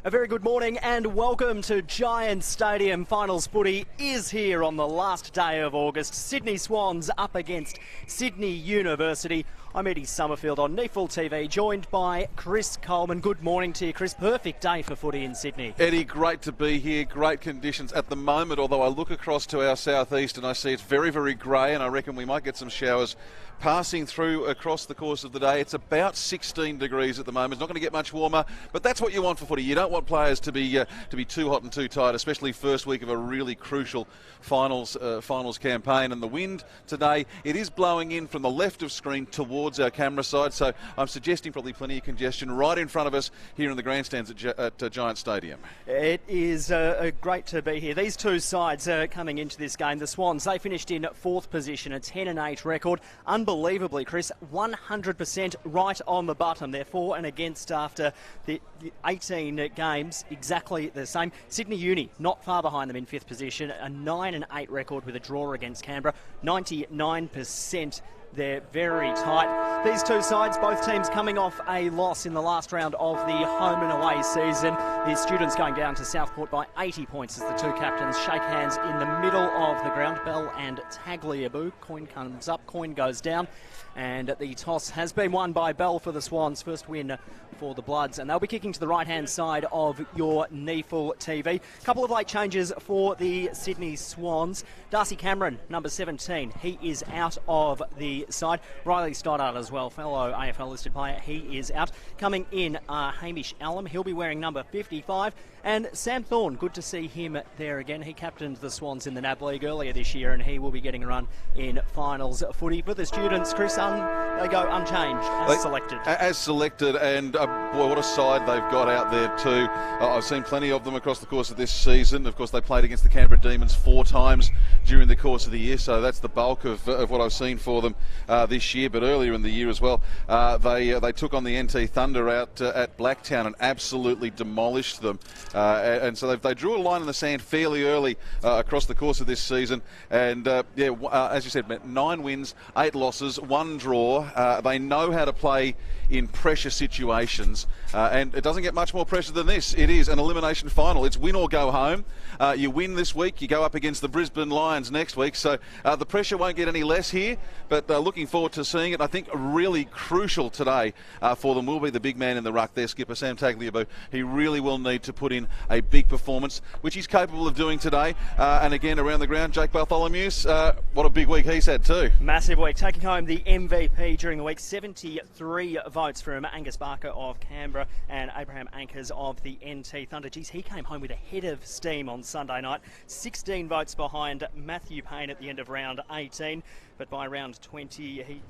A very good morning and welcome to Giants Stadium. Finals footy is here on the last day of August. Sydney Swans up against Sydney University. I'm Eddie Summerfield on NEAFL TV, joined by Chris Coleman. Good morning to you, Chris. Perfect day for footy in Sydney. Eddie, great to be here. Great conditions at the moment, although I look across to our southeast and I see it's very, very grey, and I reckon we might get some showers passing through across the course of the day. It's about 16 degrees at the moment. It's not going to get much warmer, but that's what you want for footy. You don't want players to be too hot and too tight, especially first week of a really crucial finals campaign. And the wind today, it is blowing in from the left of screen towards our camera side, so I'm suggesting probably plenty of congestion right in front of us here in the grandstands at Giant Stadium. It is great to be here. These two sides coming into this game. The Swans, they finished in fourth position, a 10-8 record. Unbelievably, Chris, 100% right on the button. They're for and against after the 18 games, exactly the same. Sydney Uni, not far behind them in fifth position, a 9-8 record with a draw against Canberra, 99%. They're very tight. These two sides, both teams coming off a loss in the last round of the home and away season. The Students going down to Southport by 80 points as the two captains shake hands in the middle of the ground. Bell and Tagliabue. Coin comes up, coin goes down. And the toss has been won by Bell for the Swans. First win for the Bloods. And they'll be kicking to the right-hand side of your NEAFL TV. A couple of late changes for the Sydney Swans. Darcy Cameron, number 17. He is out of the side. Riley Stoddart as well, fellow AFL listed player. He is out. Coming in, Hamish Allen. He'll be wearing number 55. And Sam Thorne, good to see him there again. He captained the Swans in the NAB League earlier this year, and he will be getting a run in finals footy. For the Students, Chris, they go unchanged as selected. As selected, and boy, what a side they've got out there too. I've seen plenty of them across the course of this season. Of course, they played against the Canberra Demons 4 times during the course of the year, so that's the bulk of what I've seen for them this year, but earlier in the year as well. They took on the NT Thunder out at Blacktown and absolutely demolished them. And so they drew a line in the sand fairly early across the course of this season. And as you said, 9 wins, 8 losses, 1 draw. They know how to play in pressure situations, and it doesn't get much more pressure than this. It is an elimination final. It's win or go home. You win this week, you go up against the Brisbane Lions next week, so the pressure won't get any less here, but looking forward to seeing it. I think really crucial today for them will be the big man in the ruck, their skipper Sam Tagliabue. He really will need to put in a big performance, which he's capable of doing today. And again, around the ground, Jake Bartholomew's, what a big week he's had too. Massive week, taking home the MVP during the week. 73 votes from Angus Barker of Canberra and Abraham Ankers of the NT Thunder. Geez, he came home with a head of steam on Sunday night. 16 votes behind Matthew Payne at the end of round 18, but by round 20 he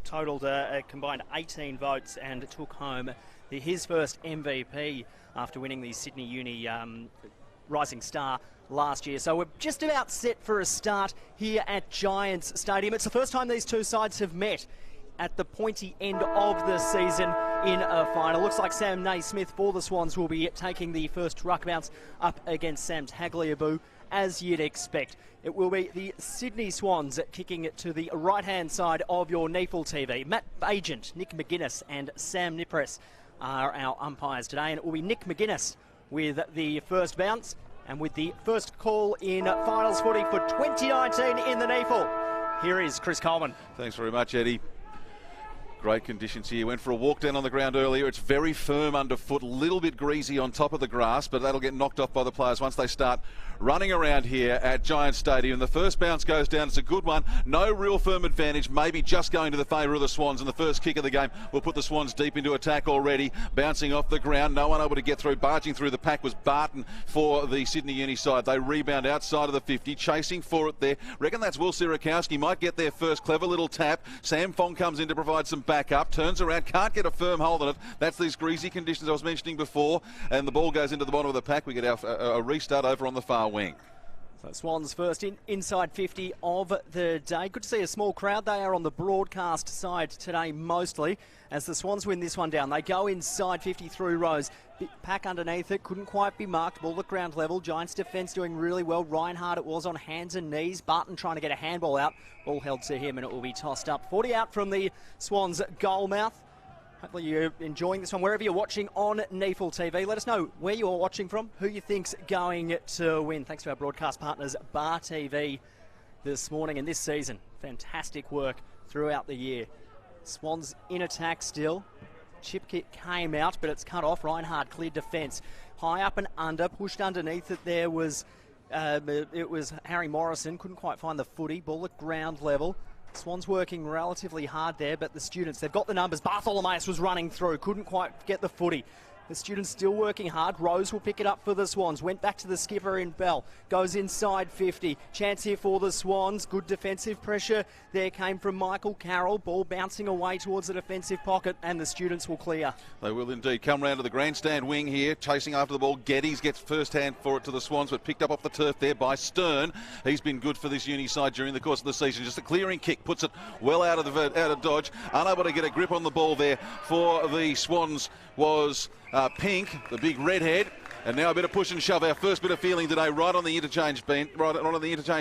totalled a combined 18 votes and took home his first MVP after winning the Sydney Uni Rising Star last year. So we're just about set for a start here at Giants Stadium. It's the first time these two sides have met at the pointy end of the season in a final. Looks like Sam Naismith for the Swans will be taking the first ruck bounce up against Sam Tagliabue, as you'd expect. It will be the Sydney Swans kicking it to the right-hand side of your NEAFL TV. Matt Bagent, Nick McGuinness and Sam Nipres are our umpires today, and it will be Nick McGuinness with the first bounce and with the first call in finals footy for 2019 in the NEAFL. Here is Chris Coleman. Thanks very much, Eddie. Great conditions here. Went for a walk down on the ground earlier. It's very firm underfoot, a little bit greasy on top of the grass, but that'll get knocked off by the players once they start running around here at Giant Stadium. The first bounce goes down. It's a good one. No real firm advantage, maybe just going to the favour of the Swans, and the first kick of the game will put the Swans deep into attack already. Bouncing off the ground, no one able to get through. Barging through the pack was Barton for the Sydney Uni side. They rebound outside of the 50, chasing for it there. Reckon that's Will Sierakowski. Might get there first. Clever little tap. Sam Fong comes in to provide some backup. Turns around, can't get a firm hold on it. That's these greasy conditions I was mentioning before. And the ball goes into the bottom of the pack. We get a restart over on the far wing. So Swans first inside 50 of the day. Good to see a small crowd. They are on the broadcast side today mostly. As the Swans win this one down, they go inside 50 through rows. Pack underneath it, couldn't quite be marked. Ball at ground level. Giants defence doing really well. Reinhardt it was on hands and knees. Barton trying to get a handball out. Ball held to him and it will be tossed up. 40 out from the Swans goal mouth. Hopefully you're enjoying this one wherever you're watching on NEAFL TV. Let us know where you're watching from, who you think's going to win. Thanks to our broadcast partners, Bar TV, this morning and this season. Fantastic work throughout the year. Swans in attack still. Chip kick came out, but it's cut off. Reinhardt cleared defence. High up and under, pushed underneath it. There was, it was Harry Morrison. Couldn't quite find the footy. Ball at ground level. Swans working relatively hard there, but the students, they've got the numbers. Bartholomeus was running through, couldn't quite get the footy. The students still working hard. Rose will pick it up for the Swans. Went back to the skipper in Bell. Goes inside 50. Chance here for the Swans. Good defensive pressure. There came from Michael Carroll. Ball bouncing away towards the defensive pocket, and the students will clear. They will indeed. Come round to the grandstand wing here, chasing after the ball. Geddes gets first hand for it to the Swans, but picked up off the turf there by Stern. He's been good for this uni side during the course of the season. Just a clearing kick, puts it well out of dodge. Unable to get a grip on the ball there for the Swans was Pink, the big redhead. And now a bit of push and shove. Our first bit of feeling today, right on the interchange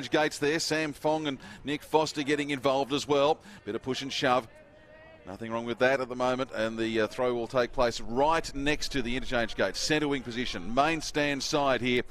gates there. Sam Fong and Nick Foster getting involved as well. Bit of push and shove. Nothing wrong with that at the moment, and the throw will take place right next to the interchange gate. Centre wing position, main stand side here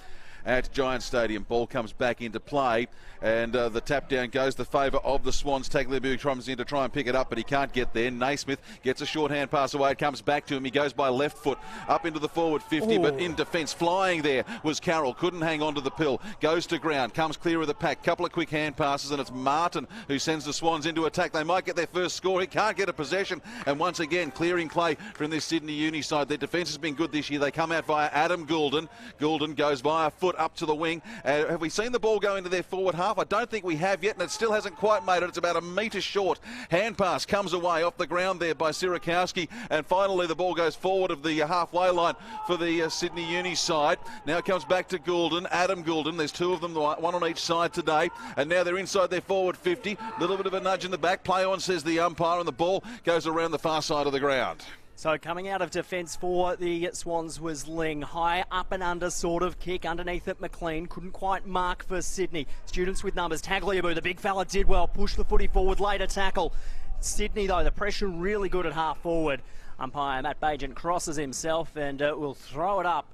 at Giant Stadium. Ball comes back into play, and the tap down goes the favour of the Swans. Tagliabue comes in to try and pick it up, but he can't get there. Naismith gets a shorthand pass away. It comes back to him. He goes by left foot up into the forward 50, but in defence, flying there was Carroll. Couldn't hang on to the pill. Goes to ground, comes clear of the pack. Couple of quick hand passes, and it's Martin who sends the Swans into attack. They might get their first score. He can't get a possession, and once again, clearing play from this Sydney Uni side. Their defence has been good this year. They come out via Adam Goulden. Goulden goes via foot up to the wing. Have we seen the ball go into their forward half? I don't think we have yet, and it still hasn't quite made it. It's about a metre short. Hand pass comes away off the ground there by Sirakowski, and finally the ball goes forward of the halfway line for the Sydney Uni side. Now it comes back to Goulden, Adam Goulden. There's two of them, one on each side today, and now they're inside their forward 50. Little bit of a nudge in the back. Play on, says the umpire, and the ball goes around the far side of the ground. So coming out of defence for the Swans was Ling. High up and under sort of kick underneath it. McLean couldn't quite mark for Sydney. Students with numbers. Tagliabue, the big fella, did well. Pushed the footy forward, later tackle. Sydney, though, the pressure really good at half forward. Umpire Matt Bagent crosses himself and will throw it up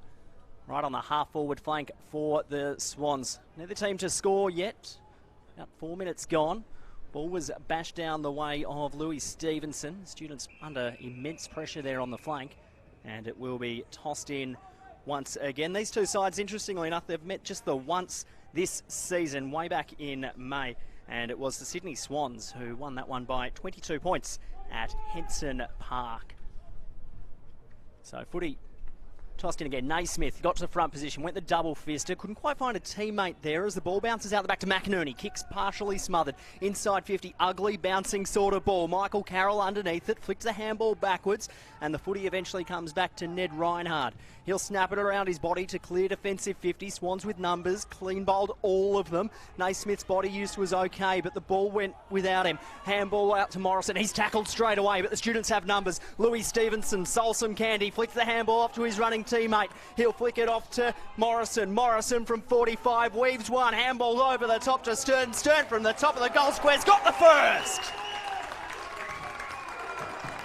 right on the half forward flank for the Swans. Neither team to score yet. About 4 minutes gone. Ball was bashed down the way of Louis Stevenson. Students under immense pressure there on the flank, and it will be tossed in once again. These two sides, interestingly enough, they've met just the once this season, way back in May, and it was the Sydney Swans who won that one by 22 points at Henson Park. So footy tossed in again. Naismith got to the front position, went the double fister, couldn't quite find a teammate there as the ball bounces out the back to McInerney. Kicks partially smothered. Inside 50, ugly bouncing sort of ball. Michael Carroll underneath it, flicks a handball backwards, and the footy eventually comes back to Ned Reinhardt. He'll snap it around his body to clear defensive 50. Swans with numbers, clean bowled all of them. Naismith's body use was okay, but the ball went without him. Handball out to Morrison. He's tackled straight away, but the students have numbers. Louis Stevenson, Solsom Candy, flicks the handball off to his running teammate. He'll flick it off to Morrison. Morrison from 45 weaves one. Handball over the top to Stern. Stern from the top of the goal square's got the first.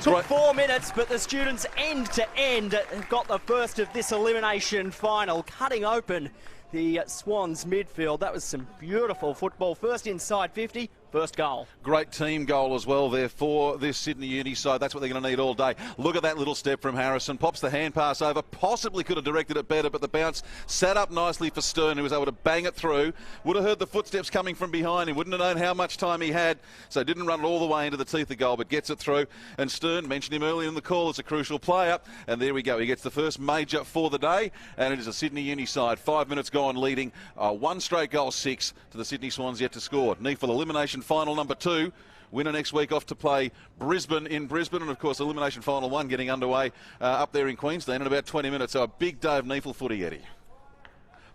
Took 4 minutes, but the students end to end have got the first of this elimination final, cutting open the Swans midfield. That was some beautiful football. First inside 50, first goal. Great team goal as well there for this Sydney Uni side. That's what they're going to need all day. Look at that little step from Harrison. Pops the hand pass over. Possibly could have directed it better, but the bounce sat up nicely for Stern, who was able to bang it through. Would have heard the footsteps coming from behind him. Wouldn't have known how much time he had. So didn't run it all the way into the teeth of goal, but gets it through. And Stern, mentioned him earlier in the call, as a crucial player. And there we go. He gets the first major for the day. And it is a Sydney Uni side. 5 minutes gone, leading one straight goal, 6 to the Sydney Swans yet to score. NEAFL elimination final number 2. Winner next week off to play Brisbane in Brisbane, and of course elimination final 1 getting underway up there in Queensland in about 20 minutes. So a big day of NEAFL footy, Eddie.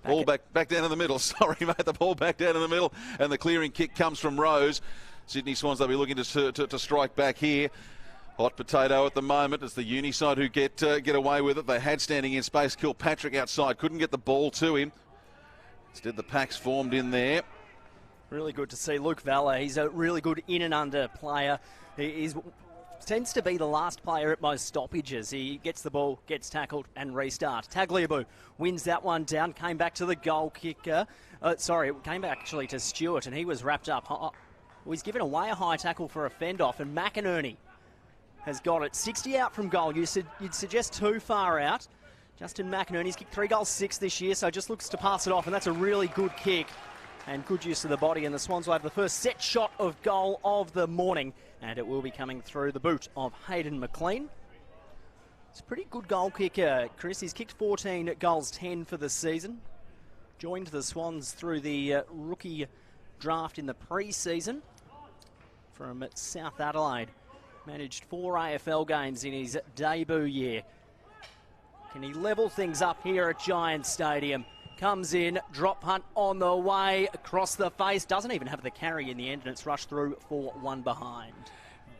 Ball back down in the middle. Sorry, mate. The ball back down in the middle, and the clearing kick comes from Rose. Sydney Swans, they'll be looking to strike back here. Hot potato at the moment. It's the Uni side who get away with it. They had standing in space Kilpatrick outside. Couldn't get the ball to him. Instead, the packs formed in there. Really good to see Luke Valla. He's a really good in and under player. He's tends to be the last player at most stoppages. He gets the ball, gets tackled and restart. Tagliabue wins that one down, came back to the goal kicker. It came back actually to Stewart and he was wrapped up. He's given away a high tackle for a fend-off and McInerney has got it. 60 out from goal. You'd suggest too far out. Justin McInerney's kicked 3 goals 6 this year, so just looks to pass it off, and that's a really good kick and good use of the body, and the Swans will have the first set shot of goal of the morning, and it will be coming through the boot of Hayden McLean. It's a pretty good goal kicker, Chris. He's kicked 14 goals, 10 for the season. Joined the Swans through the rookie draft in the pre-season from South Adelaide. Managed 4 AFL games in his debut year. Can he level things up here at Giants Stadium? Comes in, drop punt on the way, across the face. Doesn't even have the carry in the end, and it's rushed through for 1 behind.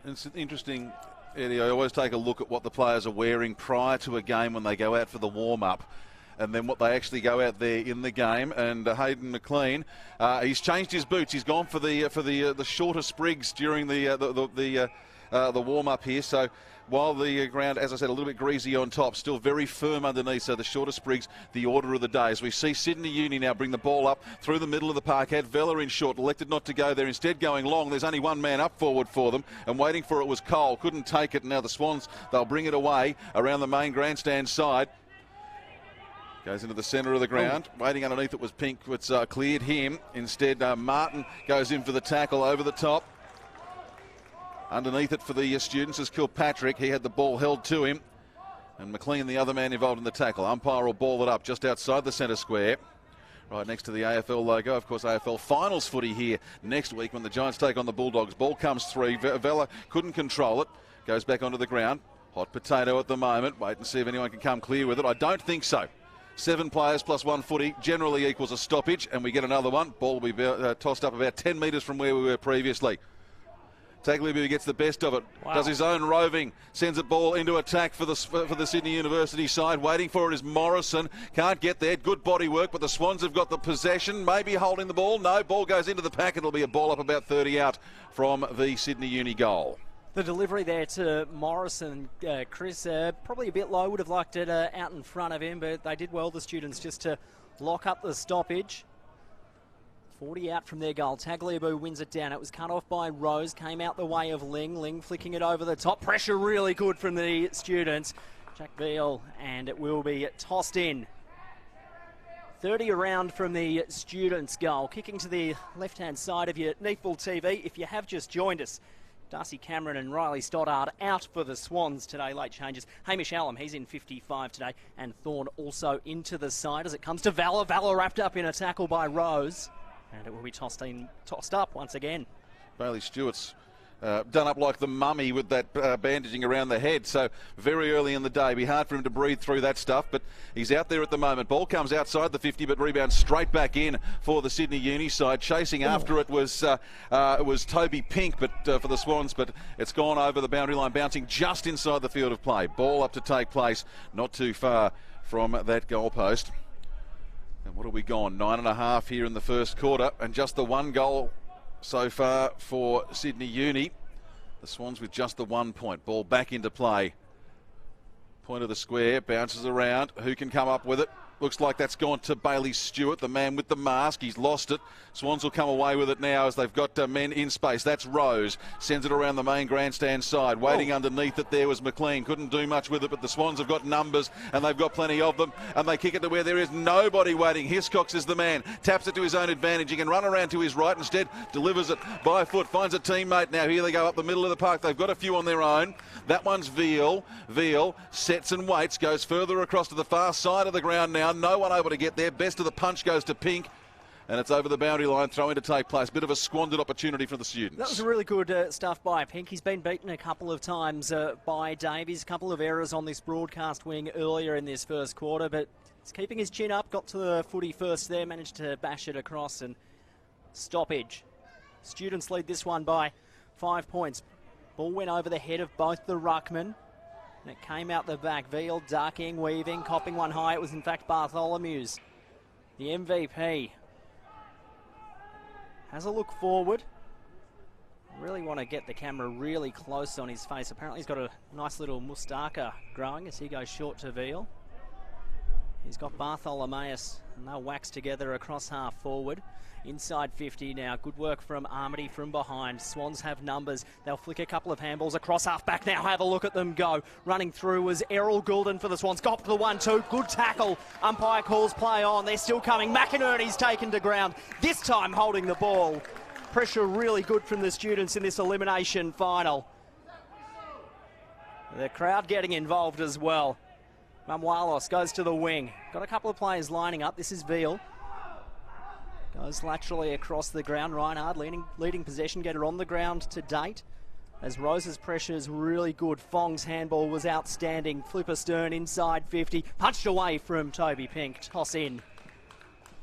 It's interesting, Eddie. I always take a look at what the players are wearing prior to a game when they go out for the warm-up, and then what they actually go out there in the game. And Hayden McLean, he's changed his boots. He's gone for the shorter sprigs during the warm-up here. So while the ground, as I said, a little bit greasy on top, still very firm underneath, so the shorter sprigs, the order of the day. As we see Sydney Uni now bring the ball up through the middle of the park, had Vella in short, elected not to go there, instead going long. There's only one man up forward for them, and waiting for it was Cole. Couldn't take it, and now the Swans, they'll bring it away around the main grandstand side. Goes into the centre of the ground. Waiting underneath it was Pink, which cleared him. Instead, Martin goes in for the tackle over the top. Underneath it for the students is Kilpatrick. He had the ball held to him. And McLean, the other man involved in the tackle. Umpire will ball it up just outside the centre square. Right next to the AFL logo. Of course, AFL finals footy here next week when the Giants take on the Bulldogs. Ball comes through. Vella couldn't control it. Goes back onto the ground. Hot potato at the moment. Wait and see if anyone can come clear with it. I don't think so. 7 players plus 1 footy generally equals a stoppage, and we get another one. Ball will be tossed up about 10 metres from where we were previously. Tagliabue gets the best of it, does his own roving, sends a ball into attack for the Sydney University side. Waiting for it is Morrison, can't get there. Good body work, but the Swans have got the possession, maybe holding the ball. No, ball goes into the pack. It'll be a ball up about 30 out from the Sydney Uni goal. The delivery there to Morrison, Chris, probably a bit low. Would have liked it out in front of him, but they did well, the students, just to lock up the stoppage. 40 out from their goal. Tagliabue wins it down. It was cut off by Rose. Came out the way of Ling. Ling flicking it over the top. Pressure really good from the students. Jack Beale, and it will be tossed in. 30 around from the students' goal. Kicking to the left-hand side of your NEAFL TV. If you have just joined us, Darcy Cameron and Riley Stoddard out for the Swans today. Late changes. Hamish Allam, he's in 55 today. And Thorne also into the side as it comes to Valla. Valla wrapped up in a tackle by Rose. And it will be tossed up once again. Bailey Stewart's done up like the mummy with that bandaging around the head. So very early in the day, be hard for him to breathe through that stuff. But he's out there at the moment. Ball comes outside the 50, but rebounds straight back in for the Sydney Uni side. Chasing after it was Toby Pink, but for the Swans. But it's gone over the boundary line, bouncing just inside the field of play. Ball up to take place, not too far from that goalpost. And what have we gone? 9.5 here in the first quarter, and just the 1 goal so far for Sydney Uni. The Swans with just the 1 point. Ball back into play. Point of the square, bounces around. Who can come up with it? Looks like that's gone to Bailey Stewart, the man with the mask. He's lost it. Swans will come away with it now as they've got men in space. That's Rose. Sends it around the main grandstand side. Waiting underneath it there was McLean. Couldn't do much with it, but the Swans have got numbers and they've got plenty of them. And they kick it to where there is nobody waiting. Hiscox is the man. Taps it to his own advantage. He can run around to his right. Instead, delivers it by foot. Finds a teammate now. Here they go up the middle of the park. They've got a few on their own. That one's Veal. Veal sets and waits. Goes further across to the far side of the ground now. No one able to get there. Best of the punch goes to Pink. And it's over the boundary line, throw in to take place. Bit of a squandered opportunity for the students. That was really good stuff by Pink. He's been beaten a couple of times by Davies. A couple of errors on this broadcast wing earlier in this first quarter, but he's keeping his chin up. Got to the footy first there, managed to bash it across and stoppage. Students lead this one by 5 points. Ball went over the head of both the ruckmen. And it came out the back. Veal ducking, weaving, copping one high. It was in fact Bartholomew's. The MVP has a look forward. Really want to get the camera really close on his face. Apparently he's got a nice little moustache growing as he goes short to Veal. He's got Bartholomeus, and they'll wax together across half forward. Inside 50 now. Good work from Armity from behind. Swans have numbers. They'll flick a couple of handballs across half back now. Have a look at them go. Running through was Errol Goulden for the Swans. Got the 1-2. Good tackle. Umpire calls play on. They're still coming. McInerney's taken to ground. This time holding the ball. Pressure really good from the students in this elimination final. The crowd getting involved as well. Mamualos goes to the wing. Got a couple of players lining up. This is Veal. Goes laterally across the ground. Reinhard leading possession getter on the ground to date. As Rose's pressure is really good. Fong's handball was outstanding. Flipper Stern inside 50. Punched away from Toby Pink. Toss in.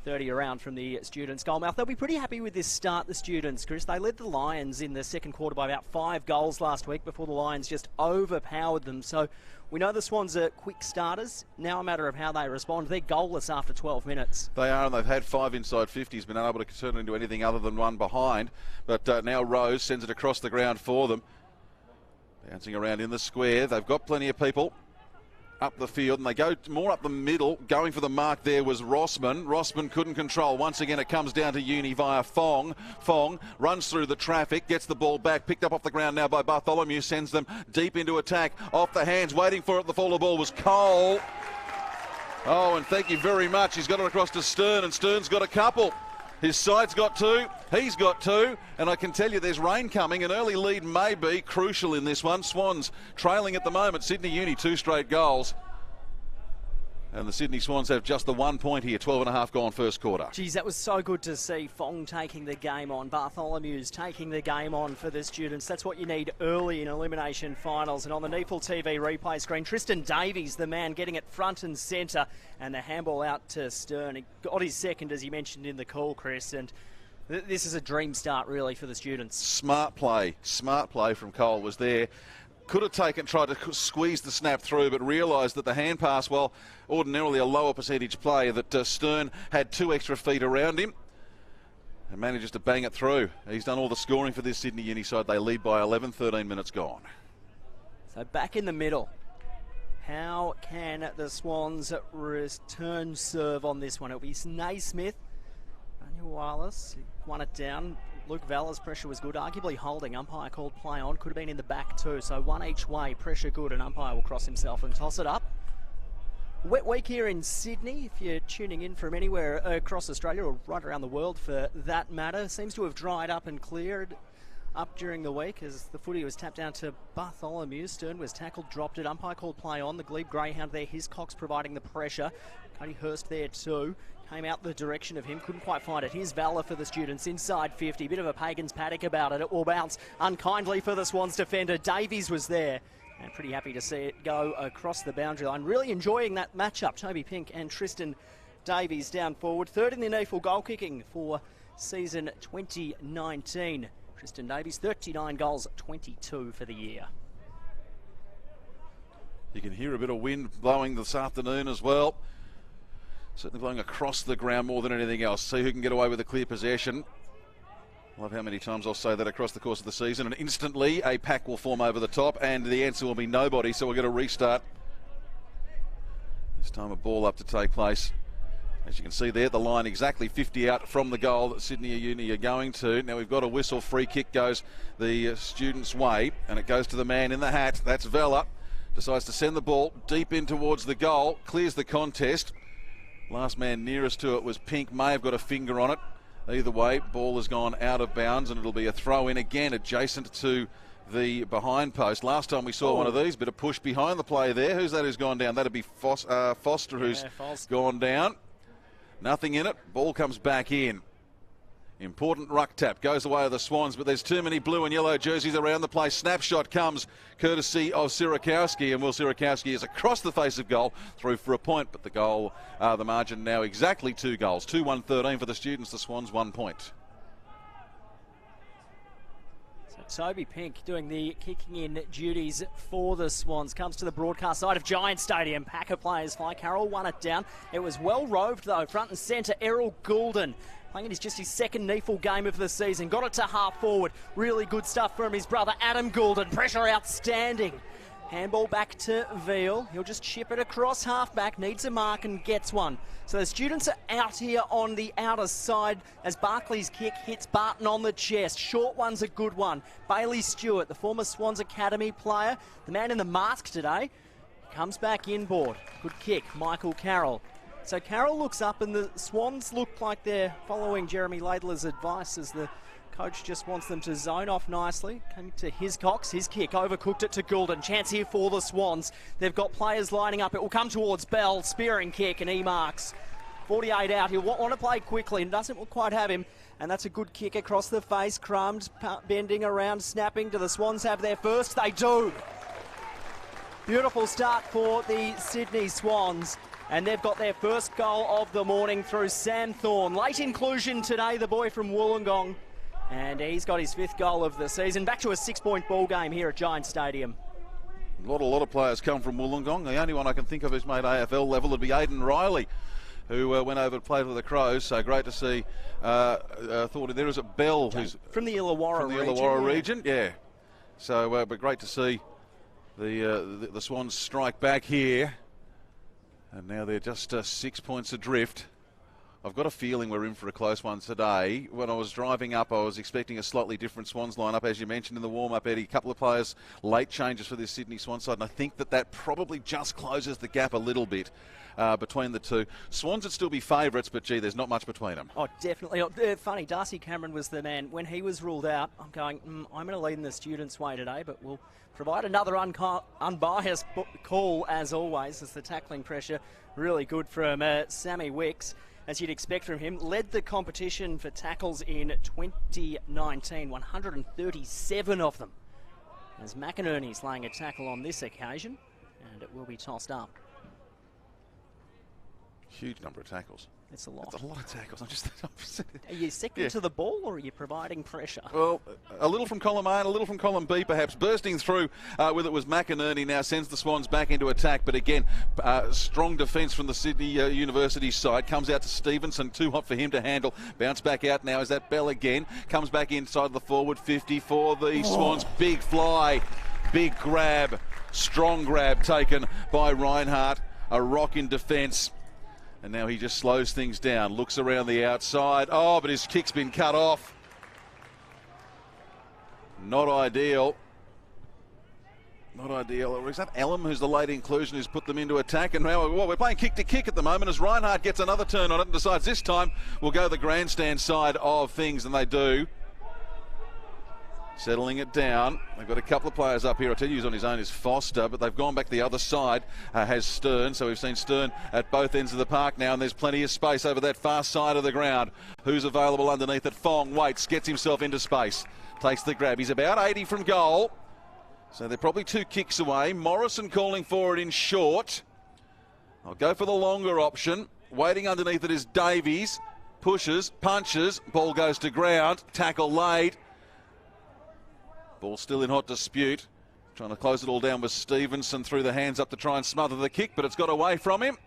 30 around from the students' goalmouth. They'll be pretty happy with this start, the students, Chris. They led the Lions in the second quarter by about 5 goals last week before the Lions just overpowered them. So we know the Swans are quick starters. Now a matter of how they respond. They're goalless after 12 minutes. They are, and they've had 5 inside 50s, been unable to turn it into anything other than one behind. But now Rose sends it across the ground for them. Bouncing around in the square. They've got plenty of people up the field, and they go more up the middle. Going for the mark there was Rossman. Rossman couldn't control. Once again, it comes down to Uni via Fong. Fong runs through the traffic, gets the ball back, picked up off the ground now by Bartholomew, sends them deep into attack. Off the hands, waiting for it. The fall of the ball was Cole. Oh, and thank you very much. He's got it across to Stern, and Stern's got a couple. His side's got 2, he's got 2, and I can tell you there's rain coming. An early lead may be crucial in this one. Swans trailing at the moment. Sydney Uni 2 straight goals. And the Sydney Swans have just the 1 point here, 12.5 gone first quarter. Geez, that was so good to see. Fong taking the game on. Bartholomew's taking the game on for the students. That's what you need early in elimination finals. And on the NEAFL TV replay screen, Tristan Davies, the man getting it front and centre. And the handball out to Stern. He got his second, as you mentioned in the call, Chris. And this is a dream start, really, for the students. Smart play from Cole was there. Could have tried to squeeze the snap through, but realised that the hand pass, well, ordinarily a lower percentage play, that Stern had 2 extra feet around him and manages to bang it through. He's done all the scoring for this Sydney Uni side. They lead by 11, 13 minutes gone. So back in the middle. How can the Swans return serve on this one? It'll be Naismith. Daniel Wallace won it down. Luke Valler's pressure was good, arguably holding. Umpire called play on, could have been in the back too. So one each way, pressure good, and umpire will cross himself and toss it up. Wet week here in Sydney, if you're tuning in from anywhere across Australia or right around the world for that matter. Seems to have dried up and cleared up during the week as the footy was tapped down to Bartholomew. Stern was tackled, dropped it. Umpire called play on. The Glebe Greyhound there, Hiscox providing the pressure. Cody Hurst there too. Came out the direction of him, couldn't quite find it. Here's Valor for the students, inside 50. Bit of a Pagan's paddock about it. It will bounce unkindly for the Swans defender. Davies was there, and pretty happy to see it go across the boundary line. Really enjoying that matchup, Toby Pink and Tristan Davies down forward. Third in the NEAFL goal kicking for season 2019. Tristan Davies, 39 goals, 22 for the year. You can hear a bit of wind blowing this afternoon as well. Certainly blowing across the ground more than anything else. See who can get away with a clear possession. Love how many times I'll say that across the course of the season. And instantly a pack will form over the top, and the answer will be nobody, so we're going to restart. This time a ball up to take place. As you can see there, the line exactly 50 out from the goal that Sydney Uni are going to. Now we've got a whistle. Free kick goes the students' way, and it goes to the man in the hat. That's Vella. Decides to send the ball deep in towards the goal. Clears the contest. Last man nearest to it was Pink. May have got a finger on it. Either way, ball has gone out of bounds, and it'll be a throw in again adjacent to the behind post. Last time we saw one of these, bit of push behind the play there. Who's that who's gone down? That'd be Foster who's gone down. Nothing in it. Ball comes back in. Important ruck tap. Goes away of the Swans, but there's too many blue and yellow jerseys around the place. Snapshot comes courtesy of Sirakowski, and Will Sirakowski is across the face of goal, through for a point, but the goal, the margin now exactly 2 goals. 2-1-13 for the students. The Swans 1 point. So Toby Pink doing the kicking in duties for the Swans. Comes to the broadcast side of Giant Stadium. Packer players fly. Carroll won it down. It was well roved though. Front and centre, Errol Goulden. Playing it is just his second NEAFL game of the season. Got it to half forward. Really good stuff from his brother Adam Goulden. Pressure outstanding. Handball back to Veal. He'll just chip it across half-back. Needs a mark and gets one. So the students are out here on the outer side as Barclay's kick hits Barton on the chest. Short one's a good one. Bailey Stewart, the former Swans Academy player, the man in the mask today, comes back inboard. Good kick, Michael Carroll. So Carroll looks up and the Swans look like they're following Jeremy Laidler's advice as the coach just wants them to zone off nicely. Came to Hiscox, his kick, overcooked it to Goulden. Chance here for the Swans. They've got players lining up. It will come towards Bell, spearing kick, and he marks. 48 out. He'll want to play quickly and doesn't quite have him. And that's a good kick across the face. Crumbs bending around, snapping. Do the Swans have their first? They do. Beautiful start for the Sydney Swans. And they've got their first goal of the morning through Sam Thorne. Late inclusion today, the boy from Wollongong. And he's got his 5th goal of the season. Back to a 6-point ball game here at Giant Stadium. A lot of players come from Wollongong. The only one I can think of who's made AFL level would be Aidan Riley, who went over to play for the Crows. So great to see. Thought there is a Bell who's from the Illawarra region. Yeah. So, but great to see the Swans strike back here. And now they're just 6 points adrift. I've got a feeling we're in for a close one today. When I was driving up, I was expecting a slightly different Swans lineup, as you mentioned in the warm-up, Eddie. A couple of players, late changes for this Sydney Swans side, and I think that probably just closes the gap a little bit between the two. Swans would still be favourites, but gee, there's not much between them. Oh, definitely. Funny, Darcy Cameron was the man. When he was ruled out, I'm going, I'm going to lead in the students' way today, but we'll provide another unbiased call, as always, as the tackling pressure really good from Sammy Wicks. As you'd expect from him, led the competition for tackles in 2019, 137 of them. As McInerney's laying a tackle on this occasion, and it will be tossed up. Huge number of tackles. It's a lot. That's a lot of tackles. Are you second to the ball, or are you providing pressure? Well, a little from column A and a little from column B, perhaps. Bursting through with it was McInerney. Now sends the Swans back into attack, but again, strong defence from the Sydney University side. Comes out to Stevenson, too hot for him to handle. Bounce back out now. Is that Bell again? Comes back inside the forward 50 for the Swans. Big fly, big grab, strong grab taken by Reinhardt. A rock in defence. And now he just slows things down, looks around the outside. Oh, but his kick's been cut off. Not ideal. Not ideal. Is that Elam, who's the late inclusion, who's put them into attack? And now we're playing kick to kick at the moment as Reinhardt gets another turn on it and decides this time we'll go the grandstand side of things, and they do. Settling it down. They've got a couple of players up here. I tell you, who's on his own is Foster, but they've gone back the other side, has Stern. So we've seen Stern at both ends of the park now, and there's plenty of space over that far side of the ground. Who's available underneath it? Fong waits, gets himself into space, takes the grab. He's about 80 from goal, so they're probably 2 kicks away. Morrison calling for it in short. I'll go for the longer option. Waiting underneath it is Davies. Pushes, punches, ball goes to ground, tackle laid. Ball still in hot dispute. Trying to close it all down with Stevenson through the hands up to try and smother the kick, but it's got away from him.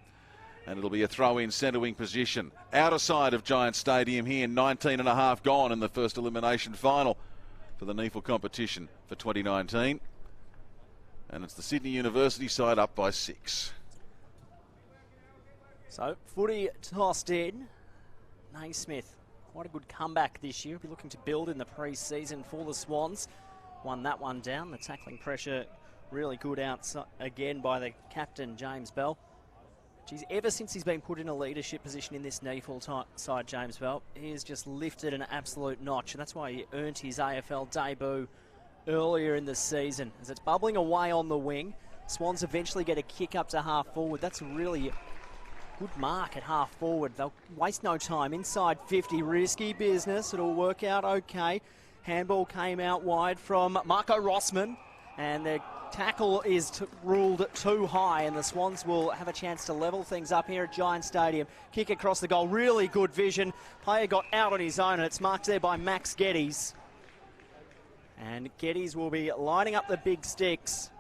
And it'll be a throw-in centre wing position. Outer side of Giant Stadium here, 19 and a half gone in the first elimination final for the NEAFL competition for 2019. And it's the Sydney University side up by 6. So, footy tossed in. Naismith, quite a good comeback this year. Be looking to build in the pre-season for the Swans. Won that one down. The tackling pressure really good outside again by the captain, James Bell. Geez, ever since he's been put in a leadership position in this NEAFL side, James Bell, he has just lifted an absolute notch, and that's why he earned his AFL debut earlier in the season. As it's bubbling away on the wing, Swans eventually get a kick up to half forward. That's a really good mark at half forward. They'll waste no time. Inside 50, risky business. It'll work out okay. Handball came out wide from Marco Rossman, and the tackle is ruled too high, and the Swans will have a chance to level things up here at Giant Stadium. Kick across the goal, really good vision. Player got out on his own, and it's marked there by Max Geddes. And Geddes will be lining up the big sticks.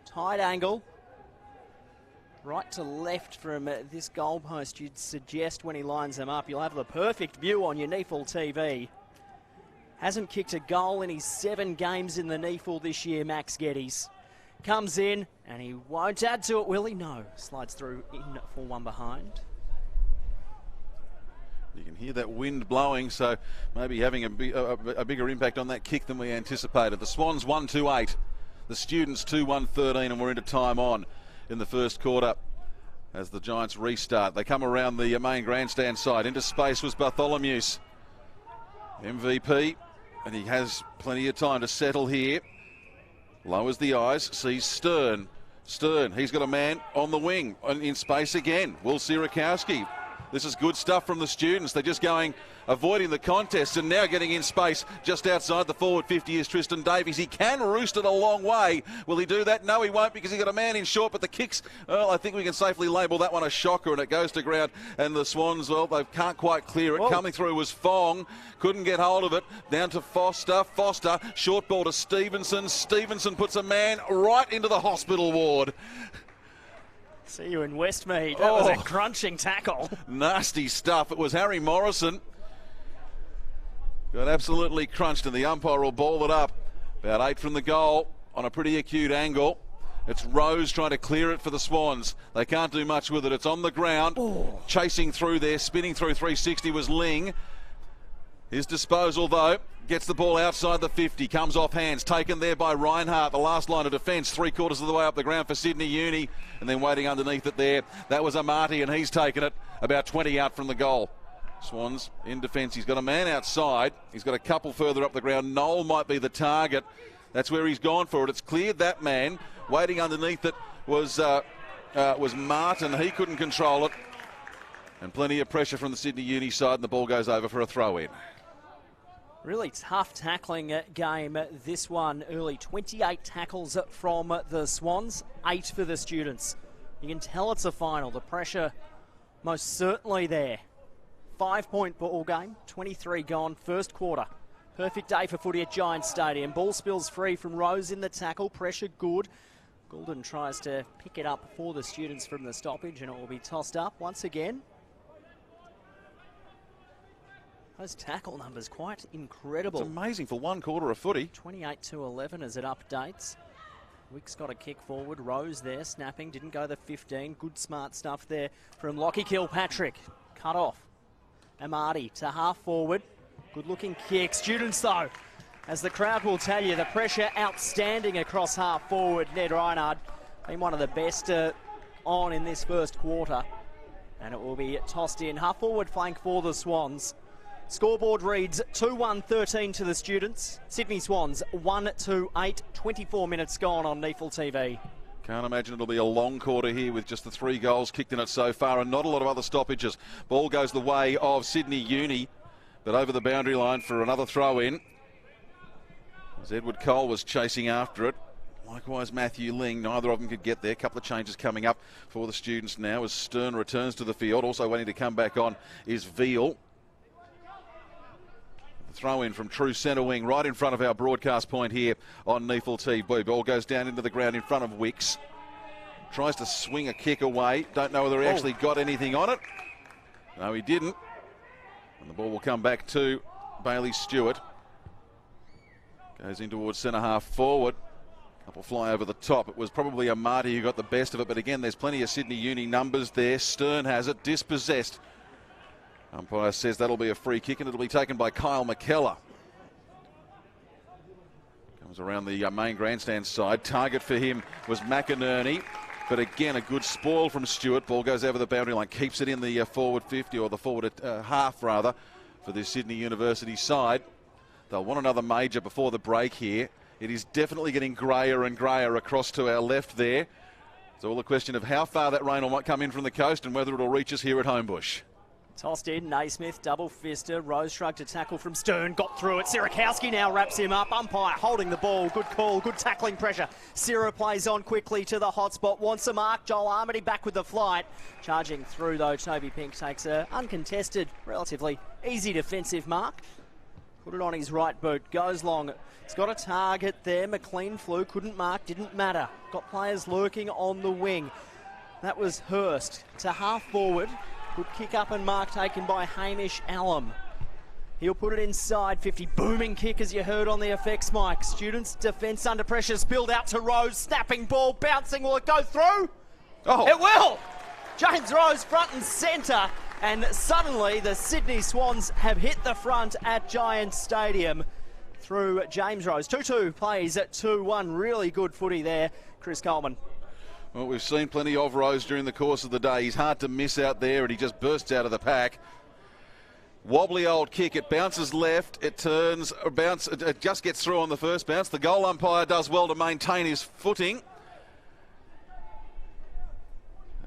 Tight angle. Right to left from this goalpost, you'd suggest when he lines them up. You'll have the perfect view on your NEAFL TV. Hasn't kicked a goal in his 7 games in the NEAFL this year, Max Geddes. Comes in, and he won't add to it, will he? No. Slides through in for one behind. You can hear that wind blowing, so maybe having a bigger impact on that kick than we anticipated. The Swans 1-2-8, the Students 2-1-13, and we're into time on in the first quarter as the Giants restart. They come around the main grandstand side. Into space was Bartholomew's MVP, and he has plenty of time to settle here. Lowers the eyes, sees Stern. Stern, he's got a man on the wing, in space again. Will Sierakowski. This is good stuff from the Students. They're just avoiding the contest, and now getting in space just outside the forward 50 is Tristan Davies. He can roost it a long way. Will he do that? No, he won't, because he got a man in short, but the kicks, well, I think we can safely label that one a shocker, and it goes to ground. And the Swans, well, they can't quite clear it. Whoa. Coming through was Fong. Couldn't get hold of it. Down to Foster. Foster, short ball to Stevenson. Stevenson puts a man right into the hospital ward. See you in Westmead. That was a crunching tackle. Nasty stuff. It was Harry Morrison. Got absolutely crunched, and the umpire will ball it up. About 8 from the goal on a pretty acute angle. It's Rose trying to clear it for the Swans. They can't do much with it. It's on the ground. Oh. Chasing through there, spinning through 360 was Ling. His disposal, though, gets the ball outside the 50, comes off hands, taken there by Reinhardt, the last line of defence, 3/4 of the way up the ground for Sydney Uni, and then waiting underneath it there. That was Amati, and he's taken it about 20 out from the goal. Swans in defence. He's got a man outside. He's got a couple further up the ground. Noel might be the target. That's where he's gone for it. It's cleared that man. Waiting underneath it was Martin. He couldn't control it. And plenty of pressure from the Sydney Uni side, and the ball goes over for a throw-in. Really tough tackling game, this one early. 28 tackles from the Swans, 8 for the Students. You can tell it's a final. The pressure most certainly there. 5-point ball game, 23 gone, first quarter. Perfect day for footy at Giants Stadium. Ball spills free from Rose in the tackle, pressure good. Goulden tries to pick it up for the Students from the stoppage, and it will be tossed up once again. Those tackle numbers quite incredible. It's amazing for 1 quarter of footy. 28-11 as it updates. Wick's got a kick forward. Rose there snapping. Didn't go the 15. Good smart stuff there from Lockie Kilpatrick. Cut off. Amati to half forward. Good looking kick. Students though, as the crowd will tell you, the pressure outstanding across half forward. Ned Reinhardt been one of the best on in this first quarter. And it will be tossed in. Half forward flank for the Swans. Scoreboard reads 2-1-13 to the Students. Sydney Swans 1-2-8, 24 minutes gone on NEAFL TV. Can't imagine it'll be a long quarter here with just the 3 goals kicked in it so far, and not a lot of other stoppages. Ball goes the way of Sydney Uni, but over the boundary line for another throw-in. As Edward Cole was chasing after it. Likewise Matthew Ling, neither of them could get there. A couple of changes coming up for the Students now as Stern returns to the field. Also waiting to come back on is Veal. Throw in from true centre wing right in front of our broadcast point here on NEAFL TV. Ball goes down into the ground in front of Wicks. Tries to swing a kick away. Don't know whether he actually got anything on it. No, he didn't. And the ball will come back to Bailey Stewart. Goes in towards centre half forward. Couple fly over the top. It was probably Amati who got the best of it, but again, there's plenty of Sydney Uni numbers there. Stern has it, dispossessed. Umpire says that'll be a free kick, and it'll be taken by Kyle McKellar. Comes around the main grandstand side. Target for him was McInerney, but again, a good spoil from Stewart. Ball goes over the boundary line, keeps it in the forward 50, or the forward half rather, for this Sydney University side. They'll want another major before the break here. It is definitely getting greyer and greyer across to our left there. It's all a question of how far that rain might come in from the coast and whether it'll reach us here at Homebush. Tossed in, Naismith, double fister. Rose shrugged a tackle from Stern, got through it. Sierakowski now wraps him up. Umpire holding the ball. Good call, good tackling pressure. Sierra plays on quickly to the hotspot. Wants a mark. Joel Armity back with the flight. Charging through though, Toby Pink takes a uncontested, relatively easy defensive mark. Put it on his right boot, goes long. He's got a target there. McLean flew, couldn't mark, didn't matter. Got players lurking on the wing. That was Hurst to half forward. Good kick up and mark taken by Hamish Allam. He'll put it inside 50. Booming kick as you heard on the effects mic. Students' defence under pressure. Spilled out to Rose. Snapping ball. Bouncing. Will it go through? Oh. It will! James Rose front and centre. And suddenly the Sydney Swans have hit the front at Giants Stadium through James Rose. 2-2 plays at 2-1. Really good footy there, Chris Coleman. Well, we've seen plenty of Rose during the course of the day. He's hard to miss out there, and he just bursts out of the pack. Wobbly old kick. It bounces left. It turns, it just gets through on the first bounce. The goal umpire does well to maintain his footing.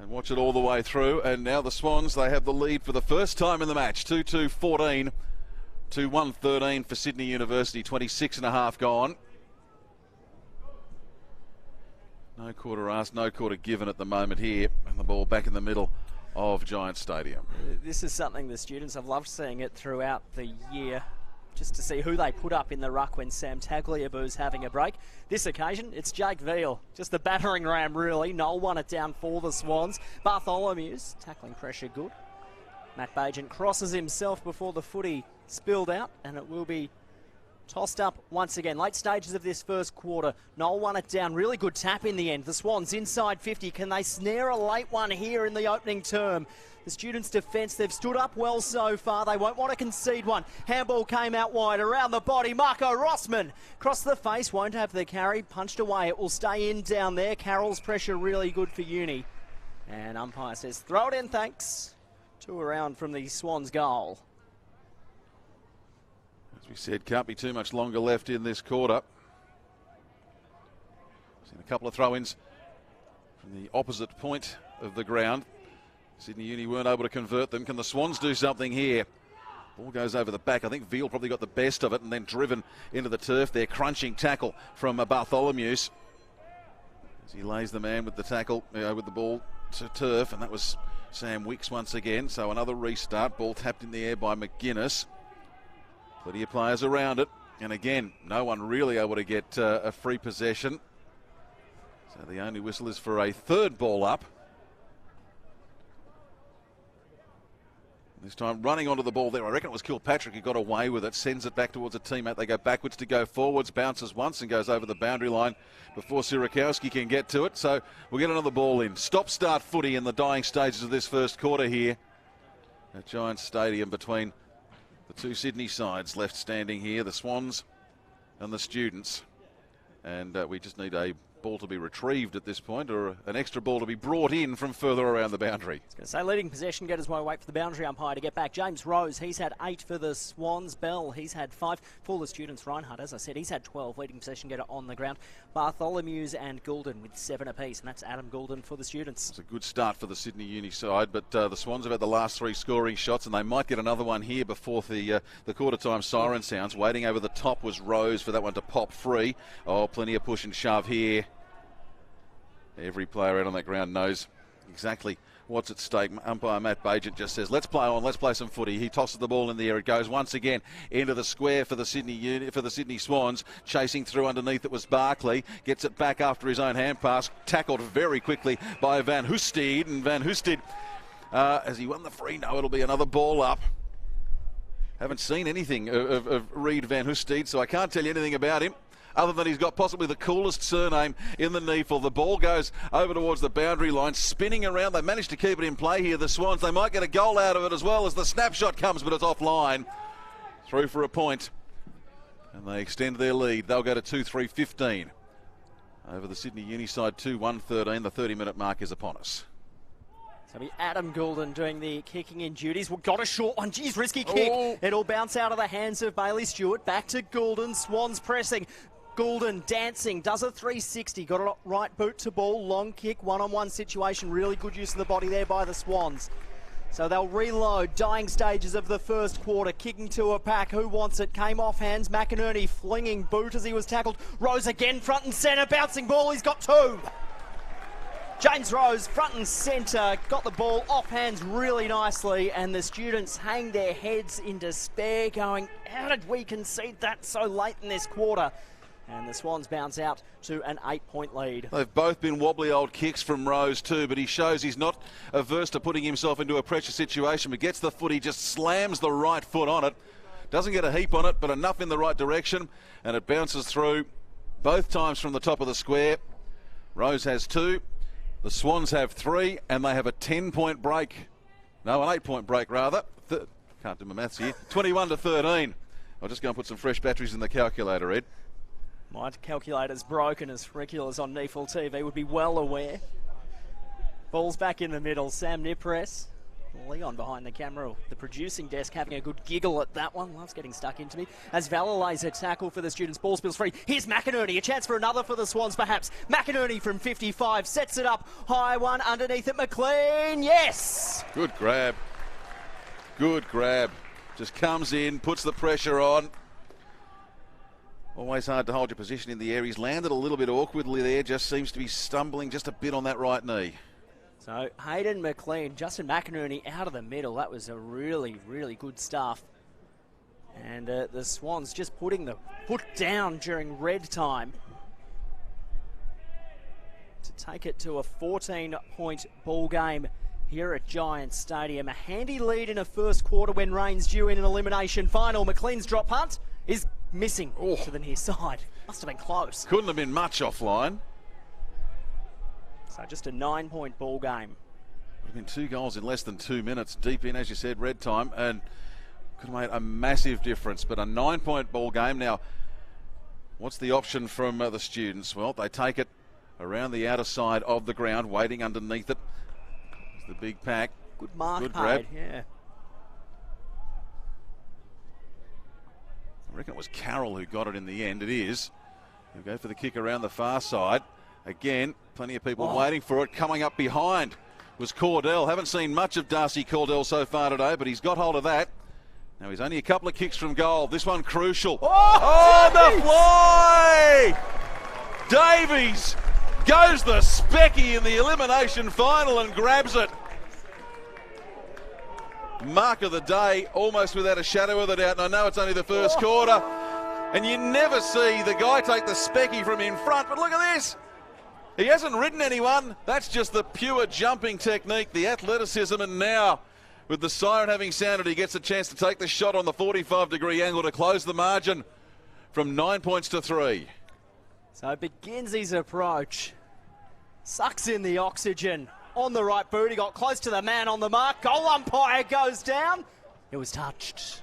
And watch it all the way through. And now the Swans, they have the lead for the first time in the match. 2-2-14 to 1-13 for Sydney University. 26 and a half gone. No quarter asked, no quarter given at the moment here. And the ball back in the middle of Giants Stadium. This is something the students have loved seeing it throughout the year, just to see who they put up in the ruck when Sam Tagliabue's having a break. This occasion, it's Jake Veal, just the battering ram really. Noel won it down for the Swans. Bartholomew's tackling pressure good. Matt Bagent crosses himself before the footy spilled out, and it will be tossed up once again. Late stages of this first quarter. Noel won it down. Really good tap in the end. The Swans inside 50. Can they snare a late one here in the opening term? The students' defence, they've stood up well so far. They won't want to concede one. Handball came out wide. Around the body, Marco Rossman. Cross the face, won't have the carry. Punched away. It will stay in down there. Carroll's pressure really good for Uni. And umpire says, throw it in, thanks. 2 around from the Swans' goal. As we said, can't be too much longer left in this quarter. Seen a couple of throw-ins from the opposite point of the ground. Sydney Uni weren't able to convert them. Can the Swans do something here? Ball goes over the back. I think Veal probably got the best of it and then driven into the turf there. Crunching tackle from Bartholomew's as he lays the man with the tackle, with the ball to turf, and that was Sam Wicks once again. So another restart. Ball tapped in the air by McGuinness. Plenty of players around it, and again, no one really able to get a free possession. So the only whistle is for a third ball up. This time running onto the ball there. I reckon it was Kilpatrick who got away with it. Sends it back towards a teammate. They go backwards to go forwards. Bounces once and goes over the boundary line before Sirakowski can get to it. So we'll get another ball in. Stop-start footy in the dying stages of this first quarter here at Giants Stadium between the two Sydney sides left standing here, the Swans and the Students. And we just need a ball to be retrieved at this point, or an extra ball to be brought in from further around the boundary. I was going to say, leading possession, get his way, wait for the boundary umpire to get back. James Rose, he's had 8 for the Swans. Bell, he's had 5 for the Students. Reinhardt, as I said, he's had 12. Leading possession getter on the ground. Bartholomew's and Goulden with 7 apiece, and that's Adam Goulden for the Students. It's a good start for the Sydney Uni side, but the Swans have had the last 3 scoring shots, and they might get another one here before the quarter time siren sounds. Waiting over the top was Rose for that one to pop free. Oh, plenty of push and shove here. Every player out on that ground knows exactly what's at stake. Umpire Matt Bagent just says, let's play on, let's play some footy. He tosses the ball in the air. It goes once again into the square for the Sydney Swans. Chasing through underneath it was Barclay. Gets it back after his own hand pass. Tackled very quickly by Van Hoesteed. And Van Hoesteed, as he won the free, no, it'll be another ball up. Haven't seen anything of Reid Van Hoesteed, so I can't tell you anything about him, other than he's got possibly the coolest surname in the NEAFL. The ball goes over towards the boundary line, spinning around. They managed to keep it in play here, the Swans. They might get a goal out of it as well as the snapshot comes, but it's offline. Through for a point, and they extend their lead. They'll go to 2-3-15 over the Sydney Uni side, 2-1-13. The 30-minute mark is upon us. So be Adam Goulden doing the kicking in duties. We've got a short one. Geez, risky kick. Oh. It'll bounce out of the hands of Bailey Stewart. Back to Goulden. Swans pressing. Goulden dancing, does a 360, got a right boot to ball, long kick, one-on-one situation, really good use of the body there by the Swans. So they'll reload, dying stages of the first quarter, kicking to a pack. Who wants it? Came off hands, McInerney flinging boot as he was tackled. Rose again, front and centre, bouncing ball, he's got 2. James Rose, front and centre, got the ball off hands really nicely, and the students hang their heads in despair, going, how did we concede that so late in this quarter? And the Swans bounce out to an 8-point lead. They've both been wobbly old kicks from Rose too, but he shows he's not averse to putting himself into a pressure situation, but gets the foot, he just slams the right foot on it. Doesn't get a heap on it, but enough in the right direction, and it bounces through both times from the top of the square. Rose has 2. The Swans have 3, and they have a 10-point break. No, an 8-point break, rather. Can't do my maths here. 21 to 13. I'll just go and put some fresh batteries in the calculator, Ed. My calculator's broken, as regulars on NEAFL TV would be well aware. Ball's back in the middle. Sam Nipres. Leon behind the camera, the producing desk, having a good giggle at that one. Loves getting stuck into me. As Valor lays a tackle for the students. Ball spills free. Here's McInerney. A chance for another for the Swans, perhaps. McInerney from 55 sets it up. High one underneath it. McLean. Yes! Good grab. Good grab. Just comes in, puts the pressure on. Always hard to hold your position in the air. He's landed a little bit awkwardly there. Just seems to be stumbling just a bit on that right knee. So Hayden McLean, Justin McInerney out of the middle. That was a really, really good stuff. And the Swans just putting the foot down during red time to take it to a 14-point ball game here at Giants Stadium. A handy lead in a first quarter when rain's due in an elimination final. McLean's drop punt is missing to the near side. Must have been close. Couldn't have been much offline. So just a 9-point ball game. Would have been 2 goals in less than 2 minutes, deep in, as you said, red time, and could have made a massive difference. But a 9-point ball game. Now, what's the option from the students? Well, they take it around the outer side of the ground, waiting underneath it. It's the big pack. Good mark Good paid, grab. yeah. I reckon it was Carroll who got it in the end. It is. He'll go for the kick around the far side. Again, plenty of people waiting for it. Coming up behind was Cordell. Haven't seen much of Darcy Cordell so far today, but he's got hold of that. Now he's only a couple of kicks from goal. This one crucial. The fly! Davies goes the specky in the elimination final and grabs it. Mark of the day, almost without a shadow of a doubt. And I know it's only the first quarter, and you never see the guy take the specky from in front, but look at this. He hasn't ridden anyone. That's just the pure jumping technique, the athleticism, and now, with the siren having sounded, he gets a chance to take the shot on the 45-degree angle to close the margin from 9 points to 3. So begins his approach. Sucks in the oxygen. On the right boot, he got close to the man on the mark. Goal umpire goes down. It was touched.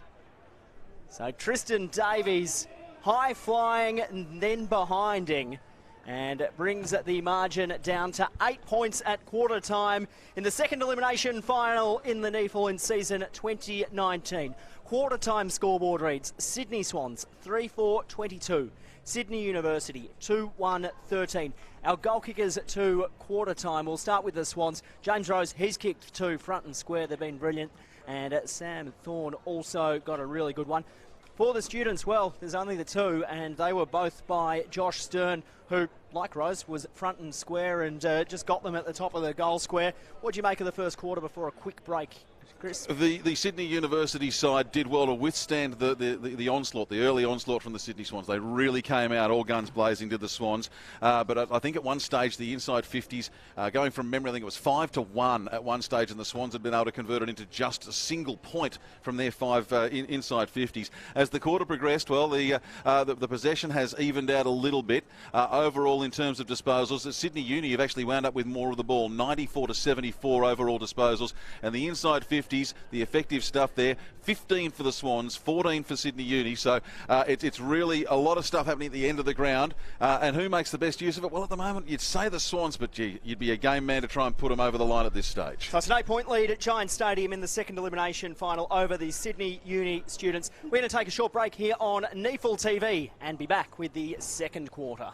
So Tristan Davies, high flying and then behinding, and brings the margin down to 8 points at quarter time in the second elimination final in the NEAFL in season 2019. Quarter time scoreboard reads Sydney Swans 3-4-22. Sydney University 2-1-13. Our goal kickers to quarter time. We'll start with the Swans. James Rose, he's kicked 2 front and square. They've been brilliant. And Sam Thorne also got a really good one. For the students, well, there's only the 2, and they were both by Josh Stern, who, like Rose, was front and square and just got them at the top of the goal square. What do you make of the first quarter before a quick break, Chris? The Sydney University side did well to withstand the onslaught, the early onslaught from the Sydney Swans. They really came out, all guns blazing, did the Swans. But I think at one stage, the inside 50s, going from memory, I think it was 5-1 at one stage, and the Swans had been able to convert it into just a single point from their 5 inside 50s. As the quarter progressed, well, the possession has evened out a little bit. Overall, in terms of disposals, Sydney Uni have actually wound up with more of the ball, 94-74 overall disposals, and the inside 50s, the effective stuff there, 15 for the Swans, 14 for Sydney Uni. So it's really a lot of stuff happening at the end of the ground. And who makes the best use of it? Well, at the moment, you'd say the Swans, but gee, you'd be a game man to try and put them over the line at this stage. So it's an 8-point lead at Giants Stadium in the second elimination final over the Sydney Uni students. We're going to take a short break here on NEAFL TV and be back with the second quarter.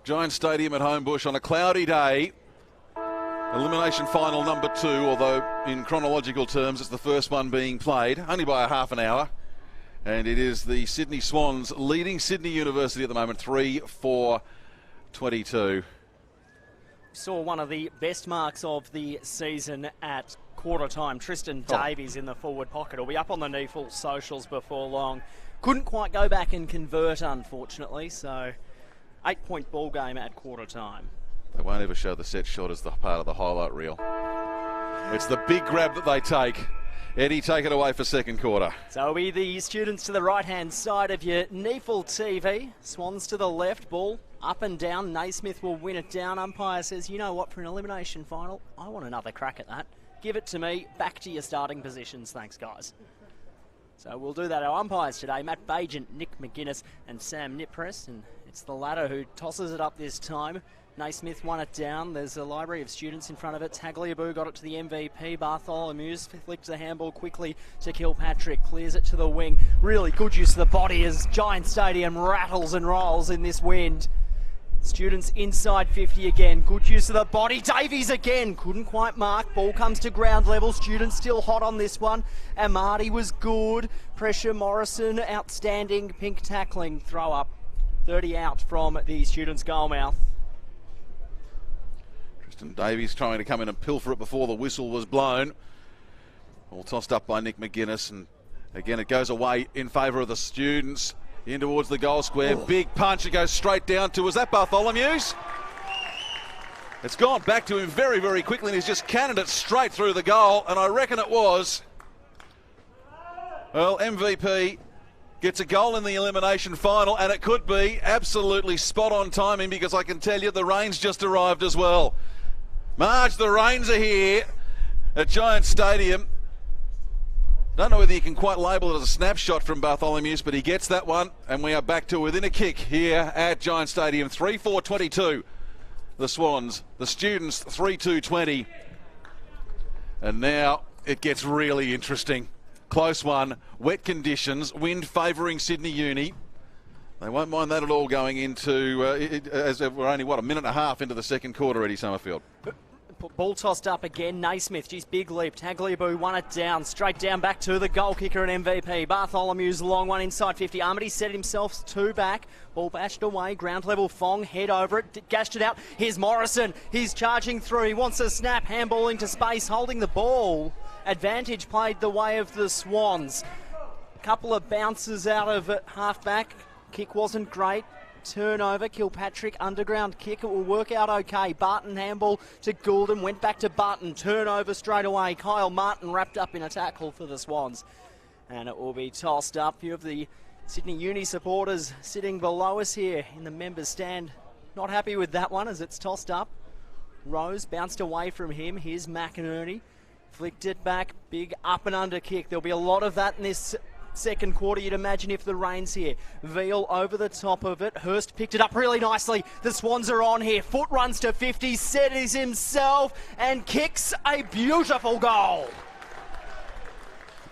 Giant Stadium at Homebush on a cloudy day. Elimination final number 2, although in chronological terms it's the first one being played, only by a half an hour. And it is the Sydney Swans leading Sydney University at the moment, 3-4-22. Saw one of the best marks of the season at quarter time. Tristan Davies in the forward pocket. Will be up on the NEAFL socials before long. Couldn't quite go back and convert, unfortunately, so 8-point ball game at quarter time. They won't ever show the set shot as the part of the highlight reel. It's the big grab that they take. Eddie, take it away for second quarter. So it'll be the students to the right-hand side of your NEAFL TV. Swans to the left, ball up and down. Naismith will win it down. Umpire says, you know what, for an elimination final, I want another crack at that. Give it to me. Back to your starting positions. Thanks, guys. So we'll do that. Our umpires today, Matt Bagent, Nick McGuinness and Sam Nipress. And it's the latter who tosses it up this time. Naismith won it down. There's a library of students in front of it. Tagliabue got it to the MVP. Bartholomew's flicked the handball quickly to Kilpatrick. Clears it to the wing. Really good use of the body as Giant Stadium rattles and rolls in this wind. Students inside 50 again. Good use of the body. Davies again. Couldn't quite mark. Ball comes to ground level. Students still hot on this one. Amati was good. Pressure Morrison. Outstanding. Pink tackling. Throw up. 30 out from the students' goal mouth. Davies trying to come in and pilfer it before the whistle was blown. All tossed up by Nick McGuinness, and again it goes away in favour of the students. In towards the goal square. Big punch. It goes straight down to, was that Bartholomew's? It's gone back to him very, very quickly, and he's just cannoned it straight through the goal, and I reckon it was. Well, MVP gets a goal in the elimination final, and it could be absolutely spot on timing, because I can tell you the rain's just arrived as well. Marge, the rains are here at Giant Stadium. Don't know whether you can quite label it as a snapshot from Bartholomew's, but he gets that one, and we are back to within a kick here at Giant Stadium. 3-4-22, the Swans. The students, 3-2-20. And now it gets really interesting. Close one, wet conditions, wind favouring Sydney Uni. They won't mind that at all going into, as we're only, a minute and a half into the second quarter, Eddie Summerfield. Ball tossed up again. Naismith, geez, big leap. Tagliabue won it down. Straight down back to the goal kicker and MVP. Bartholomew's long one inside 50. Amity set himself 2 back. Ball bashed away. Ground level Fong. Head over it. Gashed it out. Here's Morrison. He's charging through. He wants a snap. Handball into space. Holding the ball. Advantage played the way of the Swans. Couple of bounces out of half back. Kick wasn't great. Turnover, Kilpatrick, underground kick. It will work out okay. Barton handball to Goulden, went back to Barton. Turnover straight away. Kyle Martin wrapped up in a tackle for the Swans. And it will be tossed up. A few of the Sydney Uni supporters sitting below us here in the members' stand. Not happy with that one as it's tossed up. Rose bounced away from him. Here's McInerney. Flicked it back. Big up and under kick. There'll be a lot of that in this second quarter, you'd imagine, if the rain's here. Veal over the top of it. Hurst picked it up really nicely. The Swans are on here. Foot runs to 50, settles himself and kicks a beautiful goal.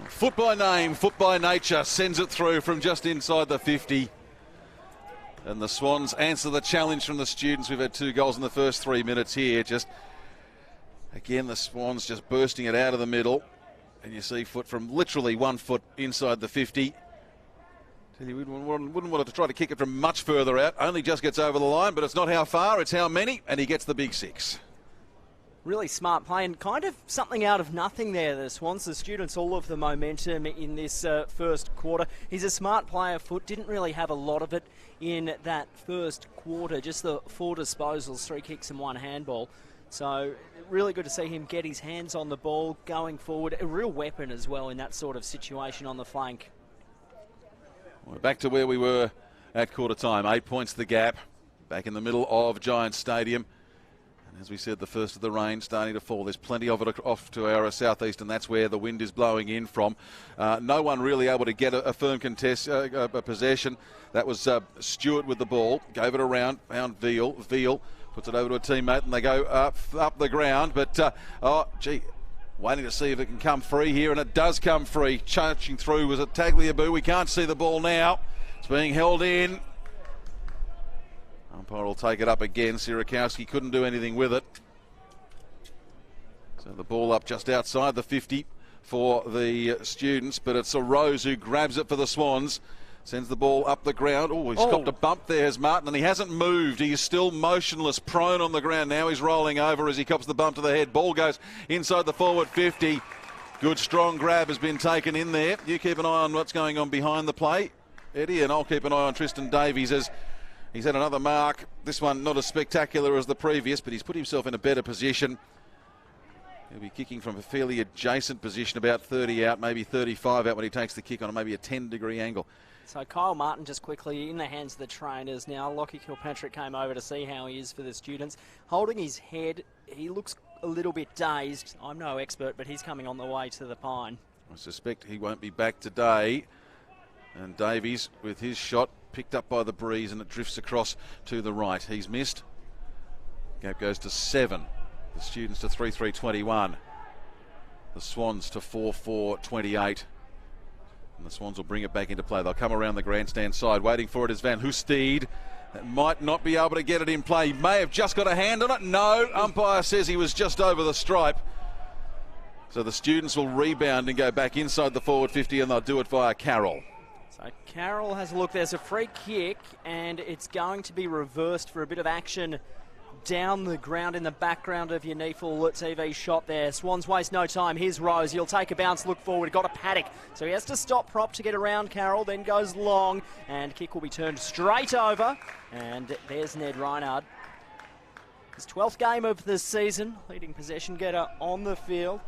Foot by name, foot by nature, sends it through from just inside the 50. And the Swans answer the challenge from the students. We've had 2 goals in the first 3 minutes here. Just, again, the Swans just bursting it out of the middle. And you see foot from literally 1 foot inside the 50. Tell you, wouldn't want to try to kick it from much further out. Only just gets over the line, but it's not how far, it's how many, and he gets the big 6. Really smart play and kind of something out of nothing there. The Swans, the students, all of the momentum in this first quarter. He's a smart player. Foot didn't really have a lot of it in that first quarter. Just the 4 disposals, 3 kicks and 1 handball. So really good to see him get his hands on the ball going forward. A real weapon as well in that sort of situation on the flank. We're back to where we were at quarter time. 8 points the gap. Back in the middle of Giant Stadium. And as we said, the first of the rain starting to fall. There's plenty of it off to our southeast, and that's where the wind is blowing in from. No one really able to get a firm contest, a possession. That was Stewart with the ball. Gave it around, found Veal. Veal puts it over to a teammate, and they go up the ground. But, waiting to see if it can come free here, and it does come free. Charging through was it Tagliabue. We can't see the ball now. It's being held in. Umpire will take it up again. Sierakowski couldn't do anything with it. So the ball up just outside the 50 for the Students, but it's a Rose who grabs it for the Swans. Sends the ball up the ground. Oh, he's copped a bump there, has Martin, and he hasn't moved. He is still motionless, prone on the ground. Now he's rolling over as he cops the bump to the head. Ball goes inside the forward 50. Good strong grab has been taken in there. You keep an eye on what's going on behind the play, Eddie, and I'll keep an eye on Tristan Davies as he's had another mark. This one not as spectacular as the previous, but he's put himself in a better position. He'll be kicking from a fairly adjacent position, about 30 out, maybe 35 out when he takes the kick on maybe a 10-degree angle. So Kyle Martin just quickly in the hands of the trainers now. Lockie Kilpatrick came over to see how he is for the Students. Holding his head, he looks a little bit dazed. I'm no expert, but he's coming on the way to the Pine. I suspect he won't be back today. And Davies, with his shot, picked up by the breeze, and it drifts across to the right. He's missed. Gap goes to 7. The Students to 3-3-21. The Swans to 4-4-28. And the Swans will bring it back into play. They'll come around the grandstand side. Waiting for it is Van Hoesteed. That might not be able to get it in play. He may have just got a hand on it. No, umpire says he was just over the stripe. So the Students will rebound and go back inside the forward 50, and they'll do it via Carroll. So Carroll has a look. There's a free kick, and it's going to be reversed for a bit of action down the ground in the background of your NEAFL TV shot there. Swans waste no time. Here's Rose. He'll take a bounce, look forward. Got a paddock. So he has to stop prop to get around Carroll, then goes long, and kick will be turned straight over. And there's Ned Reinhard. His 12th game of the season. Leading possession getter on the field.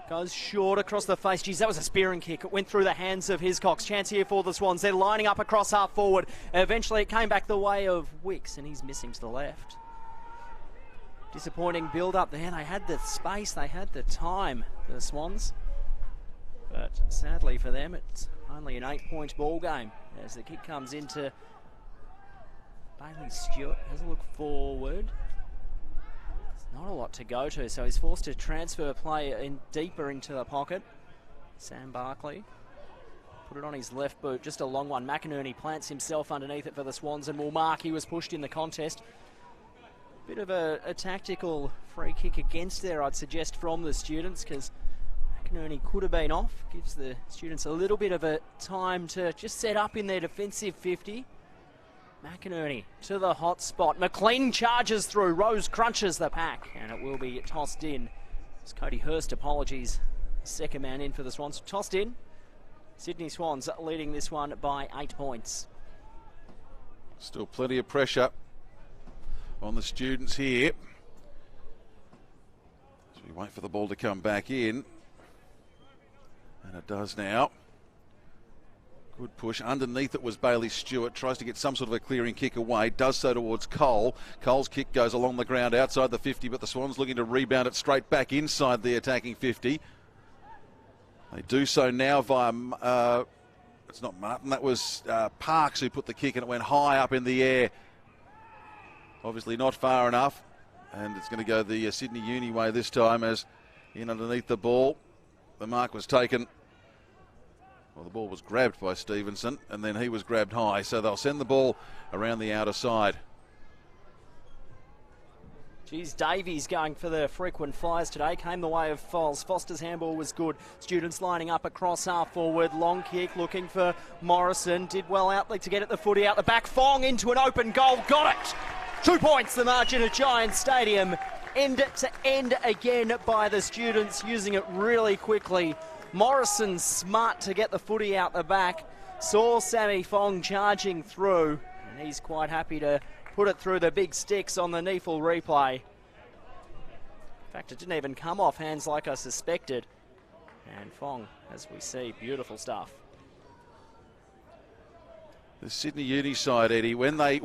Goes short across the face. Geez, that was a spearing kick. It went through the hands of Hiscox. Chance here for the Swans. They're lining up across half forward. Eventually it came back the way of Wicks, and he's missing to the left. Disappointing build-up there. They had the space, they had the time, the Swans. But sadly for them, it's only an 8-point ball game as the kick comes into Bailey Stewart. Has a look forward. There's not a lot to go to, so he's forced to transfer play in deeper into the pocket. Sam Barkley put it on his left boot, just a long one. McInerney plants himself underneath it for the Swans and will mark. He was pushed in the contest. Bit of a tactical free kick against there, I'd suggest, from the Students, because McInerney could have been off. Gives the Students a little bit of a time to just set up in their defensive 50. McInerney to the hot spot. McLean charges through. Rose crunches the pack, and it will be tossed in. As Cody Hurst apologies. Second man in for the Swans. Tossed in. Sydney Swans leading this one by 8 points. Still plenty of pressure on the Students here. So we wait for the ball to come back in. And it does now. Good push. Underneath it was Bailey Stewart. Tries to get some sort of a clearing kick away. Does so towards Cole. Cole's kick goes along the ground outside the 50, but the Swans looking to rebound it straight back inside the attacking 50. They do so now via... it's not Martin. That was Parks who put the kick, and it went high up in the air. Obviously not far enough, and it's going to go the Sydney Uni way this time, as in underneath the ball. The mark was taken. Well, the ball was grabbed by Stevenson, and then he was grabbed high, so they'll send the ball around the outer side. Geez, Davies going for the frequent flyers today. Came the way of Foles. Foster's handball was good. Students lining up across half forward. Long kick looking for Morrison. Did well out to get at the footy out the back. Fong into an open goal. Got it! 2 points, the margin at Giants Stadium. End to end again by the Students, using it really quickly. Morrison smart to get the footy out the back. Saw Sammy Fong charging through, and he's quite happy to put it through the big sticks on the NEAFL replay. In fact, it didn't even come off hands like I suspected. And Fong, as we see, beautiful stuff. The Sydney Uni side, Eddie, when they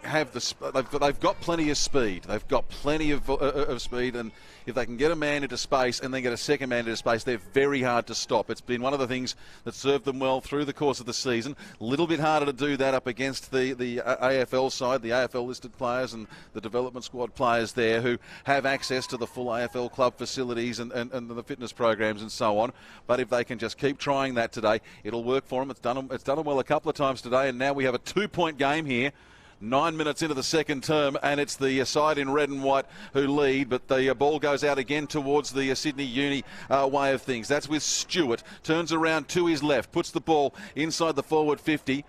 have they've got plenty of speed. They've got plenty of speed, and if they can get a man into space and then get a second man into space, they're very hard to stop. It's been one of the things that served them well through the course of the season. A little bit harder to do that up against the AFL side, the AFL listed players and the development squad players there who have access to the full AFL club facilities and the fitness programs and so on. But if they can just keep trying that today, it'll work for them. It's done them well a couple of times today, and now we have a 2-point game here. 9 minutes into the second term, and it's the side in red and white who lead, but the ball goes out again towards the Sydney Uni way of things. That's with Stewart. Turns around to his left, puts the ball inside the forward 50.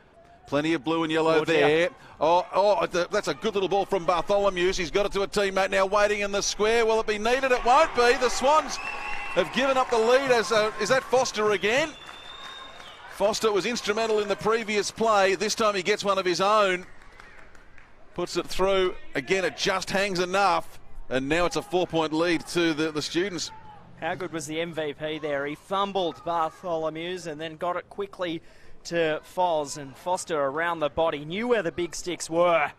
Plenty of blue and yellow there. That's a good little ball from Bartholomew. He's got it to a teammate now waiting in the square. Will it be needed? It won't be. The Swans have given up the lead. Is that Foster again? Foster was instrumental in the previous play. This time he gets one of his own. Puts it through. Again, it just hangs enough. And now it's a 4-point lead to the Students. How good was the MVP there? He fumbled Bartholomew's and then got it quickly to Foz, and Foster around the body knew where the big sticks were,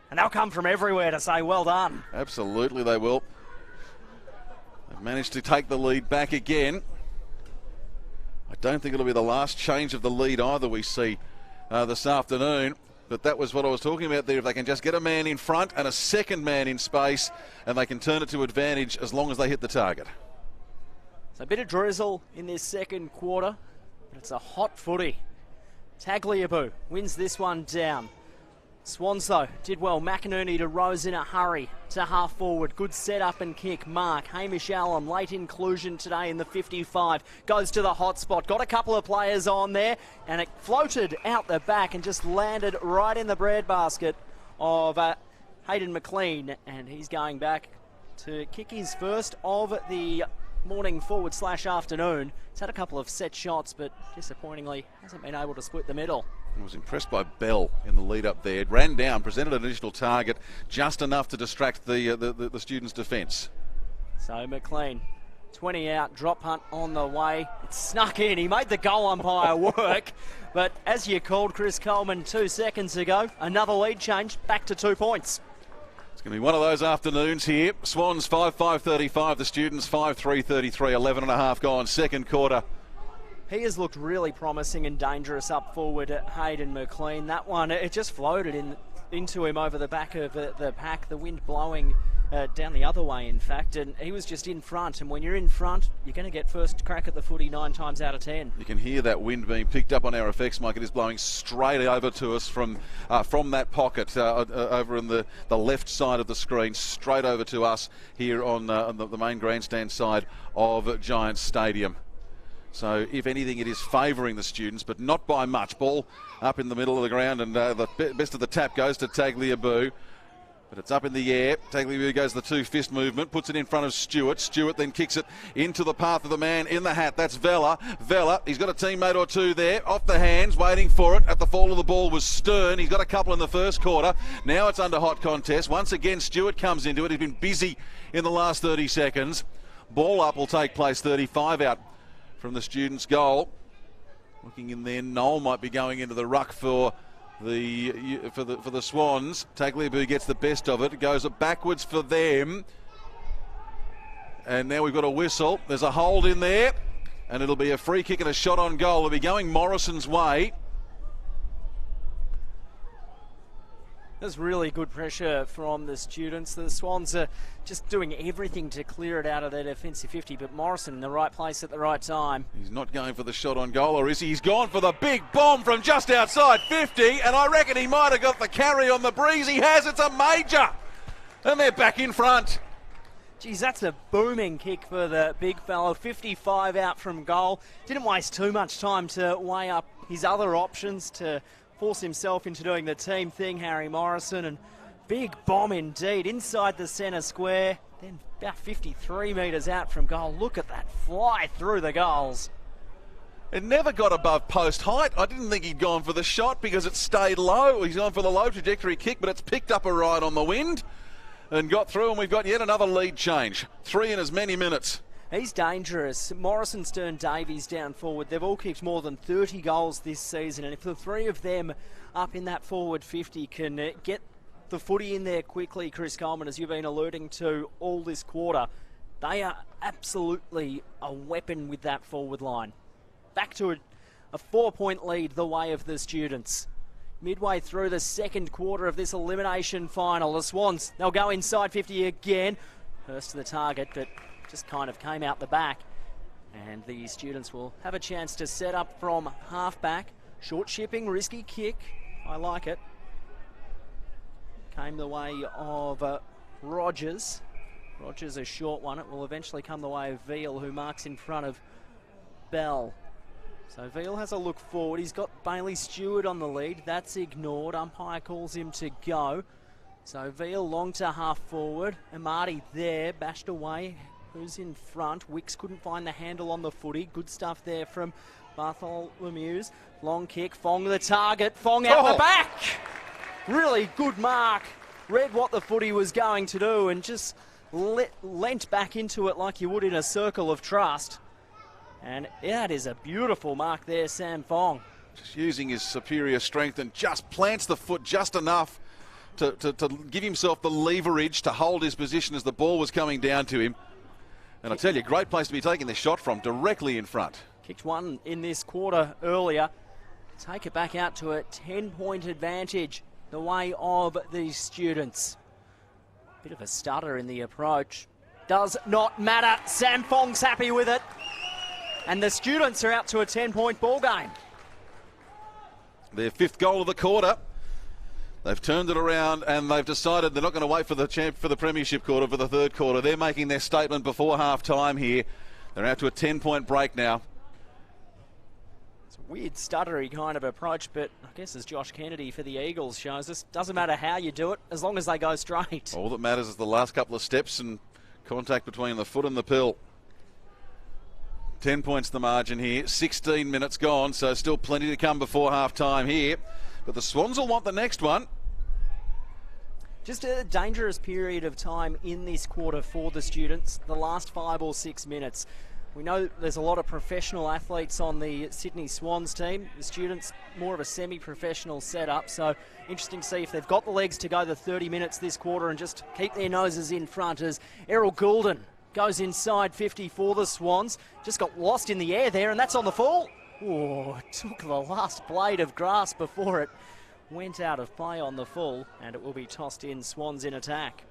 and they'll come from everywhere to say well done. Absolutely they will. They've managed to take the lead back again. I don't think it'll be the last change of the lead either we see this afternoon, but that was what I was talking about there. If they can just get a man in front and a second man in space, and they can turn it to advantage as long as they hit the target. So a bit of drizzle in this second quarter, but it's a hot footy. Tagliabue wins this one down. Swans, though, did well. McInerney to Rose in a hurry to half forward. Good setup and kick. Mark, Hamish Allen, late inclusion today in the 55. Goes to the hot spot. Got a couple of players on there, and it floated out the back and just landed right in the breadbasket of Hayden McLean. And he's going back to kick his first of the morning /afternoon. He's had a couple of set shots, but disappointingly hasn't been able to split the middle. I was impressed by Bell in the lead up there. It ran down, presented an additional target, just enough to distract the Students' defence. So McLean, 20 out, drop punt on the way. It snuck in. He made the goal umpire work, but as you called Chris Coleman 2 seconds ago, another lead change, back to 2 points. It's going to be one of those afternoons here. Swans 5-5-35, the Students 5-3-33, 11 and a half gone, second quarter. He has looked really promising and dangerous up forward at Hayden McLean. That one, it just floated into him over the back of the pack, the wind blowing down the other way, in fact, and he was just in front. And when you're in front, you're going to get first crack at the footy 9 times out of 10. You can hear that wind being picked up on our effects mic. It is blowing straight over to us from that pocket over in the left side of the screen, straight over to us here on the main grandstand side of Giants Stadium. So, if anything, it is favouring the Students, but not by much. Ball up in the middle of the ground, and the best of the tap goes to Tagliabue. But it's up in the air. Tagliabue goes the 2-fist movement, puts it in front of Stewart. Stewart then kicks it into the path of the man in the hat. That's Vella. Vella, he's got a teammate or two there. Off the hands, waiting for it. At the fall of the ball was Stern. He's got a couple in the first quarter. Now it's under hot contest. Once again, Stewart comes into it. He's been busy in the last 30 seconds. Ball up will take place, 35 out from the Students' goal. Looking in there, Noel might be going into the ruck for the Swans. Tagliabue gets the best of it. It goes backwards for them. And now we've got a whistle. There's a hold in there. And it'll be a free kick and a shot on goal. It'll be going Morrison's way. There's really good pressure from the Students. The Swans are just doing everything to clear it out of their defensive 50, but Morrison in the right place at the right time. He's not going for the shot on goal, or is he? He's gone for the big bomb from just outside 50, and I reckon he might have got the carry on the breeze. He has. It's a major. And they're back in front. Geez, that's a booming kick for the big fella. 55 out from goal. Didn't waste too much time to weigh up his other options to force himself into doing the team thing, Harry Morrison, and big bomb indeed inside the centre square, then about 53 metres out from goal. Look at that fly through the goals. It never got above post height. I didn't think he'd gone for the shot because it stayed low. He's gone for the low trajectory kick, but it's picked up a ride on the wind and got through, and we've got yet another lead change. 3 in as many minutes. He's dangerous. Morrison, Stern, Davies down forward. They've all kicked more than 30 goals this season, and if the three of them up in that forward 50 can get the footy in there quickly, Chris Coleman, as you've been alluding to all this quarter, they are absolutely a weapon with that forward line. Back to a 4-point lead the way of the Students. Midway through the second quarter of this elimination final, the Swans, they'll go inside 50 again. Hurst to the target, but just kind of came out the back. And the Students will have a chance to set up from half back. Short shipping, risky kick. I like it. came the way of Rogers. Rogers a short one. It will eventually come the way of Veal, who marks in front of Bell. So Veal has a look forward. He's got Bailey Stewart on the lead. That's ignored. Umpire calls him to go. So Veal long to half forward. Amati there, bashed away. Who's in front? Wicks couldn't find the handle on the footy. Good stuff there from Bartholomew's. Long kick. Fong the target. Fong out the back. Really good mark. Read what the footy was going to do and just leant back into it like you would in a circle of trust. And that is a beautiful mark there, Sam Fong. Just using his superior strength and just plants the foot just enough to give himself the leverage to hold his position as the ball was coming down to him. And I tell you, great place to be taking this shot from, directly in front. Kicked one in this quarter earlier. Take it back out to a 10-point advantage the way of the Students. Bit of a stutter in the approach. Does not matter. Sam Fong's happy with it. And the Students are out to a 10-point ball game. Their 5th goal of the quarter. They've turned it around and they've decided they're not going to wait for the premiership quarter, for the 3rd quarter. They're making their statement before half-time here. They're out to a 10-point break now. It's a weird stuttery kind of approach, but I guess as Josh Kennedy for the Eagles shows us, doesn't matter how you do it, as long as they go straight. All that matters is the last couple of steps and contact between the foot and the pill. 10 points the margin here, 16 minutes gone, so still plenty to come before half-time here. But the Swans will want the next one. Just a dangerous period of time in this quarter for the Students, the last 5 or 6 minutes. We know there's a lot of professional athletes on the Sydney Swans team. The Students, more of a semi-professional setup, so interesting to see if they've got the legs to go the 30 minutes this quarter and just keep their noses in front as Errol Goulden goes inside 50 for the Swans. Just got lost in the air there, and that's on the full. Oh, took the last blade of grass before it went out of play on the full, and it will be tossed in. Swans in attack.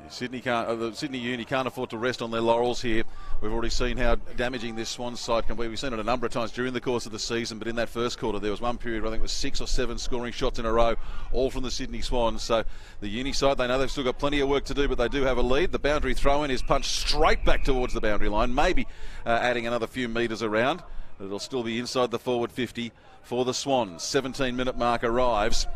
The Sydney Uni can't afford to rest on their laurels here. We've already seen how damaging this Swans side can be. We've seen it a number of times during the course of the season, but in that first quarter there was one period where I think it was 6 or 7 scoring shots in a row, all from the Sydney Swans. So the Uni side, they know they've still got plenty of work to do, but they do have a lead. The boundary throw-in is punched straight back towards the boundary line, maybe adding another few metres around. But it'll still be inside the forward 50 for the Swans. 17-minute mark arrives.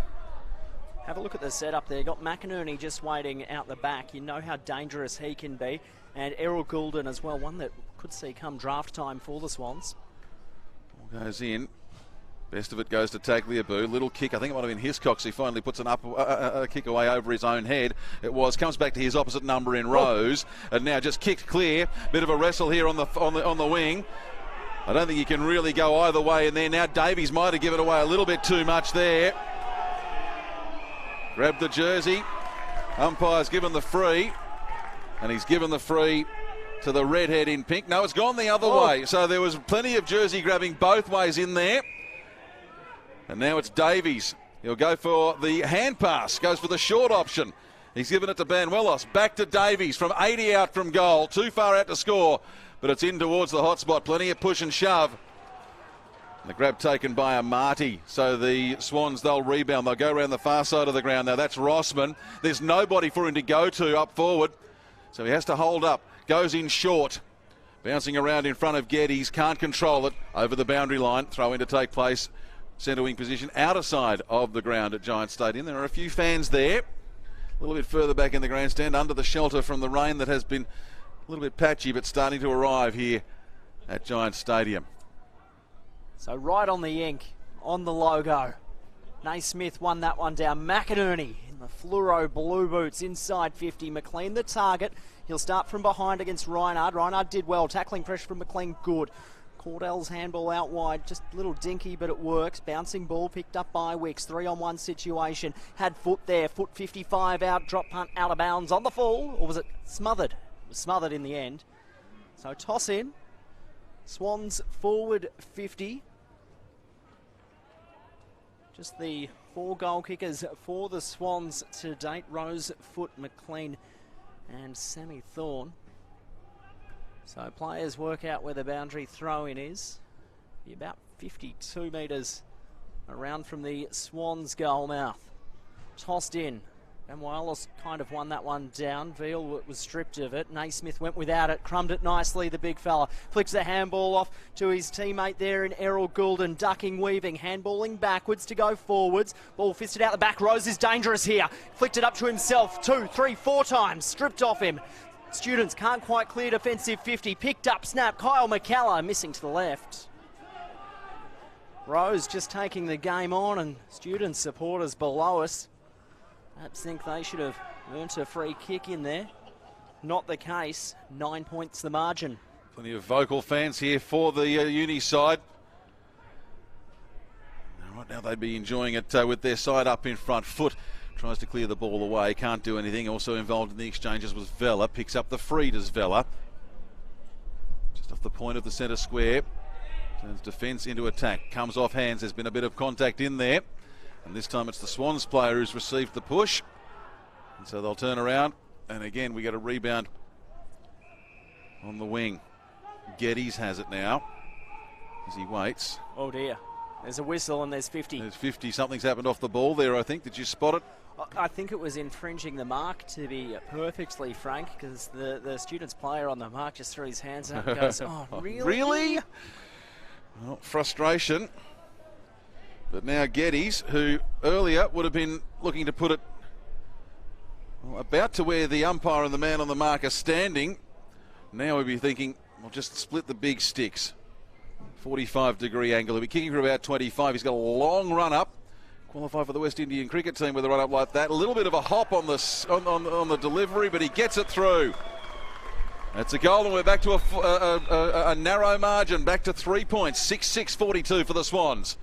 Have a look at the setup there. Got McInerney just waiting out the back. You know how dangerous he can be. And Errol Goulden as well, one that could see come draft time for the Swans. Ball goes in. Best of it goes to Tagliabue. Little kick. I think it might have been Hiscox. He finally puts a kick away over his own head. It was. Comes back to his opposite number in Rose. And now just kicked clear. Bit of a wrestle here on the wing. I don't think you can really go either way in there. Now Davies might have given away a little bit too much there. Grabbed the jersey. Umpire's given the free. And he's given the free to the redhead in pink. No, it's gone the other way. So there was plenty of jersey grabbing both ways in there. And now it's Davies. He'll go for the hand pass. Goes for the short option. He's given it to Banuelos. Back to Davies from 80 out from goal. Too far out to score. But it's in towards the hot spot. Plenty of push and shove. The grab taken by Amati. So the Swans, they'll rebound. They'll go around the far side of the ground. Now that's Rossman. There's nobody for him to go to up forward. So he has to hold up. Goes in short. Bouncing around in front of Geddes. Can't control it. Over the boundary line. Throw in to take place. Centre wing position. Outer side of the ground at Giant Stadium. There are a few fans there. A little bit further back in the grandstand. Under the shelter from the rain that has been a little bit patchy, but starting to arrive here at Giant Stadium. So right on the ink, on the logo. Naismith won that one down. McInerney in the fluoro blue boots inside 50. McLean the target. He'll start from behind against Reinhard. Reinhard did well. Tackling pressure from McLean, good. Cordell's handball out wide, just a little dinky, but it works. Bouncing ball picked up by Wicks. 3-on-1 situation. Had foot there. Foot 55 out. Drop punt out of bounds on the full. Or was it smothered? It was smothered in the end. So toss in. Swans forward 50. Just the 4 goal kickers for the Swans to date. Rose, Foot, McLean and Sammy Thorne. So players work out where the boundary throw-in is. Be about 52 metres around from the Swans goal mouth. tossed in. And Wallace kind of won that one down. Veal was stripped of it. Naismith went without it, crumbed it nicely, the big fella. Flicks the handball off to his teammate there in Errol Goulden. Ducking, weaving, handballing backwards to go forwards. Ball fisted out the back. Rose is dangerous here. Flicked it up to himself 2, 3, 4 times. Stripped off him. Students can't quite clear defensive 50. Picked up, snap. Kyle McCullough missing to the left. Rose just taking the game on, and Student supporters below us perhaps think they should have earned a free kick in there. Not the case. 9 points the margin. Plenty of vocal fans here for the uni side. Right now they'd be enjoying it with their side up in front. Foot tries to clear the ball away, can't do anything. Also involved in the exchanges was Vella. Picks up the free to Vella. Just off the point of the centre square. Turns defence into attack. Comes off hands. There's been a bit of contact in there. And this time it's the Swans player who's received the push. And so they'll turn around. And again, we get a rebound on the wing. Geddes has it now as he waits. Oh dear. There's a whistle and there's 50. There's 50. Something's happened off the ball there, I think. Did you spot it? I think it was infringing the mark, to be perfectly frank, because the Students player on the mark just threw his hands up and goes, oh, really? Really? Well, frustration. But now Geddes, who earlier would have been looking to put it about to where the umpire and the man on the mark are standing, now we'd be thinking, well, just split the big sticks. 45-degree angle. He'll be kicking for about 25. He's got a long run up. Qualify for the West Indian cricket team with a run up like that. A little bit of a hop on the delivery, but he gets it through. That's a goal, and we're back to a narrow margin, back to 3 points. 6-6-42 for the Swans.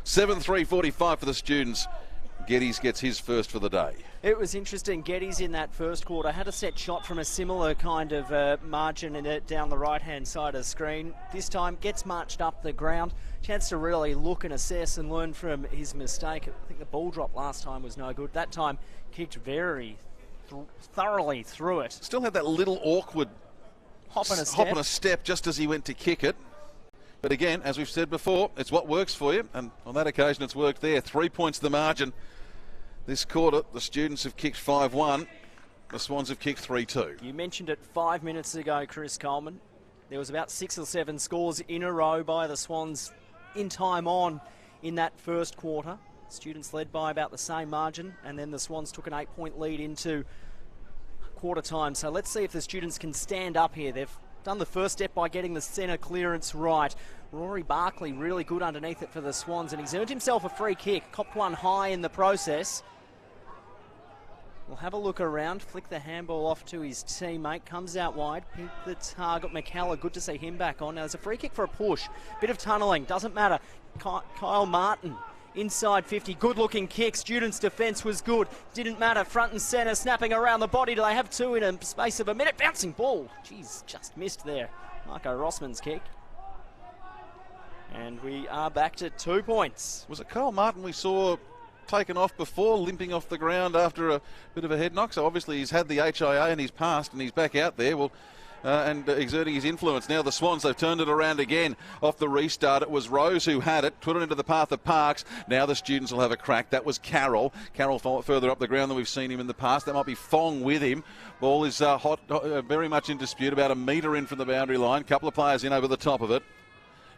7-3-45 for the Students. Geddes gets his first for the day. It was interesting. Geddes in that first quarter had a set shot from a similar kind of margin in it down the right-hand side of the screen. This time gets marched up the ground. Chance to really look and assess and learn from his mistake. I think the ball drop last time was no good. That time kicked very thoroughly through it. Still had that little awkward hop and a step just as he went to kick it. But again, as we've said before, it's what works for you. And on that occasion, it's worked there. 3 points the margin. This quarter, the Students have kicked 5-1. The Swans have kicked 3-2. You mentioned it 5 minutes ago, Chris Coleman. There was about 6 or 7 scores in a row by the Swans in time on in that first quarter. Students led by about the same margin, and then the Swans took an 8-point lead into quarter time. So let's see if the Students can stand up here. They've done the first step by getting the centre clearance right. Rory Barkley really good underneath it for the Swans, and he's earned himself a free kick. Copped one high in the process. We'll have a look around, flick the handball off to his teammate, comes out wide, pick the target. McCullough, good to see him back on. Now there's a free kick for a push, bit of tunnelling, doesn't matter. Kyle Martin, inside 50, good looking kick. Students' defence was good, didn't matter. Front and centre, snapping around the body. Do they have two in a space of a minute? Bouncing ball, jeez, just missed there. Marco Rossman's kick. And we are back to 2 points. Was it Kyle Martin we saw taken off before, limping off the ground after a bit of a head knock? So obviously he's had the HIA and he's passed and he's back out there. Well, and exerting his influence. Now the Swans, they've turned it around again. Off the restart, it was Rose who had it, put it into the path of Parks. Now the Students will have a crack. That was Carroll. Carroll further up the ground than we've seen him in the past. That might be Fong with him. Ball is very much in dispute, about a metre in from the boundary line. Couple of players in over the top of it.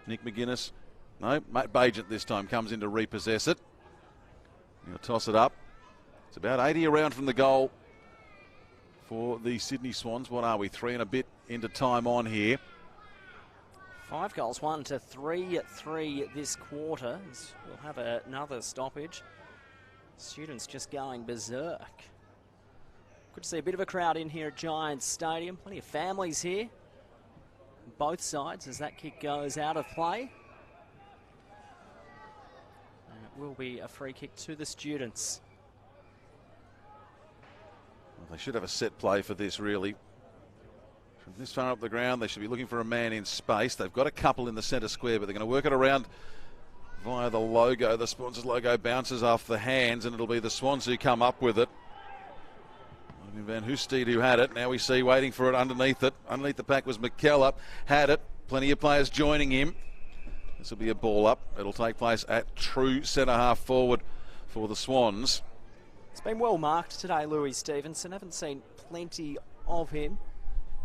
Nick McGuinness, no, Matt Bagent this time comes in to repossess it. He'll toss it up. It's about 80 around from the goal for the Sydney Swans. What are we, 3 and a bit into time on here? 5 goals, 1 to 3-3 this quarter. We'll have another stoppage. Students just going berserk. Good to see a bit of a crowd in here at Giants Stadium. Plenty of families here. Both sides as that kick goes out of play. And it will be a free kick to the Students. Well, they should have a set play for this, really. From this far up the ground, they should be looking for a man in space. They've got a couple in the centre square, but they're going to work it around via the logo. The Swans' logo bounces off the hands, and it'll be the Swans who come up with it. Van Hoesteed who had it. Now we see waiting for it underneath it. Underneath the pack was McCullough. Had it. Plenty of players joining him. This will be a ball up. It'll take place at true centre half forward for the Swans. He's been well marked today, Louis Stevenson. Haven't seen plenty of him.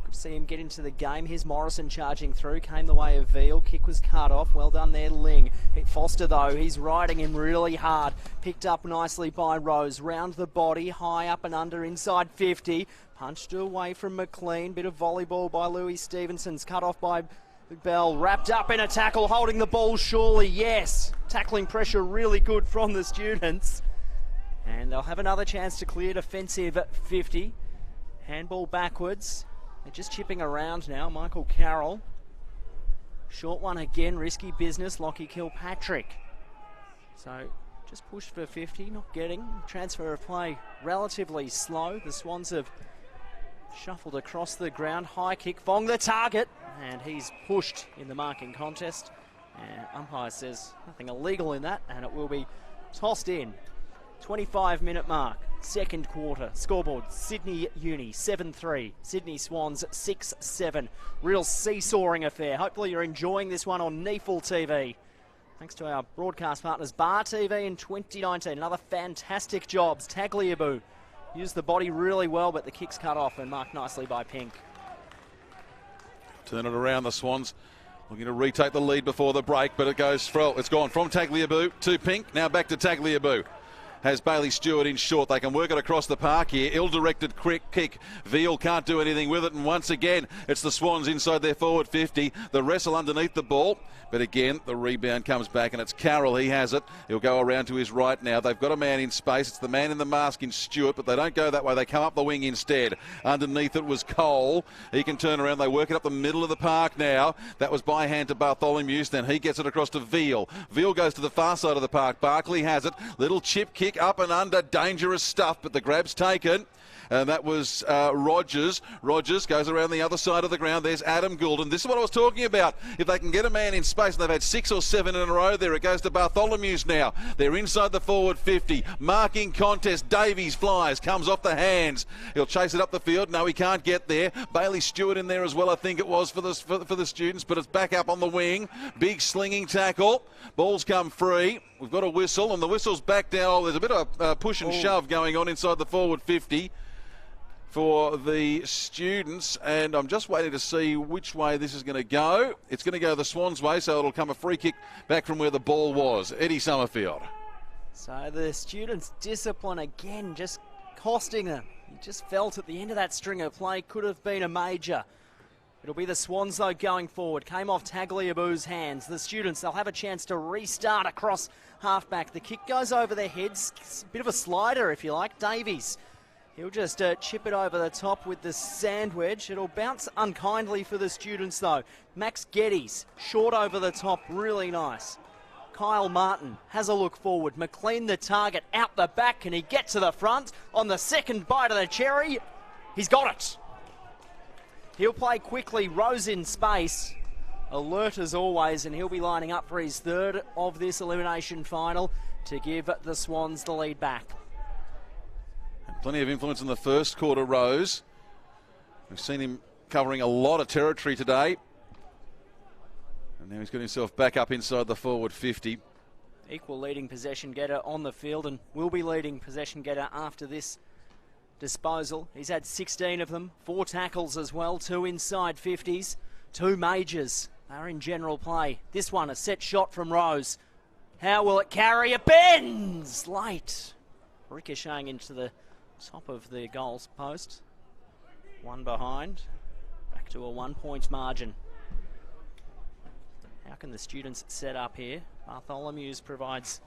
Good to see him get into the game. Here's Morrison charging through. Came the way of Veal. Kick was cut off. Well done there, Ling. Foster, though, he's riding him really hard. Picked up nicely by Rose. Round the body, high up and under, inside 50. Punched away from McLean. Bit of volleyball by Louis Stevenson's cut off by Bell. Wrapped up in a tackle, holding the ball surely, yes. Tackling pressure really good from the students. And they'll have another chance to clear defensive at 50. Handball backwards. They're just chipping around now. Michael Carroll. Short one again. Risky business. Lockie Kilpatrick. So just pushed for 50. Not getting. Transfer of play relatively slow. The Swans have shuffled across the ground. High kick. Fong the target. And he's pushed in the marking contest. And umpire says nothing illegal in that. And it will be tossed in. 25-minute mark, second quarter. Scoreboard, Sydney Uni 7-3, Sydney Swans 6-7. Real seesawing affair. Hopefully you're enjoying this one on NEAFL TV. Thanks to our broadcast partners, Bar TV in 2019. Another fantastic jobs. Tagliabue used the body really well, but the kick's cut off and marked nicely by Pink. Turn it around, the Swans looking to retake the lead before the break, but it's gone from Tagliabue to Pink, now back to Tagliabue. Has Bailey Stewart in short. They can work it across the park here. Ill-directed quick kick. Veal can't do anything with it. And once again, it's the Swans inside their forward 50. The wrestle underneath the ball. But again, the rebound comes back and it's Carroll. He has it. He'll go around to his right now. They've got a man in space. It's the man in the mask in Stewart, but they don't go that way. They come up the wing instead. Underneath it was Cole. He can turn around. They work it up the middle of the park now. That was by hand to Bartholomew. Then he gets it across to Veal. Veal goes to the far side of the park. Barkley has it. Little chip kick up and under, dangerous stuff, but the grab's taken. And that was Rogers. Rogers goes around the other side of the ground. There's Adam Goulden. This is what I was talking about. If they can get a man in space, and they've had 6 or 7 in a row there, it goes to Bartholomew's now. They're inside the forward 50. Marking contest. Davies flies, comes off the hands. He'll chase it up the field. No, he can't get there. Bailey Stewart in there as well, I think it was, for the students, but it's back up on the wing. Big slinging tackle. Ball's come free. We've got a whistle, and the whistle's back down. There's a bit of push and shove going on inside the forward 50 for the students, and I'm just waiting to see which way this is going to go. It's going to go the Swans' way, so it'll come a free kick back from where the ball was. Eddie Summerfield. So the students' discipline again just costing them. You just felt at the end of that string of play could have been a major. It'll be the Swans, though, going forward. Came off Tagliabue's hands. The students, they'll have a chance to restart across halfback. The kick goes over their heads. It's a bit of a slider, if you like. Davies, he'll just chip it over the top with the sand wedge. It'll bounce unkindly for the students, though. Max Geddes, short over the top, really nice. Kyle Martin has a look forward. McLean the target, out the back. Can he get to the front? On the second bite of the cherry, he's got it. He'll play quickly. Rose in space. Alert as always, and he'll be lining up for his third of this elimination final to give the Swans the lead back. Plenty of influence in the first quarter, Rose. We've seen him covering a lot of territory today. And now he's got himself back up inside the forward 50. Equal leading possession getter on the field and will be leading possession getter after this disposal. He's had 16 of them, 4 tackles as well, 2 inside 50s, 2 majors. They're in general play. This one, a set shot from Rose. How will it carry? It bends late. Ricocheting into the top of the goals post. One behind. Back to a 1-point margin. How can the students set up here? Bartholomew's provides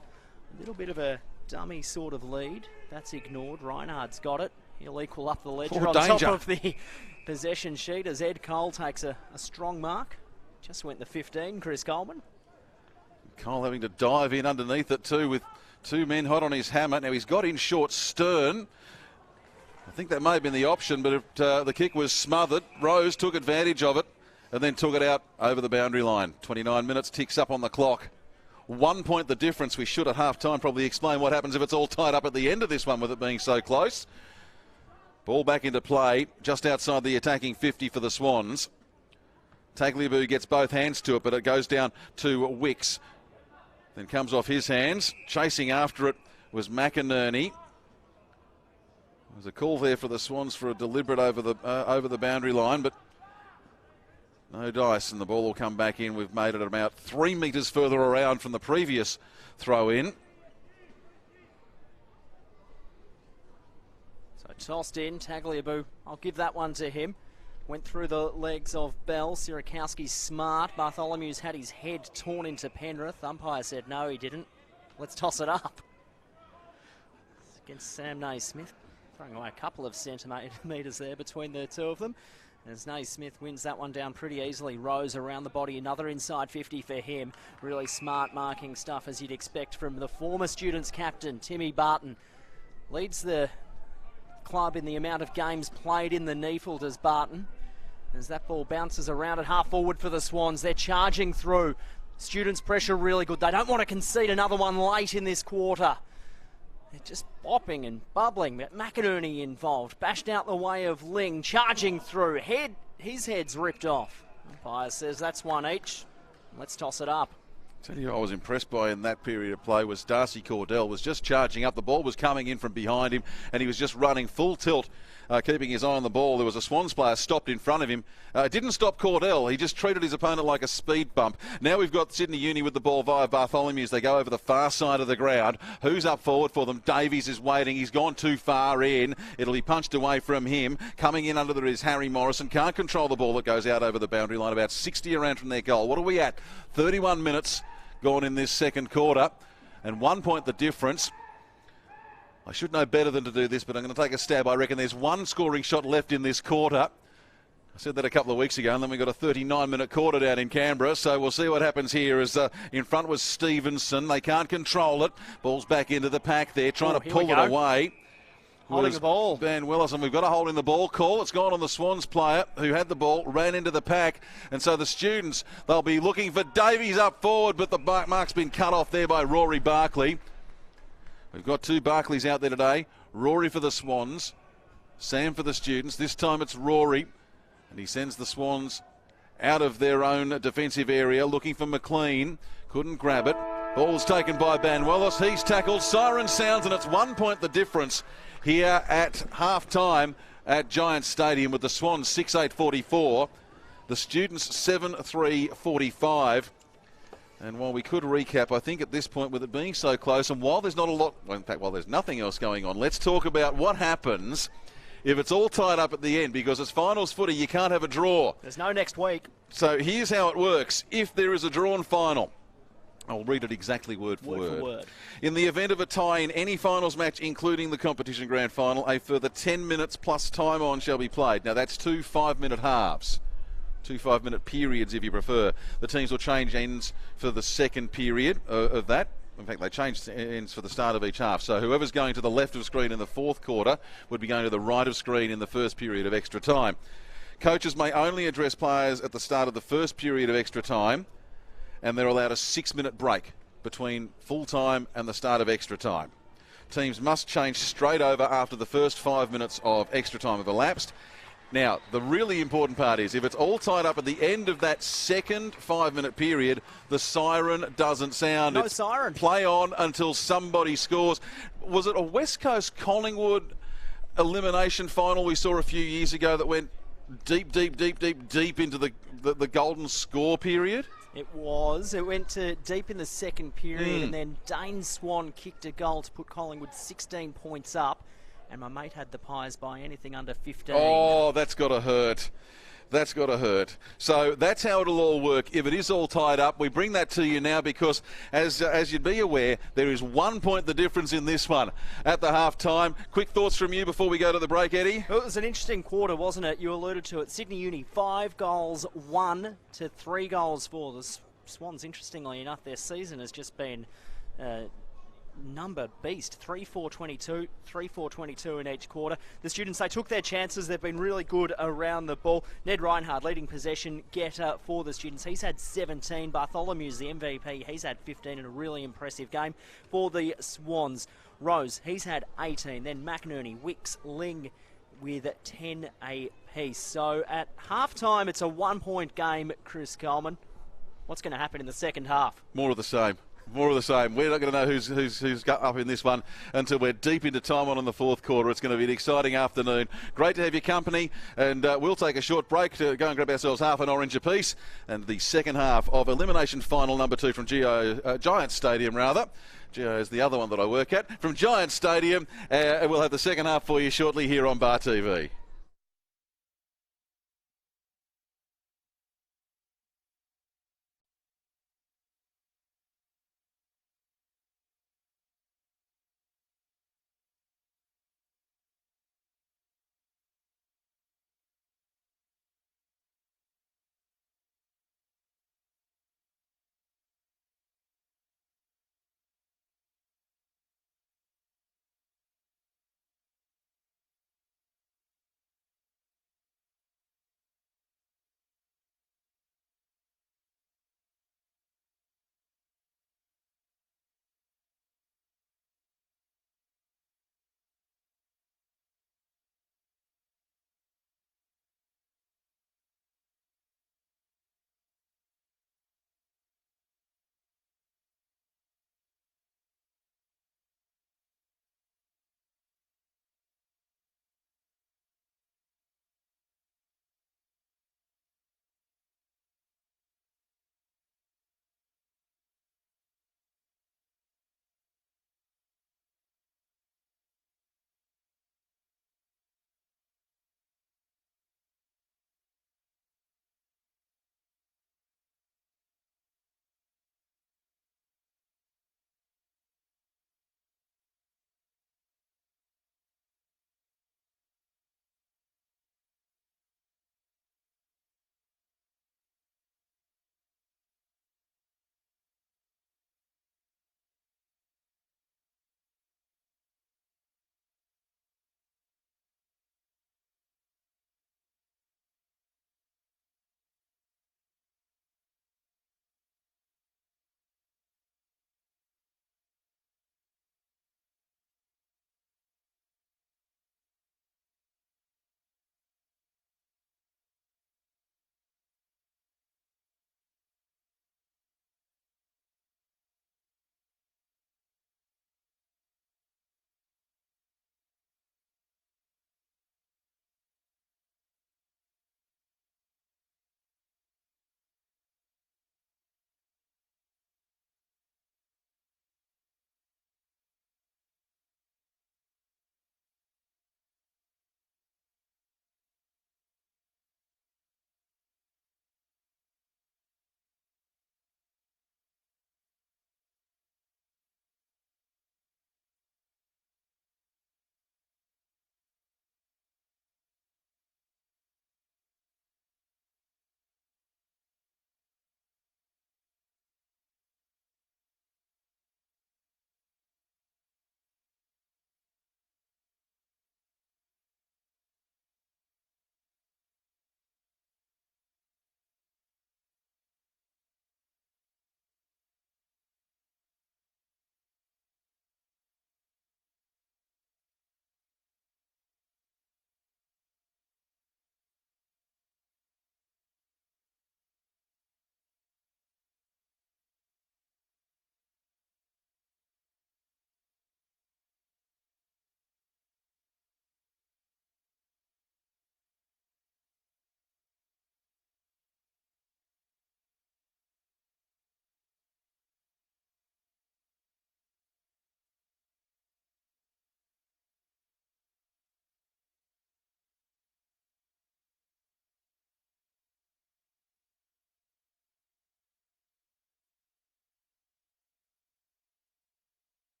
a little bit of a dummy sort of lead. That's ignored. Reinhardt's got it. He'll equal up the ledger on top of the possession sheet as Ed Cole takes a strong mark. Just went the 15, Chris Coleman. Cole having to dive in underneath it too with 2 men hot on his hammer. Now he's got in short Stern. I think that may have been the option, but the kick was smothered. Rose took advantage of it and then took it out over the boundary line. 29 minutes ticks up on the clock. 1 point the difference. We should at half-time probably explain what happens if it's all tied up at the end of this one with it being so close. Ball back into play just outside the attacking 50 for the Swans. Tagliabue gets both hands to it, but it goes down to Wicks. Then comes off his hands. Chasing after it was McInerney. There's a call there for the Swans for a deliberate over the boundary line, but no dice, and the ball will come back in. We've made it about 3 metres further around from the previous throw in. So tossed in, Tagliabue, I'll give that one to him. Went through the legs of Bell. Sierakowski's smart. Bartholomew's had his head torn into Penrith. Umpire said no, he didn't. Let's toss it up. It's against Sam Naismith. Throwing away a couple of centimetres there between the two of them. As Naismith wins that one down pretty easily. Rose around the body, another inside 50 for him. Really smart marking stuff, as you'd expect from the former Students captain, Timmy Barton. Leads the club in the amount of games played in the NEAFL, does Barton. As that ball bounces around at half forward for the Swans. They're charging through. Students' pressure really good. They don't want to concede another one late in this quarter. They're just bopping and bubbling. McInerney involved. Bashed out the way of Ling. Charging through. His head's ripped off. Umpire says that's one each. Let's toss it up. Tell you, I was impressed by in that period of play was Darcy Cordell was just charging up. The ball was coming in from behind him, and he was just running full tilt, keeping his eye on the ball. There was a Swans player stopped in front of him. Didn't stop Cordell. He just treated his opponent like a speed bump. Now we've got Sydney Uni with the ball via Bartholomew as they go over the far side of the ground. Who's up forward for them? Davies is waiting. He's gone too far in. It'll be punched away from him. Coming in under there is Harry Morrison. Can't control the ball that goes out over the boundary line. About 60 around from their goal. What are we at? 31 minutes gone in this second quarter, and 1 point the difference. I should know better than to do this, but I'm going to take a stab. I reckon there's one scoring shot left in this quarter. I said that a couple of weeks ago, and then we got a 39-minute quarter down in Canberra, so we'll see what happens here. As in front was Stevenson. They can't control it. Ball's back into the pack there, trying to pull it away. Holding the ball. Ben Willis, and we've got a hold in the ball call. It's gone on the Swans player who had the ball, ran into the pack. And so the Students, they'll be looking for Davies up forward, but the mark's been cut off there by Rory Barkley. We've got two Barkleys out there today. Rory for the Swans, Sam for the Students. This time it's Rory, and he sends the Swans out of their own defensive area, looking for McLean. Couldn't grab it. Ball's taken by Ben Willis. He's tackled. Siren sounds, and it's 1 point the difference here at half-time at Giant Stadium with the Swans 6-8-44, the Students 7-3-45. And while we could recap, I think at this point with it being so close, and while there's not a lot, well, in fact, while there's nothing else going on, let's talk about what happens if it's all tied up at the end, because it's finals footy, you can't have a draw. There's no next week. So here's how it works. If there is a drawn final, I'll read it exactly word for word. In the event of a tie in any finals match, including the competition grand final, a further 10 minutes plus time on shall be played. Now that's 2 5-minute halves. 2 5-minute periods if you prefer. The teams will change ends for the second period of that. In fact, they changed ends for the start of each half. So whoever's going to the left of screen in the fourth quarter would be going to the right of screen in the first period of extra time. Coaches may only address players at the start of the first period of extra time, and they're allowed a 6-minute break between full time and the start of extra time. Teams must change straight over after the first 5 minutes of extra time have elapsed. Now, the really important part is if it's all tied up at the end of that second 5-minute period, the siren doesn't sound. No siren. Play on until somebody scores. Was it a West Coast Collingwood elimination final we saw a few years ago that went deep into the golden score period? It was. It went to deep in the second period, and then Dane Swan kicked a goal to put Collingwood 16 points up, and my mate had the Pies by anything under 15. Oh, that's got to hurt. That's got to hurt. So that's how it'll all work. If it is all tied up, we bring that to you now because, as you'd be aware, there is 1 point the difference in this one at the half-time. Quick thoughts from you before we go to the break, Eddie? Well, it was an interesting quarter, wasn't it? You alluded to it. Sydney Uni, 5 goals, 1 to 3 goals for the Swans. Interestingly enough, their season has just been number beast. 3-4-22, 3-4-22 in each quarter. The Students, they took their chances. They've been really good around the ball. Ned Reinhard, leading possession getter for the Students. He's had 17. Bartholomew's the MVP. He's had 15 in a really impressive game for the Swans. Rose, he's had 18. Then McInerney, Wicks, Ling with 10 apiece. So at halftime, it's a 1 point game, Chris Coleman. What's going to happen in the second half? More of the same. More of the same. We're not going to know who's got up in this one until we're deep into time on in the fourth quarter. It's going to be an exciting afternoon. Great to have your company, and we'll take a short break to go and grab ourselves half an orange apiece. And the second half of Elimination Final number 2 from Giants Stadium, rather. Geo is the other one that I work at. From Giants Stadium, we'll have the second half for you shortly here on Bar TV.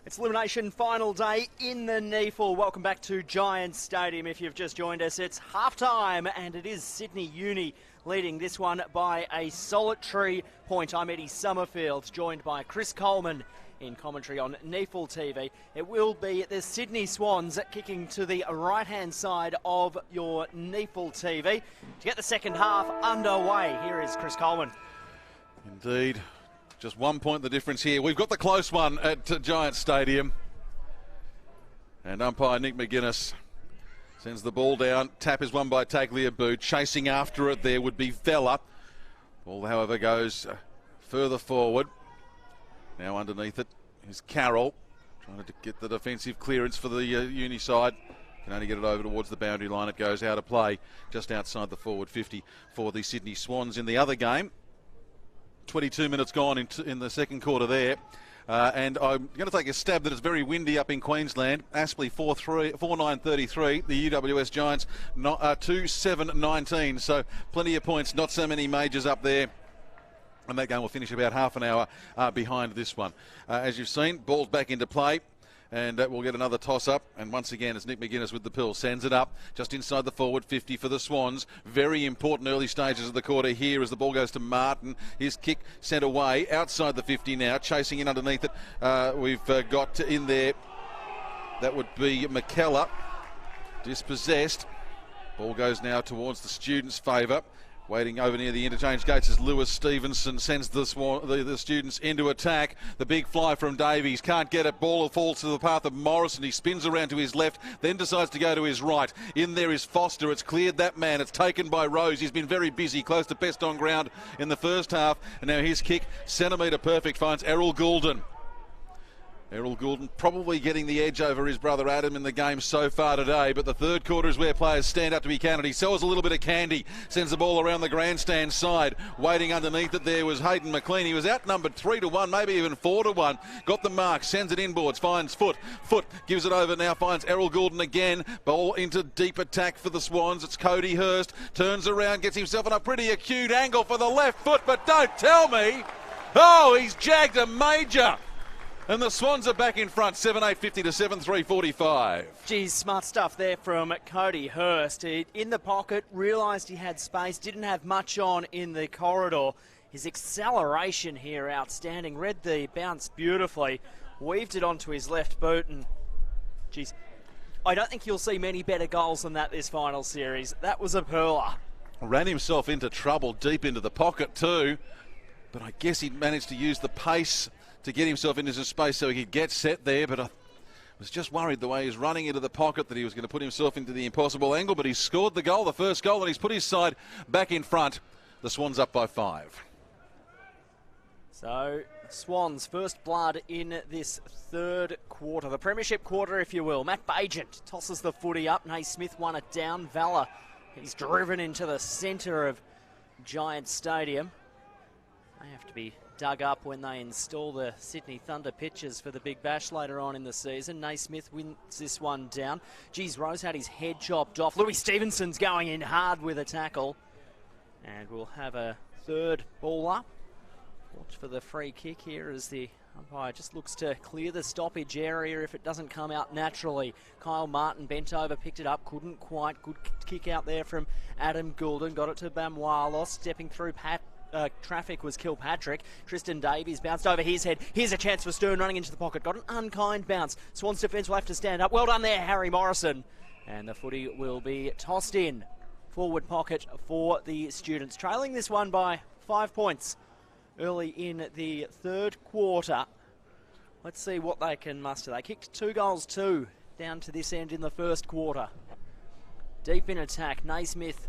It's Elimination final day in the NEAFL. Welcome back to Giants Stadium. If you've just joined us, it's half-time, and it is Sydney Uni leading this one by a solitary point. I'm Eddie Summerfield, joined by Chris Coleman in commentary on NEAFL TV. It will be the Sydney Swans kicking to the right-hand side of your NEAFL TV. To get the second half underway, here is Chris Coleman. Indeed. Just 1 point the difference here. We've got the close one at Giants Stadium. And umpire Nick McGuinness sends the ball down. Tap is won by Tagliabue. Chasing after it there would be Vella. Ball, however, goes further forward. Now underneath it is Carroll, trying to get the defensive clearance for the Uni side. Can only get it over towards the boundary line. It goes out of play just outside the forward 50 for the Sydney Swans in the other game. 22 minutes gone in the second quarter there. And I'm going to take a stab that it's very windy up in Queensland. Aspley 4-9-33. The UWS Giants 2-7-19. So plenty of points, not so many majors up there. And that game will finish about half an hour behind this one. As you've seen, ball's back into play. And we'll get another toss-up. And once again, it's Nick McGuinness with the pill. Sends it up just inside the forward 50 for the Swans. Very important early stages of the quarter here as the ball goes to Martin. His kick sent away outside the 50 now. Chasing in underneath it. We've got in there. That would be McKellar. Dispossessed. Ball goes now towards the Students' favour. Waiting over near the interchange gates as Lewis Stevenson sends the Students into attack. The big fly from Davies. Can't get it. Ball falls to the path of Morrison. He spins around to his left, then decides to go to his right. In there is Foster. It's cleared that man. It's taken by Rose. He's been very busy, close to best on ground in the first half. And now his kick, centimetre perfect, finds Errol Goulden. Errol Goulden probably getting the edge over his brother Adam in the game so far today, but the third quarter is where players stand up to be counted. He sells a little bit of candy, sends the ball around the grandstand side. Waiting underneath it there was Hayden McLean. He was outnumbered 3-1, maybe even 4-1. Got the mark, sends it inboards, finds Foot. Foot gives it over now, finds Errol Goulden again. Ball into deep attack for the Swans. It's Cody Hurst, turns around, gets himself on a pretty acute angle for the left foot, but don't tell me. Oh, he's jagged a major. And the Swans are back in front, 7-8-50 to 7-3-45. Geez, smart stuff there from Cody Hurst. In the pocket, realised he had space, didn't have much on in the corridor. His acceleration here, outstanding. Read the bounce beautifully, weaved it onto his left boot, and geez, I don't think you'll see many better goals than that this final series. That was a pearler. Ran himself into trouble deep into the pocket too, but I guess he managed to use the pace to get himself into some space so he could get set there, but I was just worried the way he's running into the pocket that he was going to put himself into the impossible angle, but he's scored the goal, the first goal, and he's put his side back in front. The Swans up by 5. So, Swans, first blood in this third quarter, the premiership quarter, if you will. Matt Bagent tosses the footy up. Naismith won it down. Valla, he's driven into the centre of Giants Stadium. They have to be dug up when they install the Sydney Thunder pitches for the Big Bash later on in the season. Naismith wins this one down. Geez, Rose had his head chopped off. Louis Stevenson's going in hard with a tackle. And we'll have a third ball up. Watch for the free kick here as the umpire just looks to clear the stoppage area if it doesn't come out naturally. Kyle Martin bent over, picked it up, couldn't quite. Good kick out there from Adam Goulden. Got it to Bamwalos, stepping through traffic was Kilpatrick. Tristan Davies bounced over his head. Here's a chance for Stern running into the pocket. Got an unkind bounce. Swans defence will have to stand up. Well done there, Harry Morrison. And the footy will be tossed in. Forward pocket for the Students. Trailing this one by 5 points early in the third quarter. Let's see what they can muster. They kicked 2 goals down to this end in the first quarter. Deep in attack, Naismith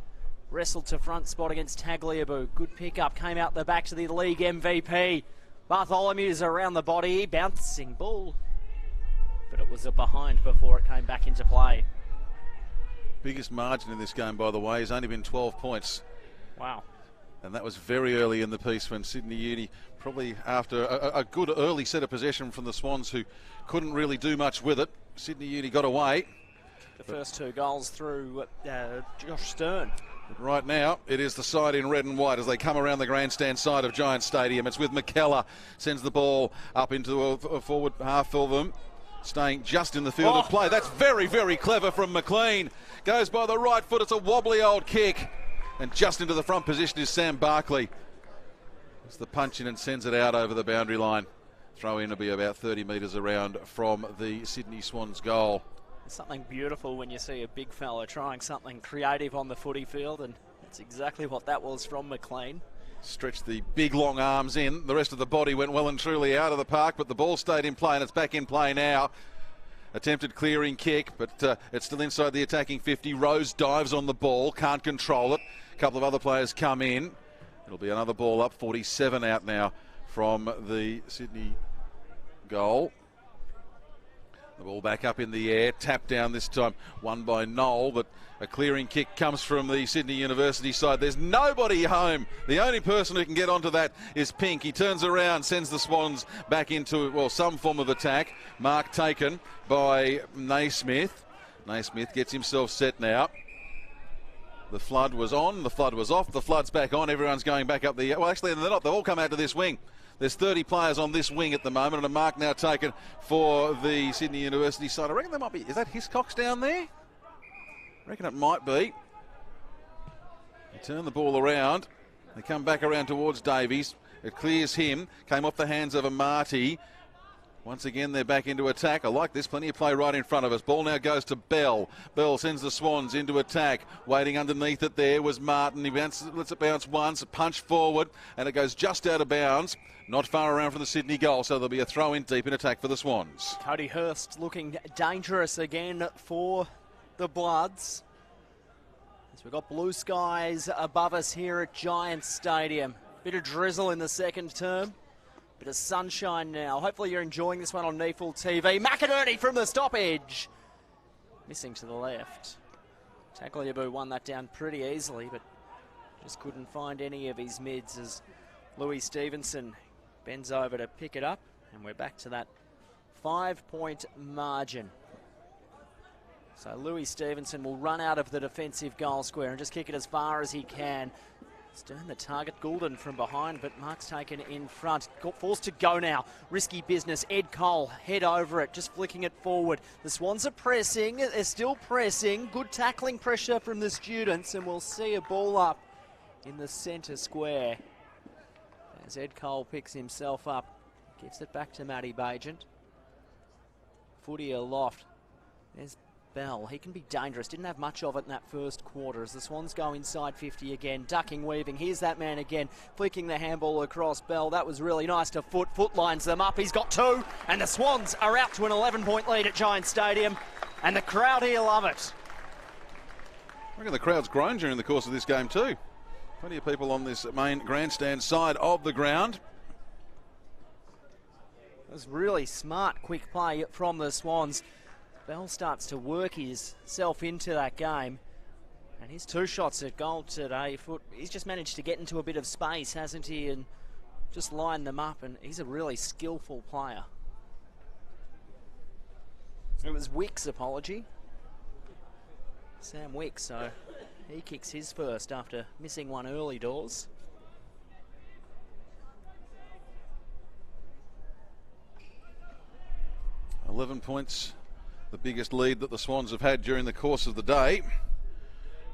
wrestled to front spot against Tagliabue. Good pick-up. Came out the back to the league MVP. Bartholomew's around the body. Bouncing ball. But it was a behind before it came back into play. Biggest margin in this game, by the way, has only been 12 points. Wow. And that was very early in the piece when Sydney Uni, probably after a good early set of possession from the Swans who couldn't really do much with it. Sydney Uni got away. The first 2 goals through Josh Stern. But right now, it is the side in red and white as they come around the grandstand side of Giant Stadium. It's with McKellar, sends the ball up into a forward half of them, staying just in the field of play. That's very, very clever from McLean. Goes by the right foot. It's a wobbly old kick. And just into the front position is Sam Barkley. It's the punch in and sends it out over the boundary line. Throw in will be about 30 metres around from the Sydney Swans goal. Something beautiful when you see a big fella trying something creative on the footy field, and that's exactly what that was from McLean. Stretched the big long arms in. The rest of the body went well and truly out of the park, but the ball stayed in play, and it's back in play now. Attempted clearing kick, but it's still inside the attacking 50. Rose dives on the ball, can't control it. A couple of other players come in. It'll be another ball up. 47 out now from the Sydney goal. The ball back up in the air, tapped down this time, won by Noel, but a clearing kick comes from the Sydney University side. There's nobody home. The only person who can get onto that is Pink. He turns around, sends the Swans back into, well, some form of attack. Mark taken by Naismith. Naismith gets himself set now. The flood was on, the flood was off, the flood's back on. Everyone's going back up the... Well, actually, they're not. They've all come out to this wing. There's 30 players on this wing at the moment, and a mark now taken for the Sydney University side. I reckon there might be... Is that Hiscox down there? I reckon it might be. They turn the ball around. They come back around towards Davies. It clears him. Came off the hands of a Marty. Once again, they're back into attack. I like this. Plenty of play right in front of us. Ball now goes to Bell. Bell sends the Swans into attack. Waiting underneath it there was Martin. He lets it bounce once, a punch forward, and it goes just out of bounds. Not far around from the Sydney goal, so there'll be a throw in deep in attack for the Swans. Cody Hurst looking dangerous again for the Bloods. As we've got blue skies above us here at Giant Stadium. Bit of drizzle in the second term. Bit of sunshine now. Hopefully you're enjoying this one on NEAFL TV. McInerney from the stoppage. Missing to the left. Tagliabue won that down pretty easily, but just couldn't find any of his mids as Louis Stevenson bends over to pick it up. And we're back to that 5-point margin. So Louis Stevenson will run out of the defensive goal square and just kick it as far as he can. Stern the target, Goulden from behind, but Mark's taken in front. Forced to go now. Risky business. Ed Cole, head over it, just flicking it forward. The Swans are pressing. They're still pressing. Good tackling pressure from the students, and we'll see a ball up in the centre square. As Ed Cole picks himself up, gives it back to Matty Bagent. Footy aloft. There's Bell. He can be dangerous. Didn't have much of it in that first quarter as the Swans go inside 50 again. Ducking, weaving. Here's that man again. Flicking the handball across Bell. That was really nice to Foot. Foot lines them up. He's got two. And the Swans are out to an 11-point lead at Giant Stadium. And the crowd here love it. I reckon the crowd's grown during the course of this game too. Plenty of people on this main grandstand side of the ground. It was really smart, quick play from the Swans. Bell starts to work himself into that game. And his two shots at goal today. He's just managed to get into a bit of space, hasn't he? And just line them up. And he's a really skillful player. It was Wick's apology. Sam Wick, so he kicks his first after missing one early doors. $11 points. The biggest lead that the Swans have had during the course of the day.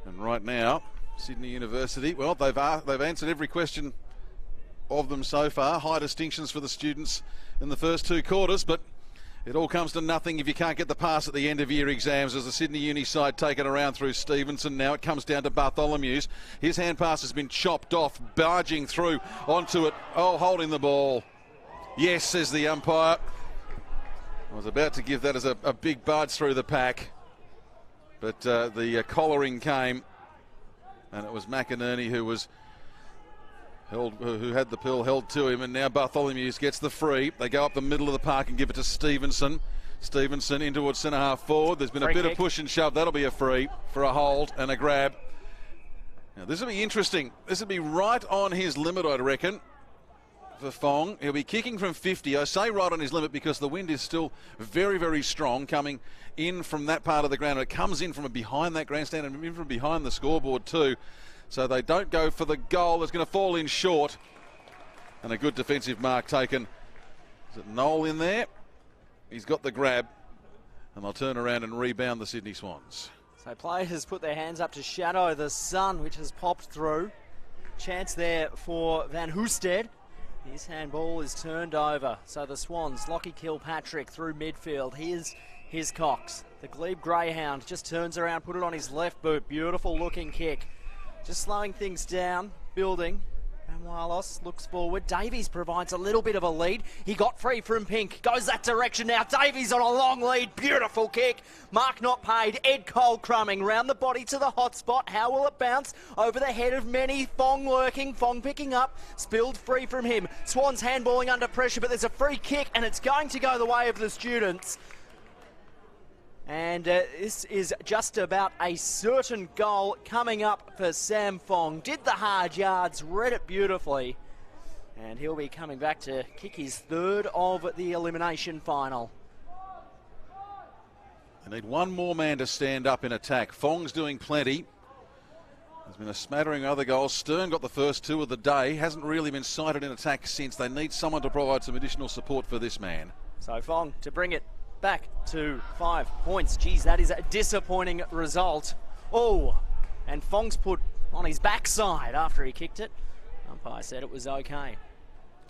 And right now, Sydney University, well, they've answered every question of them so far. High distinctions for the students in the first two quarters, but it all comes to nothing if you can't get the pass at the end of year exams as the Sydney Uni side taken around through Stevenson. Now it comes down to Bartholomew's. His hand pass has been chopped off, barging through onto it. Oh, holding the ball. Yes, says the umpire. I was about to give that as a big barge through the pack, but the collaring came, and it was McInerney who was held, who had the pill held to him, and now Bartholomew's gets the free. They go up the middle of the park and give it to Stevenson. Stevenson in towards centre half forward. There's been a bit of push and shove. That'll be a free for a hold and a grab. Now this will be interesting. This will be right on his limit, I'd reckon. for Fong. He'll be kicking from 50. I say right on his limit because the wind is still very, very strong coming in from that part of the ground. It comes in from behind that grandstand and in from behind the scoreboard too. So they don't go for the goal. It's going to fall in short. And a good defensive mark taken. Is it Noel in there? He's got the grab. And they'll turn around and rebound the Sydney Swans. So players put their hands up to shadow the sun, which has popped through. Chance there for Van Hoosted. His handball is turned over. So the Swans, Lockie Kilpatrick through midfield. Here's Cox. The Glebe Greyhound just turns around, put it on his left boot. Beautiful looking kick. Just slowing things down, building. And Wallace looks forward. Davies provides a little bit of a lead. He got free from Pink. Goes that direction now. Davies on a long lead. Beautiful kick. Mark not paid. Ed Cole crumbing round the body to the hot spot. How will it bounce? Over the head of many. Fong lurking. Fong picking up. Spilled free from him. Swans handballing under pressure, but there's a free kick and it's going to go the way of the students. And this is just about a certain goal coming up for Sam Fong. Did the hard yards, read it beautifully. And he'll be coming back to kick his third of the elimination final. They need one more man to stand up in attack. Fong's doing plenty. There's been a smattering of other goals. Stern got the first two of the day. Hasn't really been sighted in attack since. They need someone to provide some additional support for this man. So Fong to bring it back to 5 points. Geez, that is a disappointing result. Oh, and Fong's put on his backside after he kicked it. Umpire said it was okay.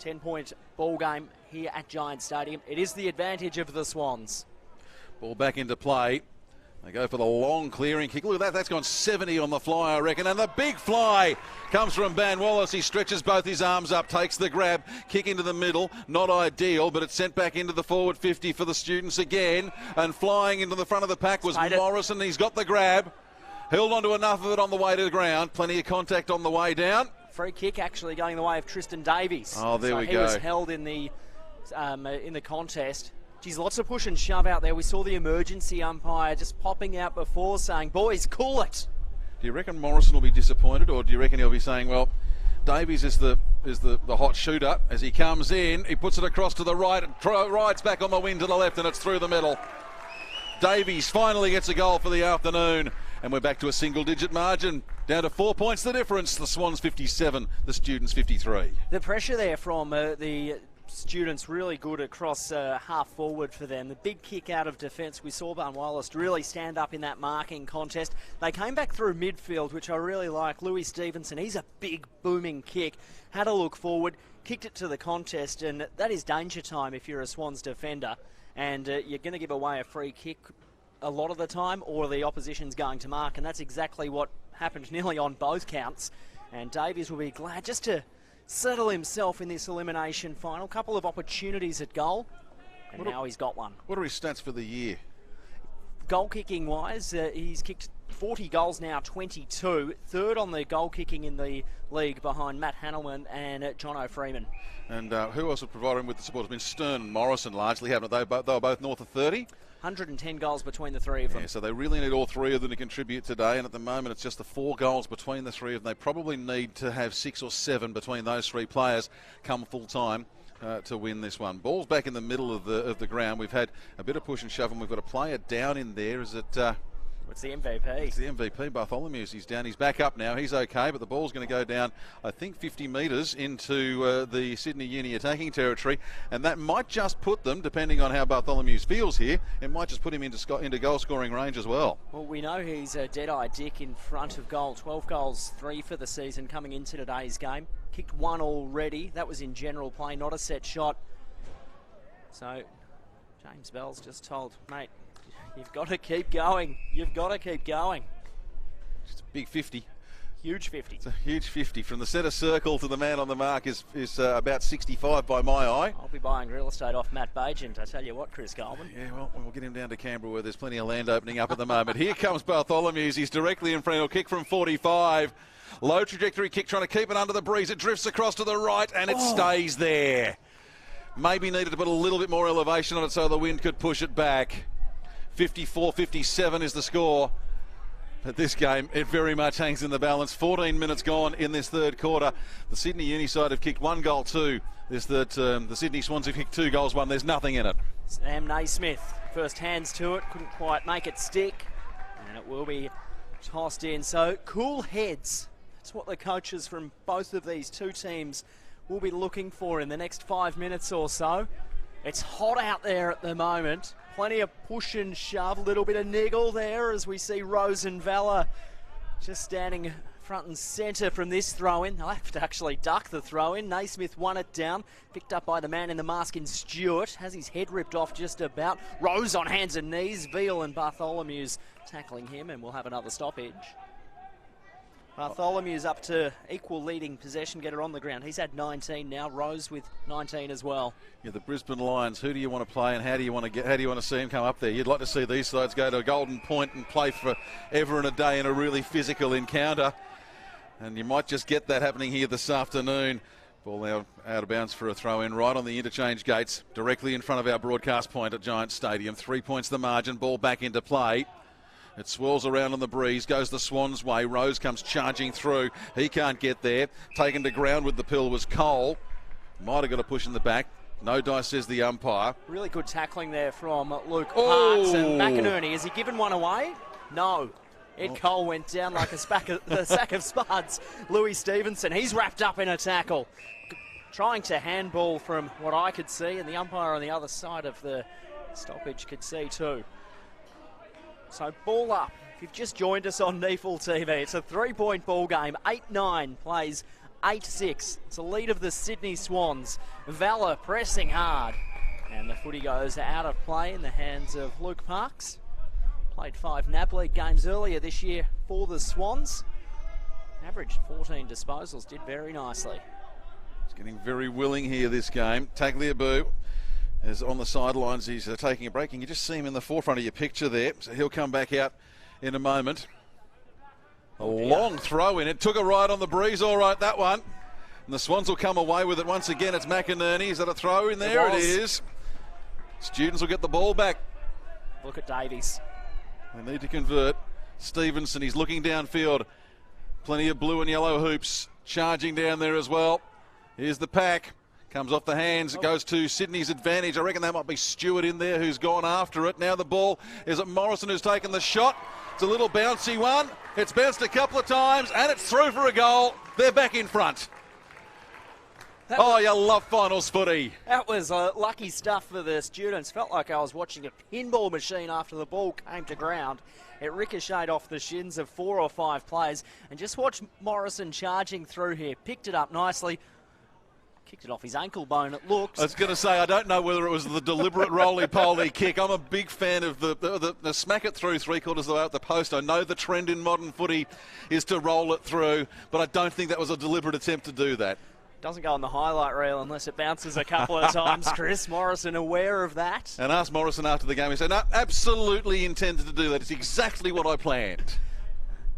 10-point ball game here at Giant Stadium. It is the advantage of the Swans. Ball back into play. They go for the long clearing kick. Look at that. That's gone 70 on the fly, I reckon. And the big fly comes from Ban Wallace. He stretches both his arms up, takes the grab, kick into the middle. Not ideal, but it's sent back into the forward 50 for the students again. And flying into the front of the pack was Morrison. He's got the grab. Held onto enough of it on the way to the ground. Plenty of contact on the way down. Free kick actually going the way of Tristan Davies. Oh, there we go. He was held in the contest. Geez, lots of push and shove out there. We saw the emergency umpire just popping out before saying, boys, cool it. Do you reckon Morrison will be disappointed, or do you reckon he'll be saying, well, Davies is the hot shooter. As he comes in, he puts it across to the right, and rides back on the wing to the left, and it's through the middle. Davies finally gets a goal for the afternoon, and we're back to a single-digit margin. Down to 4 points the difference. The Swans 57, the Students 53. The pressure there from the students really good across half forward for them. The big kick out of defence. We saw Van Wallace really stand up in that marking contest. They came back through midfield, which I really like. Louis Stevenson, he's a big booming kick. Had a look forward, kicked it to the contest, and that is danger time if you're a Swans defender. And you're going to give away a free kick a lot of the time, or the opposition's going to mark, and that's exactly what happened nearly on both counts. And Davies will be glad just to settle himself in this elimination final. Couple of opportunities at goal, and now he's got one. What are his stats for the year? Goal kicking wise, he's kicked 40 goals now, 22. Third on the goal kicking in the league behind Matt Hanelman and Jono Freeman. And who else would provide him with the support? It's been Stern and Morrison largely, haven't they? They were both north of 30. 110 goals between the three of them. Yeah, so they really need all three of them to contribute today, and at the moment it's just the 4 goals between the three of them. They probably need to have 6 or 7 between those 3 players come full time to win this one. Ball's back in the middle of the ground. We've had a bit of push and shove, and we've got a player down in there. Is it... It's the MVP. It's the MVP, Bartholomew's. He's down. He's back up now. He's okay, but the ball's going to go down, I think, 50 metres into the Sydney Uni attacking territory, and that might just put them, depending on how Bartholomew's feels here, it might just put him into goal-scoring range as well. Well, we know he's a dead-eye Dick in front of goal. 12 goals, 3 for the season coming into today's game. Kicked 1 already. That was in general play, not a set shot. So, James Bell's just told, mate, you've got to keep going. You've got to keep going. It's a big 50. Huge 50. It's a huge 50. From the centre circle to the man on the mark is about 65 by my eye. I'll be buying real estate off Matt Bagent, I tell you what, Chris Coleman. Yeah, well, we'll get him down to Canberra where there's plenty of land opening up at the moment. Here comes Bartholomew's. He's directly in front. He'll kick from 45. Low trajectory kick, trying to keep it under the breeze. It drifts across to the right and it stays there. Maybe needed to put a little bit more elevation on it so the wind could push it back. 54-57 is the score. But this game, it very much hangs in the balance. 14 minutes gone in this third quarter. The Sydney Uni side have kicked 1 goal, 2. The Sydney Swans have kicked 2 goals, 1. There's nothing in it. Sam Naismith, first hands to it, couldn't quite make it stick. And it will be tossed in. So cool heads. That's what the coaches from both of these two teams will be looking for in the next 5 minutes or so. It's hot out there at the moment. Plenty of push and shove, a little bit of niggle there as we see Rose and Vella just standing front and centre from this throw-in. They'll have to actually duck the throw-in. Naismith won it down, picked up by the man in the mask in Stewart. Has his head ripped off just about. Rose on hands and knees. Veal and Bartholomew's tackling him, and we'll have another stoppage. Bartholomew's up to equal leading possession getter on the ground. He's had 19 now. Rose with 19 as well. Yeah, the Brisbane Lions. Who do you want to play, and how do you want to see him come up there? You'd like to see these sides go to a golden point and play for ever and a day in a really physical encounter. And you might just get that happening here this afternoon. Ball now out of bounds for a throw-in right on the interchange gates, directly in front of our broadcast point at Giants Stadium. 3 points the margin. Ball back into play. It swirls around on the breeze, goes the Swans' way. Rose comes charging through. He can't get there. Taken to ground with the pill was Cole. Might have got a push in the back. No dice, says the umpire. Really good tackling there from Luke Parks. And McInerney, has he given one away? No. Ed Cole went down like a sack of spuds. Louis Stevenson, he's wrapped up in a tackle. Trying to handball from what I could see, and the umpire on the other side of the stoppage could see too. So ball up. If you've just joined us on NEAFL TV, it's a 3-point ball game. 8-9 plays 8-6. It's a lead of the Sydney Swans. Valla pressing hard. And the footy goes out of play in the hands of Luke Parks. Played 5 NAB League games earlier this year for the Swans. Averaged 14 disposals, did very nicely. He's getting very willing here this game. Tagliabue is on the sidelines. He's taking a break. And you just see him in the forefront of your picture there. So he'll come back out in a moment. A long throw in. It took a ride on the breeze, all right, that one. And the Swans will come away with it once again. It's McInerney. Is that a throw in there? It is. Students will get the ball back. Look at Davies. They need to convert. Stevenson, he's looking downfield. Plenty of blue and yellow hoops charging down there as well. Here's the pack. Comes off the hands. It goes to Sydney's advantage. I reckon that might be Stewart in there who's gone after it. Now the ball is at Morrison who's taken the shot. It's a little bouncy one. It's bounced a couple of times and it's through for a goal. They're back in front. You love finals footy. That was lucky stuff for the students. Felt like I was watching a pinball machine after the ball came to ground. It ricocheted off the shins of 4 or 5 players. And just watch Morrison charging through here. Picked it up nicely. Kicked it off his ankle bone, it looks. I was going to say, I don't know whether it was the deliberate roly-poly kick. I'm a big fan of the smack it through 3/4 of the way up the post. I know the trend in modern footy is to roll it through, but I don't think that was a deliberate attempt to do that. Doesn't go on the highlight reel unless it bounces a couple of times. Chris Morrison aware of that. And asked Morrison after the game, he said, no, absolutely intended to do that. It's exactly what I planned.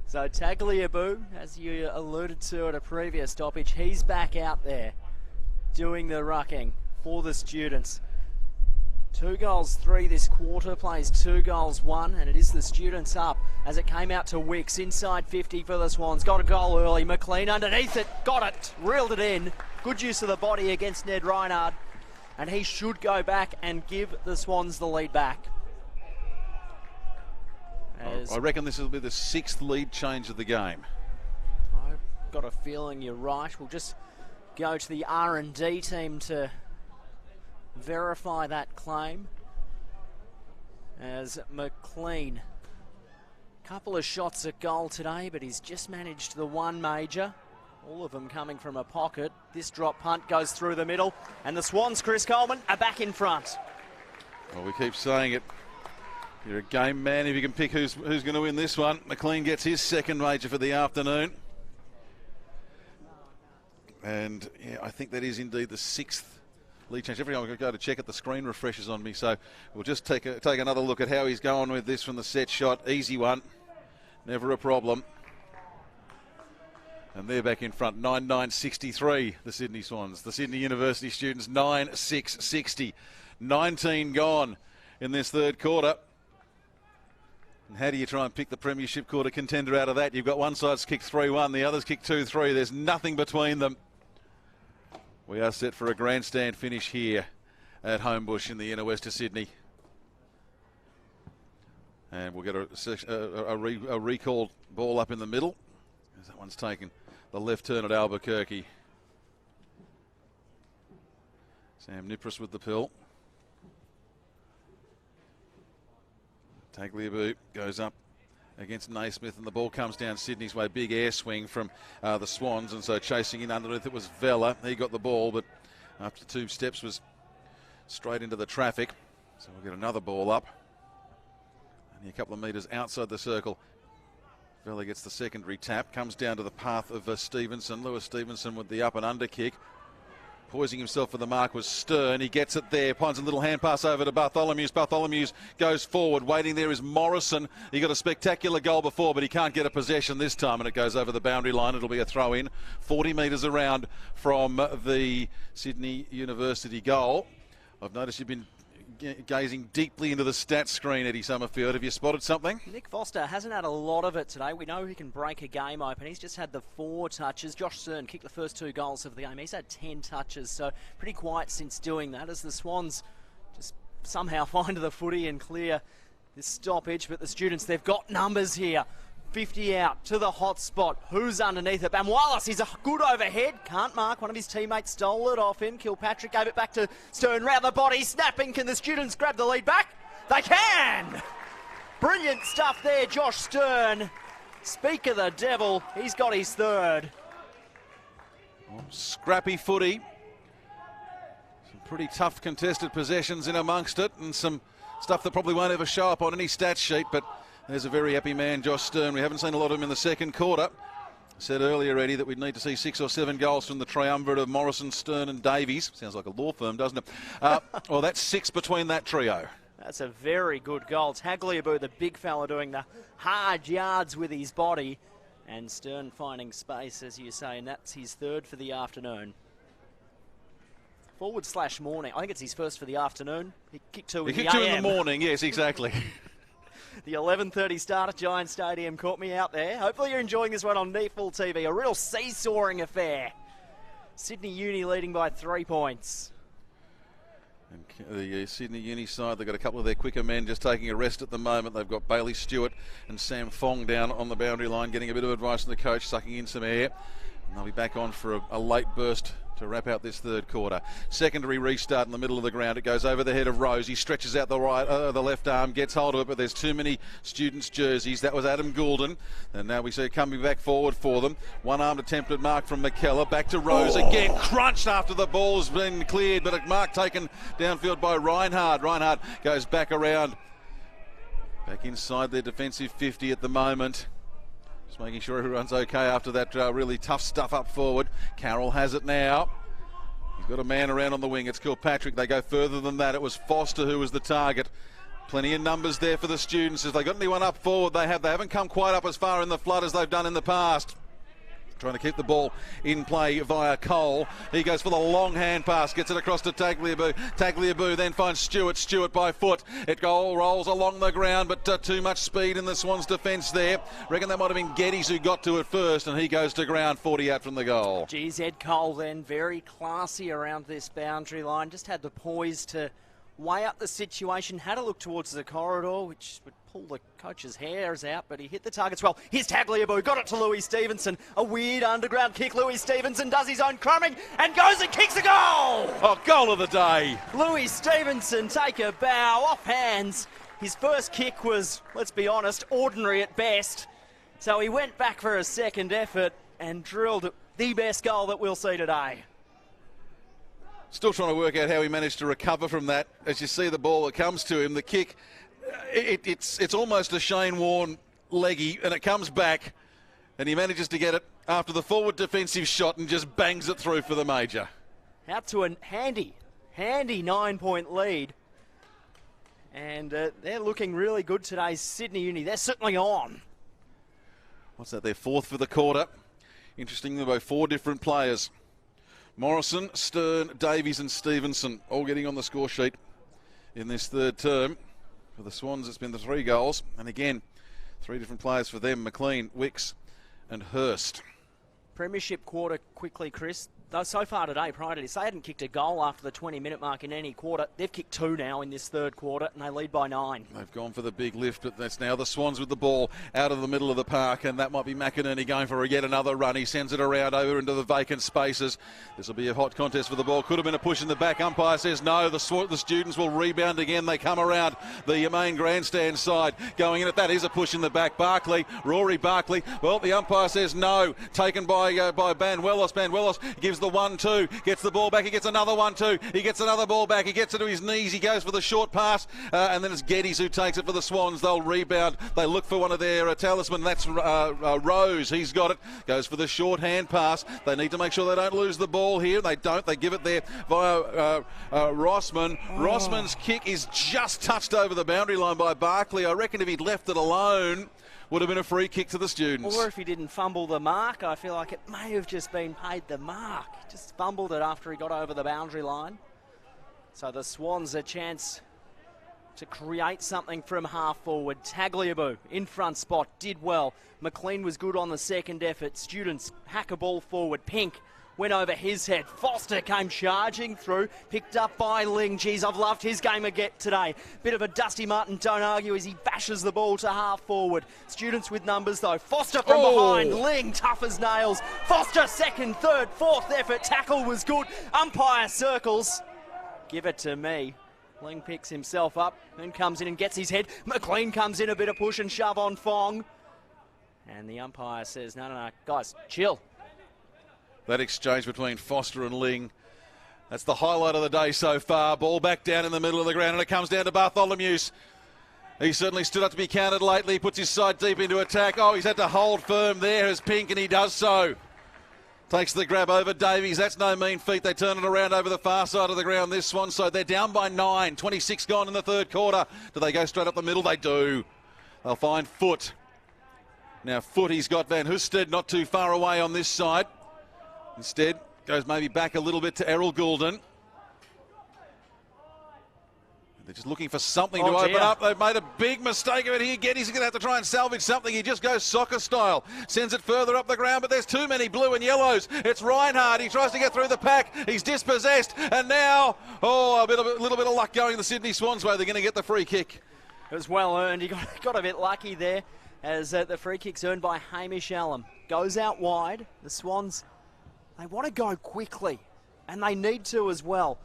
So Tagliabue, as you alluded to at a previous stoppage, he's back out there doing the rucking for the students. 2 goals 3 this quarter, plays 2 goals 1, and it is the students up as it came out to Wicks inside 50 for the Swans. Got a goal early. McLean underneath it, got it, reeled it in. Good use of the body against Ned Reinhard, and he should go back and give the Swans the lead back. I reckon this will be the 6th lead change of the game. I've got a feeling you're right. We'll just go to the R&D team to verify that claim. As McLean, couple of shots at goal today, but he's just managed the one major. All of them coming from a pocket. This drop punt goes through the middle, and the Swans, Chris Coleman, are back in front. Well, we keep saying it. You're a game man if you can pick who's going to win this one. McLean gets his 2nd major for the afternoon. And yeah, I think that is indeed the 6th lead change. Every time I go to check it, the screen refreshes on me. So we'll just take another look at how he's going with this from the set shot. Easy one. Never a problem. And they're back in front. 9-9-63, the Sydney Swans. The Sydney University students, 9-6-60. 19 gone in this third quarter. And how do you try and pick the premiership quarter contender out of that? You've got one side's kicked 3-1, the other's kicked 2-3. There's nothing between them. We are set for a grandstand finish here at Homebush in the inner west of Sydney. And we'll get a recalled ball up in the middle, as that one's taken the left turn at Albuquerque. Sam Nipris with the pill. Tagliabue goes up against Naismith, and the ball comes down Sydney's way. Big air swing from the Swans, and so chasing in underneath it was Vella. He got the ball, but after 2 steps was straight into the traffic. So we'll get another ball up. Only a couple of metres outside the circle. Vella gets the secondary tap, comes down to the path of Stevenson. Lewis Stevenson with the up and under kick. Poising himself for the mark was Stern. He gets it there. Finds a little hand pass over to Bartholomew's. Bartholomew's goes forward. Waiting there is Morrison. He got a spectacular goal before, but he can't get a possession this time, and it goes over the boundary line. It'll be a throw in. 40 metres around from the Sydney University goal. I've noticed you've been gazing deeply into the stats screen, Eddie Summerfield. Have you spotted something? Nick Foster hasn't had a lot of it today. We know he can break a game open. He's just had the 4 touches. Josh Stern kicked the first 2 goals of the game. He's had 10 touches, so pretty quiet since doing that, as the Swans just somehow find the footy and clear this stoppage. But the students, they've got numbers here. 50 out to the hot spot. Who's underneath it? Wallace, he's a good overhead. Can't mark. One of his teammates stole it off him. Kilpatrick gave it back to Stern. Round the body, snapping. Can the students grab the lead back? They can! Brilliant stuff there, Josh Stern. Speak of the devil, he's got his 3rd. Oh, scrappy footy. Some pretty tough contested possessions in amongst it, and some stuff that probably won't ever show up on any stat sheet, but there's a very happy man, Josh Stern. We haven't seen a lot of him in the second quarter. I said earlier, Eddie, that we'd need to see 6 or 7 goals from the triumvirate of Morrison, Stern and Davies. Sounds like a law firm, doesn't it? Well, that's 6 between that trio. That's a very good goal. Tagliabue, the big fella, doing the hard yards with his body. And Stern finding space, as you say, and that's his 3rd for the afternoon. Forward/morning. I think it's his first for the afternoon. He kicked 2 in the AM. He kicked 2 in the morning, yes, exactly. The 11:30 start at Giant Stadium caught me out there. Hopefully you're enjoying this one on NEAFL TV. A real seesawing affair. Sydney Uni leading by 3 points. And the Sydney Uni side, they've got a couple of their quicker men just taking a rest at the moment. They've got Bailey Stewart and Sam Fong down on the boundary line, getting a bit of advice from the coach, sucking in some air. And they'll be back on for a late burst to wrap out this 3rd quarter. Secondary restart in the middle of the ground. It goes over the head of Rose. He stretches out the left arm, gets hold of it, but there's too many students' jerseys. That was Adam Goulden. And now we see it coming back forward for them. One-armed attempted mark from McKellar. Back to Rose again. Crunched after the ball's been cleared, but a mark taken downfield by Reinhard. Reinhard goes back around. Back inside their defensive 50 at the moment. Just making sure everyone's okay after that really tough stuff up forward. Carroll has it now. He's got a man around on the wing. It's Kilpatrick. They go further than that. It was Foster who was the target. Plenty of numbers there for the students. If they got anyone up forward, they have. They haven't come quite up as far in the flood as they've done in the past. Trying to keep the ball in play via Cole. He goes for the long hand pass, gets it across to Tagliabue. Tagliabue then finds Stewart. Stewart by foot. It rolls along the ground, but too much speed in the Swans' defence there. Reckon that might have been Geddes who got to it first, and he goes to ground 40 out from the goal. Geez, Ed Cole then very classy around this boundary line. Just had the poise to weigh up the situation. Had a look towards the corridor, which would pull the coach's hairs out, but he hit the targets well. Here's Tagliabue, got it to Louis Stevenson. A weird underground kick. Louis Stevenson does his own crumbing and goes and kicks a goal! Oh, goal of the day. Louis Stevenson take a bow off hands. His first kick was, let's be honest, ordinary at best. So he went back for a second effort and drilled the best goal that we'll see today. Still trying to work out how he managed to recover from that. As you see the ball that comes to him, the kick, it's almost a Shane Warne leggy, and it comes back, and he manages to get it after the forward defensive shot and just bangs it through for the major. Out to a handy 9-point lead. And they're looking really good today, Sydney Uni. They're certainly on. What's that? They're 4th for the quarter. Interestingly, by 4 different players. Morrison, Stern, Davies and Stevenson all getting on the score sheet in this 3rd term. For the Swans, it's been the 3 goals. And again, Three different players for them, McLean, Wicks and Hurst. Premiership quarter quickly, Chris. Though so far today, prior to this, they hadn't kicked a goal after the 20-minute mark in any quarter. They've kicked 2 now in this third quarter, and they lead by 9. They've gone for the big lift, but that's now the Swans with the ball out of the middle of the park, and that might be McInerney going for yet another run. He sends it around over into the vacant spaces. This will be a hot contest for the ball. Could have been a push in the back. Umpire says no. The students will rebound again. They come around the main grandstand side, going in at that. Is a push in the back. Rory Barkley. Well, the umpire says no. Taken by Banwellos. Banwellos gives the 1-2. Gets the ball back. He gets another 1-2. He gets another ball back. He gets it to his knees. He goes for the short pass. And then it's Geddes who takes it for the Swans. They'll rebound. They look for one of their talisman. That's Rose. He's got it. Goes for the short hand pass. They need to make sure they don't lose the ball here. They don't. They give it there via Rossman. Rossman's kick is just touched over the boundary line by Barkley. I reckon if he'd left it alone, would have been a free kick to the students. Or if he didn't fumble the mark, I feel like it may have just been paid the mark. He just fumbled it after he got over the boundary line. So the Swans a chance to create something from half forward. Tagliabue in front spot, did well. McLean was good on the second effort. Students hack a ball forward. Pink went over his head. Foster came charging through, picked up by Ling. Geez, I've loved his game again today. Bit of a Dusty Martin, don't argue, as he bashes the ball to half forward. Students with numbers though. Foster from behind. Ling tough as nails. Foster second, third, fourth effort. Tackle was good. Umpire circles. Give it to me. Ling picks himself up, then comes in and gets his head. McLean comes in, a bit of push and shove on Fong. And the umpire says, no, guys, chill. That exchange between Foster and Ling, that's the highlight of the day so far. Ball back down in the middle of the ground, and it comes down to Bartholomew's. He certainly stood up to be counted lately, puts his side deep into attack. Oh, he's had to hold firm there as Pink, and he does so. Takes the grab over Davies. That's no mean feat. They turn it around over the far side of the ground, this one. So they're down by 9. 26 gone in the third quarter. Do they go straight up the middle? They do. They'll find Foot. Now Foot, he's got Van Husted not too far away on this side. Instead, goes maybe back a little bit to Errol Goulden. They're just looking for something to open up. They've made a big mistake of it here. Geddes is going to have to try and salvage something. He just goes soccer style. Sends it further up the ground, but there's too many blue and yellows. It's Reinhardt. He tries to get through the pack. He's dispossessed. And now, a little bit of luck going the Sydney Swans way. They're going to get the free kick. It was well earned. He got a bit lucky there as the free kick's earned by Hamish Allen. Goes out wide. The Swans, they want to go quickly, and they need to as well.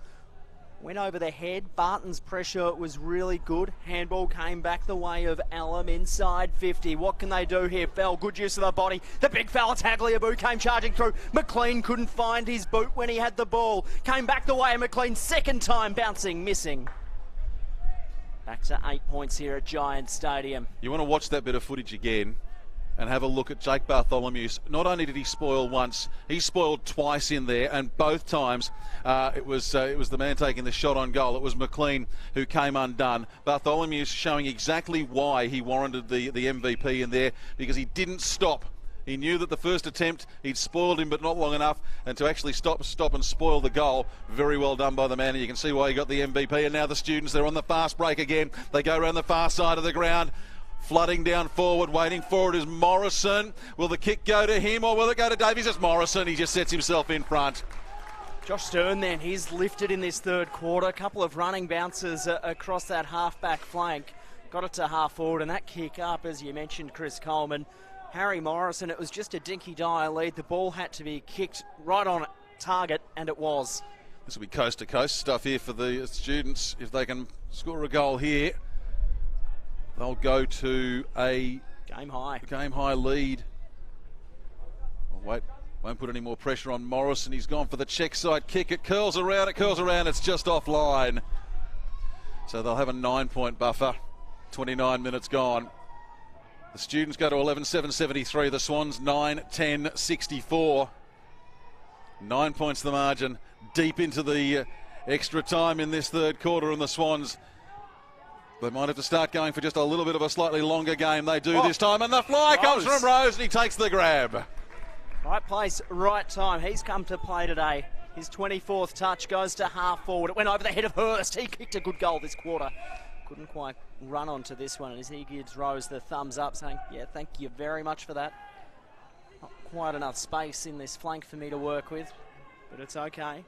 Went over the head. Barton's pressure was really good. Handball came back the way of Allen inside 50. What can they do here? Fell. Good use of the body. The big fella Tagliabue came charging through. McLean couldn't find his boot when he had the ball. Came back the way of McLean. Second time bouncing, missing. Back to 8 points here at Giant Stadium. You want to watch that bit of footage again and have a look at Jake Bartholomew. Not only did he spoil once, he spoiled twice in there, and both times it was the man taking the shot on goal. It was McLean who came undone. Bartholomew's showing exactly why he warranted the MVP in there, because he didn't stop. He knew that the first attempt, he'd spoiled him, but not long enough, and to actually stop and spoil the goal, very well done by the man, and you can see why he got the MVP. And now the students, they're on the fast break again. They go around the far side of the ground. Flooding down forward, waiting for it is Morrison. Will the kick go to him or will it go to Davies? It's Morrison. He just sets himself in front. Josh Stern then, he's lifted in this third quarter. A couple of running bounces across that half-back flank. Got it to half forward, and that kick up, as you mentioned, Chris Coleman. Harry Morrison, it was just a dinky-dire lead. The ball had to be kicked right on target, and it was. This will be coast-to-coast stuff here for the students. If they can score a goal here, they'll go to a game high lead. Oh, won't put any more pressure on Morrison. He's gone for the check side kick. It curls around. It's just offline. So they'll have a 9-point buffer. 29 minutes gone. The students go to 11-7-73. The Swans 9-10-64. 9 points the margin. Deep into the extra time in this third quarter, and the Swans, they might have to start going for just a little bit of a slightly longer game. They do this time, and the fly comes from Rose, and he takes the grab. Right place, right time. He's come to play today. His 24th touch goes to half forward. It went over the head of Hurst. He kicked a good goal this quarter. couldn't quite run onto this one as he gives Rose the thumbs up, saying, yeah, thank you very much for that. Not quite enough space in this flank for me to work with, but it's okay.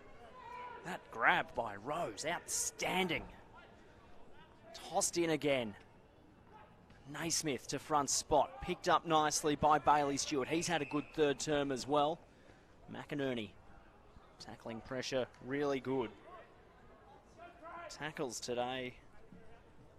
That grab by Rose, outstanding. Tossed in again. Naismith to front spot, picked up nicely by Bailey Stewart. He's had a good third term as well. McInerney, tackling pressure, really good. Tackles today,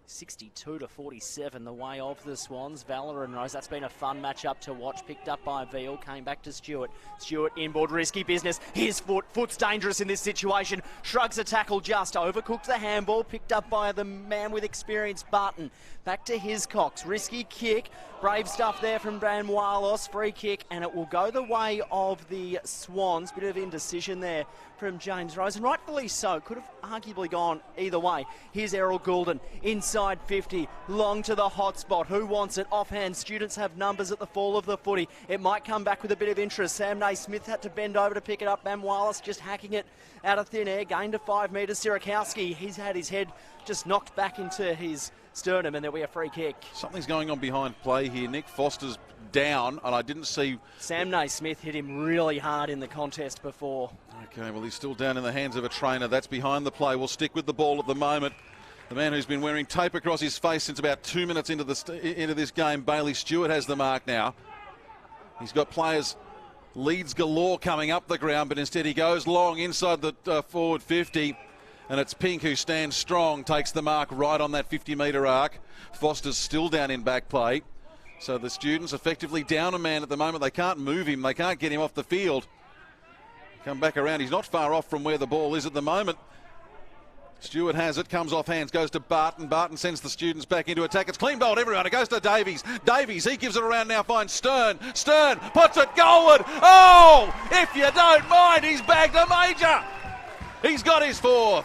62-47 the way of the Swans. Valor and Rose, that's been a fun matchup to watch. Picked up by Veal, came back to Stewart. Stewart inboard, risky business. His foot's dangerous in this situation. Shrugs a tackle just, overcooked the handball. Picked up by the man with experience, Barton. Back to Hiscox, risky kick. Brave stuff there from Bran Walos, free kick, and it will go the way of the Swans. Bit of indecision there from James Rose, and rightfully so. Could have arguably gone either way. Here's Errol Goulden, inside 50, long to the hot spot. Who wants it? Offhand, Students have numbers at the fall of the footy. It might come back with a bit of interest. Sam Naismith had to bend over to pick it up. Bam Wallace just hacking it out of thin air, gained to 5 metres. Sirakowski, he's had his head just knocked back into his sternum, and there'll be a free kick. Something's going on behind play here. Nick Foster's down, and I didn't see... Sam Naismith hit him really hard in the contest before. Okay, well, he's still down in the hands of a trainer. That's behind the play. We'll stick with the ball at the moment. The man who's been wearing tape across his face since about 2 minutes into this game, Bailey Stewart, has the mark now. He's got players, leads galore coming up the ground, but instead he goes long inside the forward 50. And it's Pink who stands strong, takes the mark right on that 50-metre arc. Foster's still down in back play. So the Students effectively down a man at the moment. They can't move him. They can't get him off the field. Come back around. He's not far off from where the ball is at the moment. Stewart has it, comes off hands, goes to Barton. Barton sends the Students back into attack. It's clean bowled everyone. It goes to Davies. Davies, he gives it around now, finds Stern. Stern puts it goalward. Oh, if you don't mind, he's bagged a major. He's got his fourth.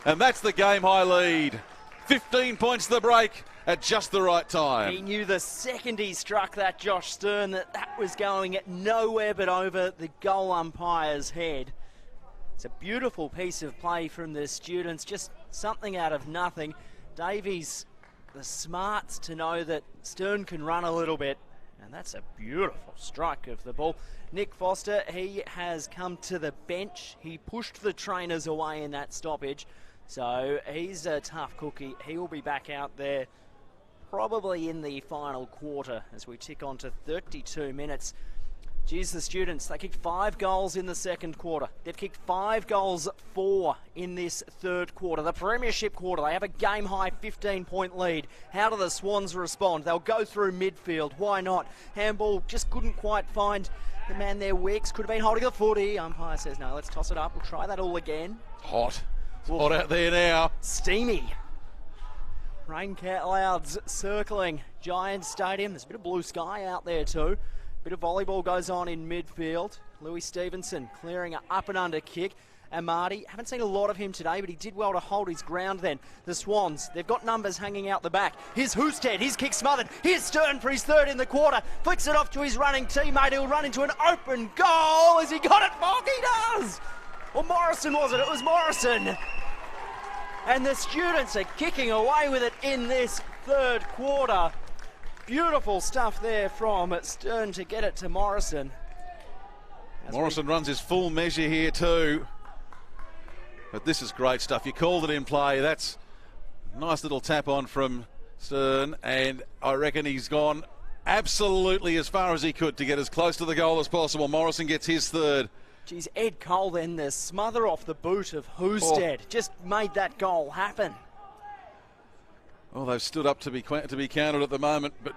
And that's the game-high lead. 15 points to the break at just the right time. He knew the second he struck that, Josh Stern, that was going at nowhere but over the goal umpire's head. It's a beautiful piece of play from the Students, just something out of nothing. Davies, the smarts to know that Stern can run a little bit, and that's a beautiful strike of the ball. Nick Foster, he has come to the bench. He pushed the trainers away in that stoppage. So he's a tough cookie. He will be back out there probably in the final quarter as we tick on to 32 minutes. Geez, the Students, they kicked 5 goals in the second quarter. They've kicked 5 goals, 4 in this third quarter. The premiership quarter, they have a game-high 15-point lead. How do the Swans respond? They'll go through midfield. Why not? Handball just couldn't quite find the man there. Wicks could have been holding the footy. Umpire says, no, let's toss it up. We'll try that all again. Hot. Hot out there now. Steamy. Rain clouds circling Giants Stadium. There's a bit of blue sky out there too. Bit of volleyball goes on in midfield. Louis Stevenson clearing an up and under kick. Amadi, haven't seen a lot of him today, but he did well to hold his ground then. The Swans, they've got numbers hanging out the back. Here's Husted, his kick smothered. Here's Stern for his third in the quarter. Flicks it off to his running teammate. He'll run into an open goal. Has he got it? Foggy does! Well, Morrison was it? It was Morrison. And the Students are kicking away with it in this third quarter. Beautiful stuff there from Stern to get it to Morrison. Morrison runs his full measure here too. But this is great stuff. You called it in play. That's a nice little tap on from Stern. And I reckon he's gone absolutely as far as he could to get as close to the goal as possible. Morrison gets his third. Geez, Ed Cole then, the smother off the boot of Husted, just made that goal happen. Well, they've stood up to be counted at the moment, but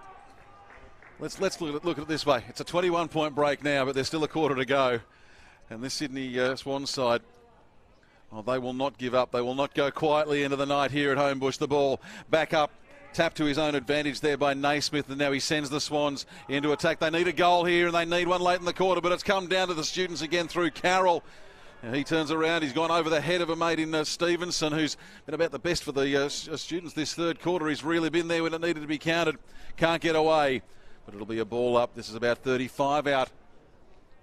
let's look at it this way. It's a 21-point break now, but there's still a quarter to go. And this Sydney Swans side, oh, they will not give up. They will not go quietly into the night here at Homebush. The ball back up. Tap to his own advantage there by Naismith, and now he sends the Swans into attack. They need a goal here, and they need one late in the quarter, but it's come down to the Students again through Carroll. And he turns around. He's gone over the head of a mate in Stevenson, who's been about the best for the Students this third quarter. He's really been there when it needed to be counted. Can't get away, but it'll be a ball up. This is about 35 out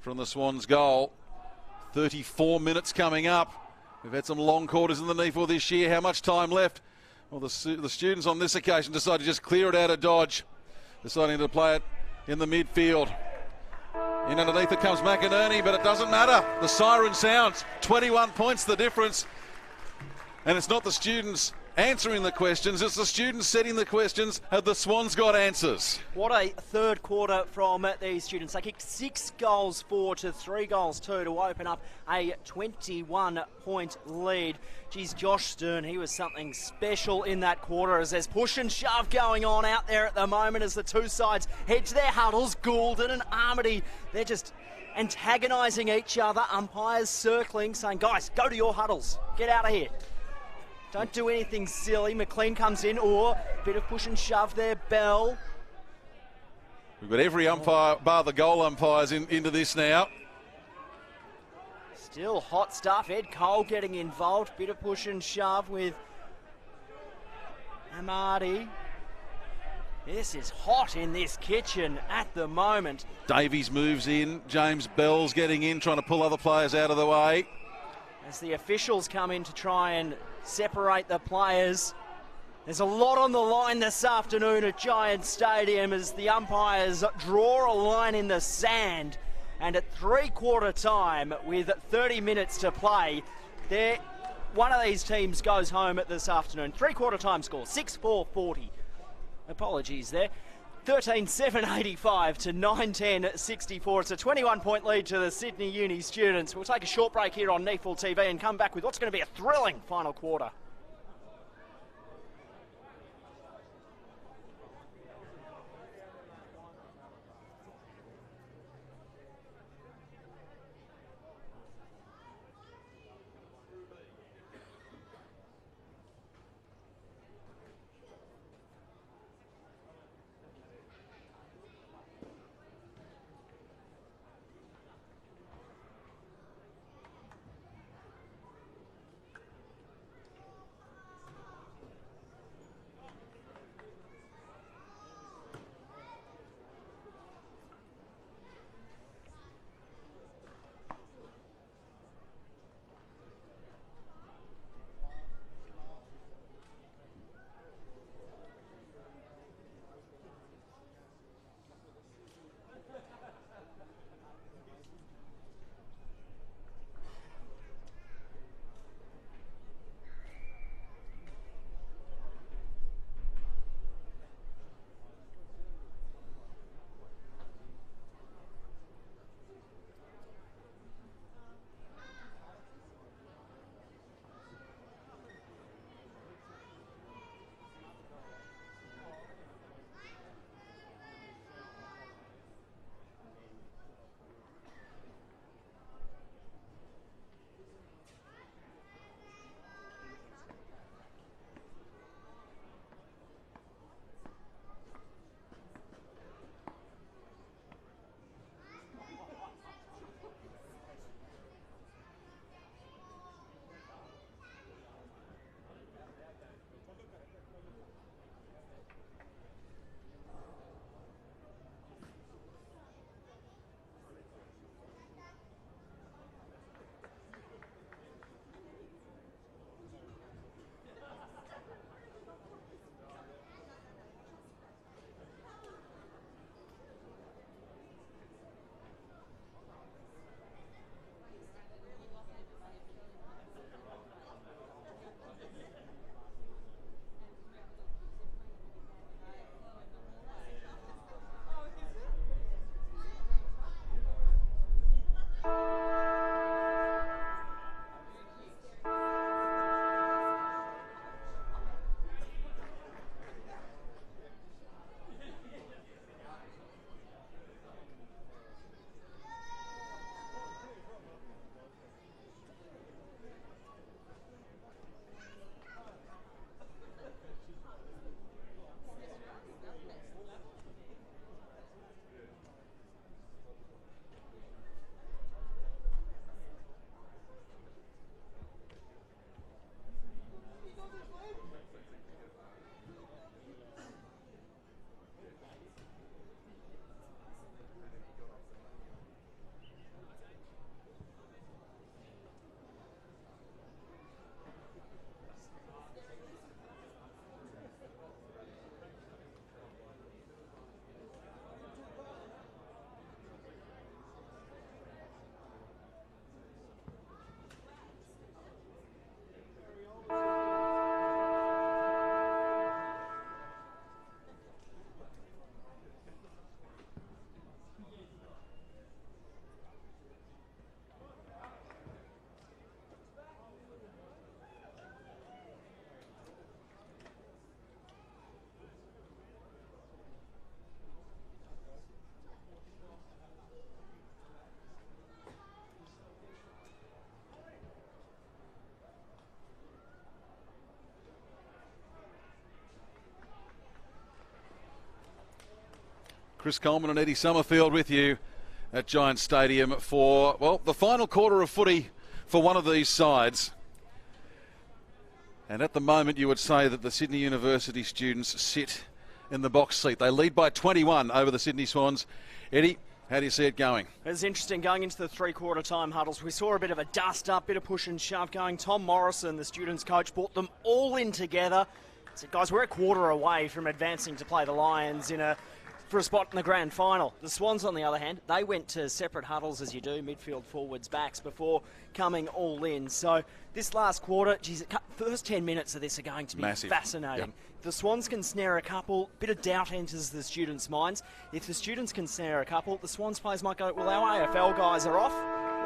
from the Swans' goal. 34 minutes coming up. We've had some long quarters in the NEAFL this year. How much time left? Well, the students on this occasion decided to just clear it out of dodge, deciding to play it in the midfield. In underneath it comes McInerney, but it doesn't matter. The siren sounds. 21 points the difference. And it's not the students answering the questions, it's the students setting the questions. Have the Swans got answers? What a third quarter from these students. They kicked 6 goals for to 3 goals 2 to open up a 21-point lead. Geez, Josh Stern, he was something special in that quarter as there's push and shove going on out there at the moment as the two sides head to their huddles. Goulden and Armady, they're just antagonising each other. Umpires circling, saying, guys, go to your huddles. Get out of here. Don't do anything silly. McLean comes in, or a bit of push and shove there. Bell. We've got every umpire, bar the goal umpires, into this now. Still hot stuff. Ed Cole getting involved. Bit of push and shove with Amadi. This is hot in this kitchen at the moment. Davies moves in. James Bell's getting in, trying to pull other players out of the way. As the officials come in to try and separate the players. There's a lot on the line this afternoon at Giant Stadium as the umpires draw a line in the sand. And at three-quarter time, with 30 minutes to play, one of these teams goes home at this afternoon. Three-quarter time score, 6-4-40. Apologies there. 13-7-85 to 9-10-64. It's a 21-point lead to the Sydney Uni students. We'll take a short break here on NEAFL TV and come back with what's going to be a thrilling final quarter. Chris Coleman and Eddie Summerfield with you at Giant Stadium for, well, the final quarter of footy for one of these sides. And at the moment you would say that the Sydney University students sit in the box seat. They lead by 21 over the Sydney Swans. Eddie, how do you see it going? It's interesting going into the three-quarter time huddles. We saw a bit of a dust-up, bit of push and shove going. Tom Morrison, the students' coach, brought them all in together. Said, guys, we're a quarter away from advancing to play the Lions for a spot in the grand final. The Swans, on the other hand, they went to separate huddles as you do, midfield, forwards, backs, before coming all in. So this last quarter, geez, first 10 minutes of this are going to be massive. Fascinating. Yep. The Swans can snare a couple, bit of doubt enters the students' minds. If the students can snare a couple, the Swans players might go, well, our AFL guys are off,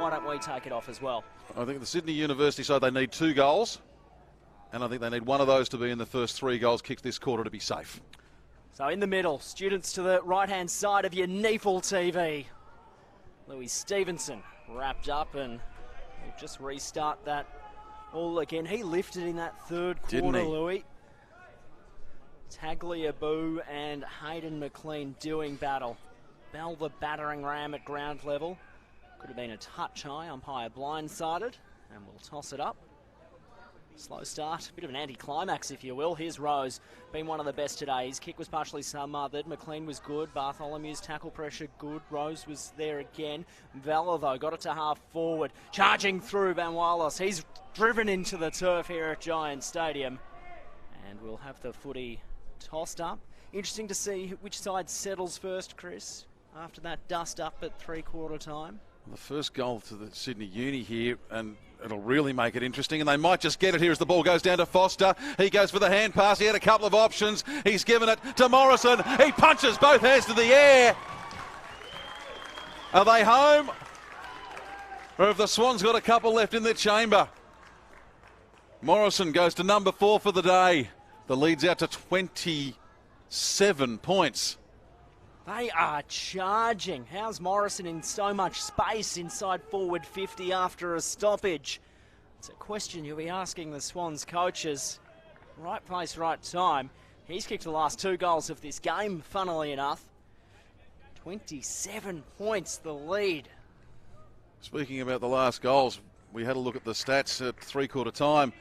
why don't we take it off as well? I think the Sydney University side, they need 2 goals, and I think they need one of those to be in the first 3 goals kicked this quarter to be safe. So in the middle, students to the right-hand side of your NEAFL TV. Louis Stevenson wrapped up, and we'll just restart that all again. He lifted in that third quarter, Louis. Tagliabue and Hayden McLean doing battle. Bell the battering ram at ground level. Could have been a touch high, umpire blindsided, and we'll toss it up. Slow start, bit of an anticlimax if you will. Here's Rose, been one of the best today. His kick was partially smothered. McLean was good. Bartholomew's tackle pressure good. Rose was there again. Vella though got it to half forward. Charging through Van Wallace. He's driven into the turf here at Giant Stadium. And we'll have the footy tossed up. Interesting to see which side settles first, Chris, after that dust up at three-quarter time. The first goal to the Sydney Uni here, and it'll really make it interesting, and they might just get it here as the ball goes down to Foster. He goes for the hand pass. He had a couple of options. He's given it to Morrison. He punches both hands to the air. Are they home? Or have the Swans got a couple left in their chamber? Morrison goes to number 4 for the day. The lead's out to 27 points. They are charging. How's Morrison in so much space inside forward 50 after a stoppage? It's a question you'll be asking the Swans coaches. Right place, right time. He's kicked the last 2 goals of this game, funnily enough. 27 points, the lead. Speaking about the last goals, we had a look at the stats at three-quarter time,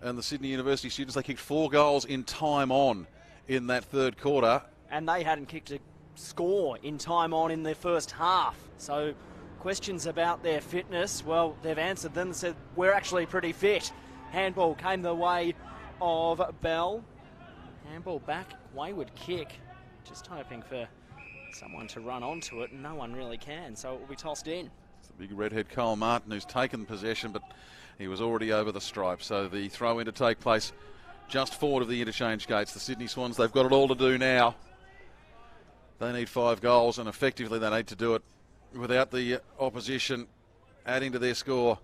and the Sydney University students, they kicked 4 goals in time on in that third quarter. And they hadn't kicked a score in time on in their first half. So questions about their fitness, well, they've answered them and said, we're actually pretty fit. Handball came the way of Bell. Handball back, wayward kick. Just hoping for someone to run onto it, and no one really can, so it will be tossed in. It's the big redhead Cole Martin who's taken possession, but he was already over the stripe. So the throw in to take place just forward of the interchange gates. The Sydney Swans, they've got it all to do now. They need 5 goals, and effectively they need to do it without the opposition adding to their score.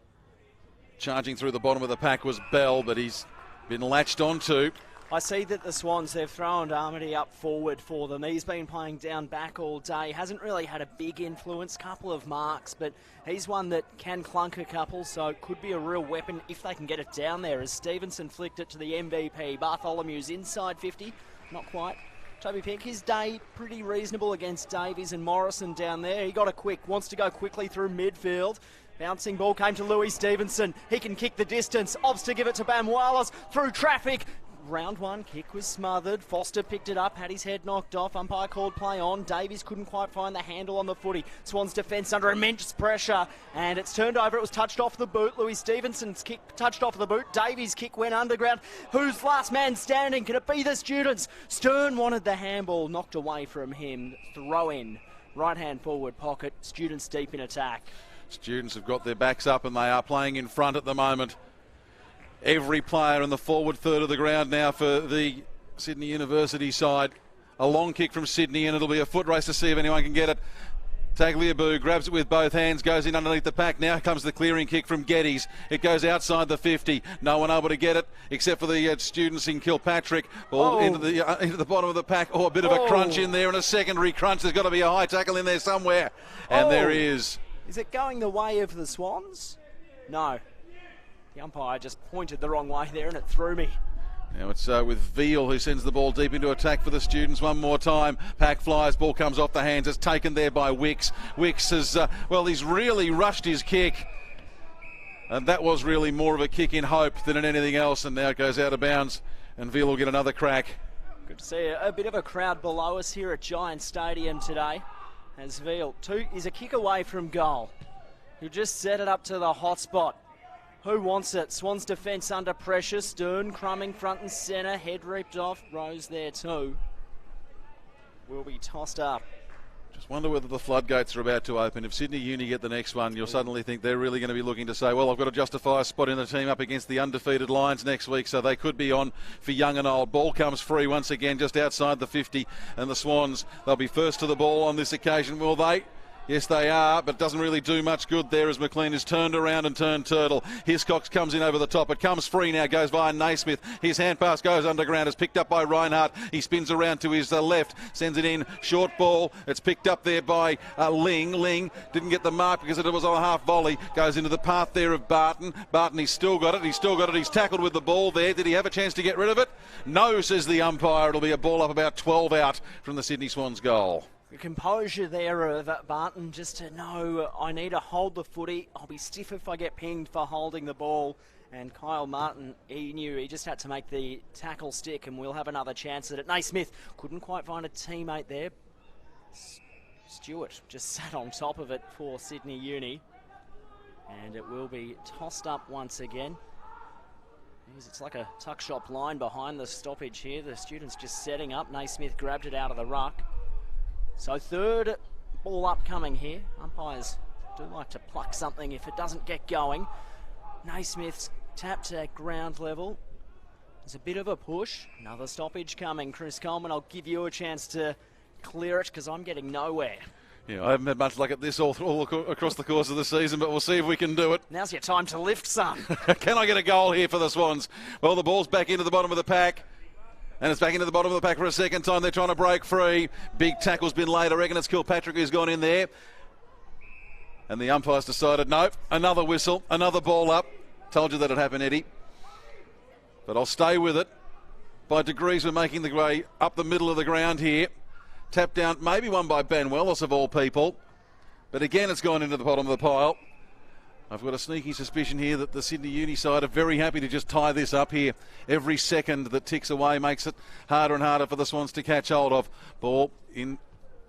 Charging through the bottom of the pack was Bell, but he's been latched onto. I see that the Swans, they've thrown Darmody up forward for them. He's been playing down back all day. Hasn't really had a big influence, couple of marks, but he's one that can clunk a couple, so it could be a real weapon if they can get it down there. As Stevenson flicked it to the MVP. Bartholomew's inside 50, not quite. Toby Pink, his day pretty reasonable against Davies and Morrison down there. He got it quick, wants to go quickly through midfield. Bouncing ball came to Louis Stevenson. He can kick the distance. Opts to give it to Bam Wallace through traffic. Round 1 kick was smothered. Foster picked it up, had his head knocked off. Umpire called play on. Davies couldn't quite find the handle on the footy. Swans defence under immense pressure, and it's turned over. It was touched off the boot. Louis Stevenson's kick touched off the boot. Davies' kick went underground. Who's last man standing? Can it be the students? Stern wanted the handball knocked away from him. Throw in. Right hand forward pocket. Students deep in attack. Students have got their backs up and they are playing in front at the moment. Every player in the forward third of the ground now for the Sydney University side. A long kick from Sydney, and it'll be a foot race to see if anyone can get it. Tagliabue grabs it with both hands, goes in underneath the pack. Now comes the clearing kick from Geddes. It goes outside the 50. No one able to get it except for the students in Kilpatrick. Ball into the bottom of the pack. Oh, a bit of a crunch in there and a secondary crunch. There's got to be a high tackle in there somewhere. And there is. Is it going the way of the Swans? No. The umpire just pointed the wrong way there and it threw me. Now it's with Veal, who sends the ball deep into attack for the Students one more time. Pack flies, ball comes off the hands. It's taken there by Wicks. Wicks has, he's really rushed his kick. And that was really more of a kick in hope than in anything else. And now it goes out of bounds, and Veal will get another crack. Good to see a bit of a crowd below us here at Giant Stadium today. As Veal is a kick away from goal. He'll just set it up to the hot spot. Who wants it? Swans defence under pressure. Stern crumbing front and centre. Head ripped off. Rose there too. Will be tossed up. Just wonder whether the floodgates are about to open. If Sydney Uni get the next one, you'll suddenly think they're really going to be looking to say, well, I've got to justify a spot in the team up against the undefeated Lions next week, so they could be on for young and old. Ball comes free once again just outside the 50, and the Swans, they'll be first to the ball on this occasion, will they? Yes, they are, but it doesn't really do much good there as McLean is turned around and turned turtle. Hiscox comes in over the top. It comes free now, goes via Naismith. His hand pass goes underground. It's picked up by Reinhardt. He spins around to his left, sends it in. Short ball. It's picked up there by Ling. Ling didn't get the mark because it was on a half volley. Goes into the path there of Barton. Barton, he's still got it. He's still got it. He's tackled with the ball there. Did he have a chance to get rid of it? No, says the umpire. It'll be a ball up about 12 out from the Sydney Swans goal. The composure there of Barton, just to know I need to hold the footy. I'll be stiff if I get pinged for holding the ball. And Kyle Martin, he knew he just had to make the tackle stick, and we'll have another chance at it. Naismith couldn't quite find a teammate there. Stewart just sat on top of it for Sydney Uni. And it will be tossed up once again. It's like a tuck shop line behind the stoppage here. The Students just setting up. Naismith grabbed it out of the ruck. So third ball upcoming here. Umpires do like to pluck something if it doesn't get going. Naismith's tapped at ground level. There's a bit of a push. Another stoppage coming. Chris Coleman, I'll give you a chance to clear it because I'm getting nowhere. Yeah, I haven't had much luck at this all across the course of the season, but we'll see if we can do it. Now's your time to lift, son. Can I get a goal here for the Swans? Well, the ball's back into the bottom of the pack. And it's back into the bottom of the pack for a second time. They're trying to break free. Big tackle's been laid. I reckon it's Kilpatrick who's gone in there. And the umpire's decided, no, another whistle, another ball up. Told you that'd happen, Eddie. But I'll stay with it. By degrees, we're making the way up the middle of the ground here. Tap down, maybe one by Ben Wellis of all people. But again, it's gone into the bottom of the pile. I've got a sneaky suspicion here that the Sydney Uni side are very happy to just tie this up here. Every second that ticks away makes it harder and harder for the Swans to catch hold of. Ball in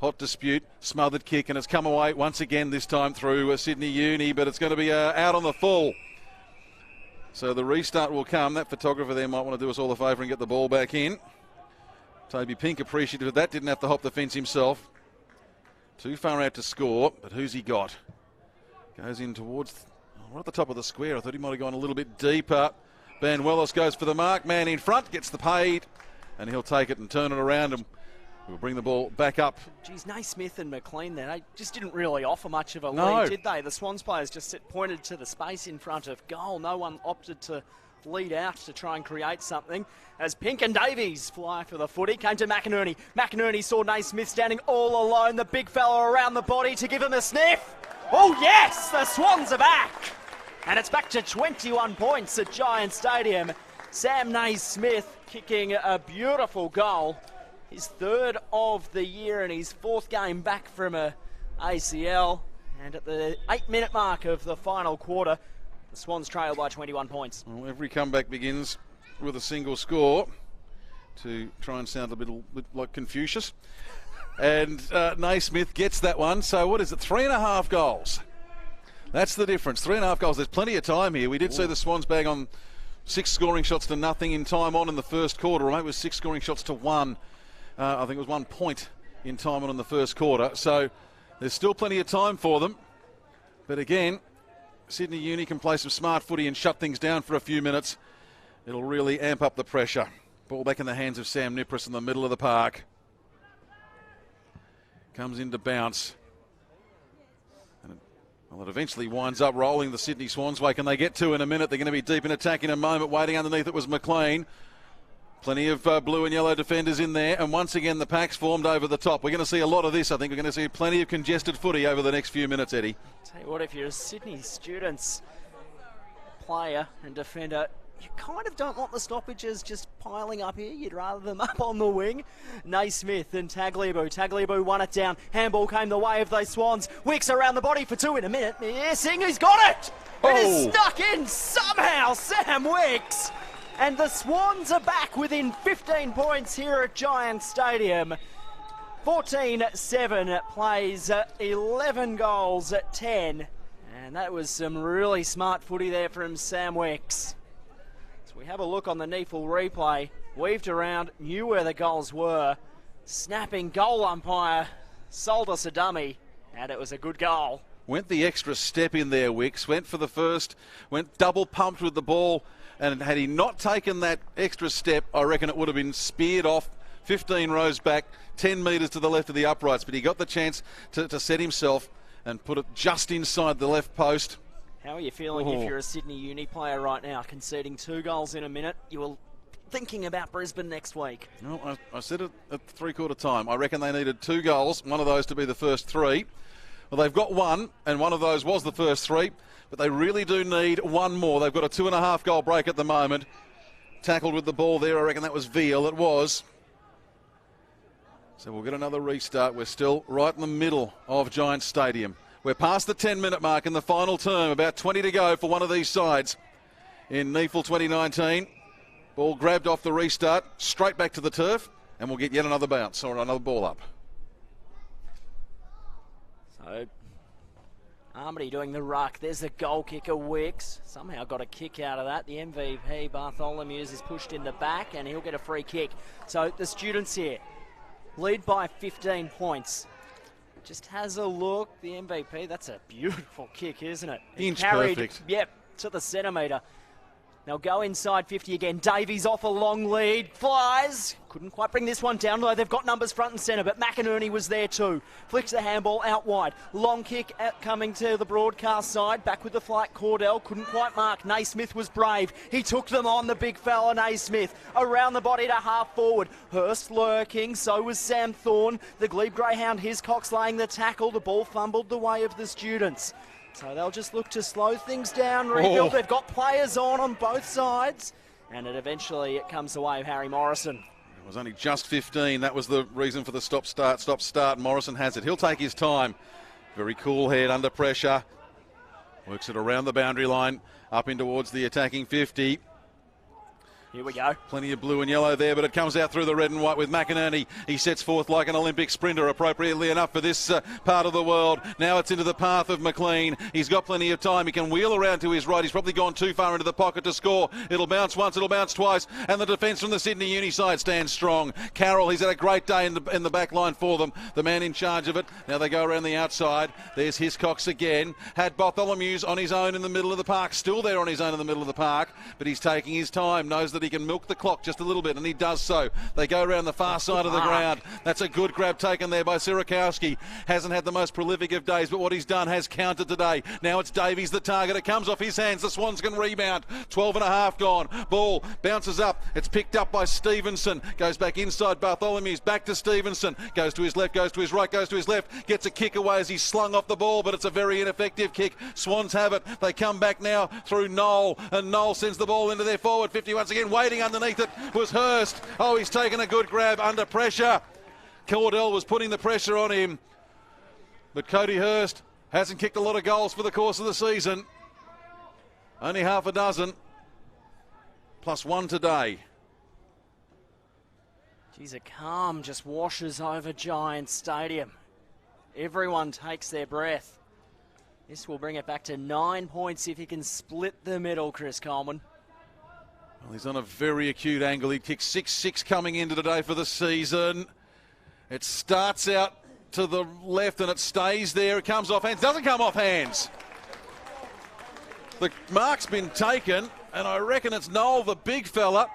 hot dispute, smothered kick, and it's come away once again, this time through Sydney Uni, but it's going to be out on the full. So the restart will come. That photographer there might want to do us all a favour and get the ball back in. Toby Pink appreciative of that, didn't have to hop the fence himself. Too far out to score, but who's he got? Goes in towards, right at the top of the square. I thought he might have gone a little bit deeper. Van Wellis goes for the mark. Man in front, gets the paid, and he'll take it and turn it around, and we'll bring the ball back up. Geez, Naismith and McLean there, they just didn't really offer much of a lead, did they? The Swans players just pointed to the space in front of goal. No one opted to lead out to try and create something. As Pink and Davies fly for the footy, came to McInerney. McInerney saw Naismith standing all alone, the big fella around the body to give him a sniff. Oh yes, the Swans are back. And it's back to 21 points at Giant Stadium. Sam Naismith kicking a beautiful goal. His third of the year and his fourth game back from a ACL. And at the 8-minute mark of the final quarter, the Swans trail by 21 points. Well, every comeback begins with a single score, to try and sound a bit like Confucius. And Naismith gets that one. So what is it? 3.5 goals. That's the difference. 3.5 goals. There's plenty of time here. We did see the Swans bag on 6 scoring shots to nothing in time on in the first quarter. Or maybe it was 6 scoring shots to 1. I think it was 1 point in time on in the first quarter. So there's still plenty of time for them. But again, Sydney Uni can play some smart footy and shut things down for a few minutes. It'll really amp up the pressure. Ball back in the hands of Sam Nipris in the middle of the park. Comes in to bounce. And it eventually winds up rolling the Sydney Swans way. Can they get to in a minute? They're going to be deep in attack in a moment. Waiting underneath it was McLean. Plenty of blue and yellow defenders in there. And once again, the pack's formed over the top. We're going to see a lot of this. I think we're going to see plenty of congested footy over the next few minutes, Eddie. Tell you what, if you're a Sydney Students player and defender, you kind of don't want the stoppages just piling up here. You'd rather them up on the wing. Naismith and Tagliabue. Tagliabue won it down. Handball came the way of those Swans. Wicks around the body for 2 in a minute. Yeah, Singer's got it! It is stuck in somehow, Sam Wicks. And the Swans are back within 15 points here at Giants Stadium. 14-7 plays 11 goals at 10. And that was some really smart footy there from Sam Wicks. So we have a look on the NEAFL replay. Weaved around, knew where the goals were. Snapping goal umpire sold us a dummy, and it was a good goal. Went the extra step in there, Wicks. Went for the first, went double pumped with the ball. And had he not taken that extra step, I reckon it would have been speared off 15 rows back, 10 metres to the left of the uprights. But he got the chance to set himself and put it just inside the left post. How are you feeling if you're a Sydney Uni player right now, conceding 2 goals in a minute? You were thinking about Brisbane next week. No, I said it at three-quarter time. I reckon they needed 2 goals, one of those to be the first 3. Well, they've got 1, and one of those was the first 3, but they really do need 1 more. They've got a 2.5 goal break at the moment. Tackled with the ball there, I reckon that was Veal. It was. So we'll get another restart. We're still right in the middle of Giants Stadium. We're past the 10-minute mark in the final term. About 20 to go for one of these sides in NEAFL 2019. Ball grabbed off the restart, straight back to the turf, and we'll get yet another bounce or another ball up. So, Armady doing the ruck. There's the goal kicker, Wicks. Somehow got a kick out of that. The MVP, Bartholomew's, is pushed in the back, and he'll get a free kick. So the students here lead by 15 points. Just has a look. The MVP, that's a beautiful kick, isn't it? Inch carried, perfect. Yep, to the centimetre. They'll go inside 50 again. Davies off a long lead. Flies. Couldn't quite bring this one down, though they've got numbers front and centre, but McInerney was there too. Flicks the handball out wide. Long kick coming to the broadcast side. Back with the flight, Cordell. Couldn't quite mark. Naismith was brave. He took them on, the big fella, Naismith. Around the body to half forward. Hurst lurking. So was Sam Thorne. The Glebe Greyhound, Hiscox laying the tackle. The ball fumbled the way of the students. So they'll just look to slow things down, rebuild. They've got players on both sides. And it eventually comes the way of Harry Morrison. It was only just 15. That was the reason for the stop-start. Morrison has it. He'll take his time. Very cool head under pressure. Works it around the boundary line, up in towards the attacking 50. Here we go. Plenty of blue and yellow there, but it comes out through the red and white with McInerney. He sets forth like an Olympic sprinter, appropriately enough for this part of the world. Now it's into the path of McLean. He's got plenty of time. He can wheel around to his right. He's probably gone too far into the pocket to score. It'll bounce once, it'll bounce twice, and the defence from the Sydney Uni side stands strong. Carroll, he's had a great day in the back line for them, the man in charge of it. Now they go around the outside. There's Hiscox again. Had Bartholomew's on his own in the middle of the park. Still there on his own in the middle of the park, but he's taking his time. Knows that he can milk the clock just a little bit, and he does so. They go around the far side of the ground. That's a good grab taken there by Sirakowski. Hasn't had the most prolific of days, but what he's done has counted today. Now it's Davies the target. It comes off his hands. The Swans can rebound. 12.5 gone. Ball bounces up. It's picked up by Stevenson. Goes back inside Bartholomew's. Back to Stevenson. Goes to his left, goes to his right, goes to his left. Gets a kick away as he's slung off the ball, but it's a very ineffective kick. Swans have it. They come back now through Noel, and Noel sends the ball into their forward 50 once again. Waiting underneath it was Hurst. Oh, he's taken a good grab under pressure. Cordell was putting the pressure on him, but Cody Hurst hasn't kicked a lot of goals for the course of the season. Only half a dozen, plus 1 today. Geez, a calm just washes over Giants Stadium. Everyone takes their breath. This will bring it back to 9 points if he can split the middle, Chris Coleman. Well, he's on a very acute angle. He kicked 6-6 coming into today for the season. It starts out to the left and it stays there. It comes off hands. Doesn't come off hands. The mark's been taken, and I reckon it's Noel, the big fella,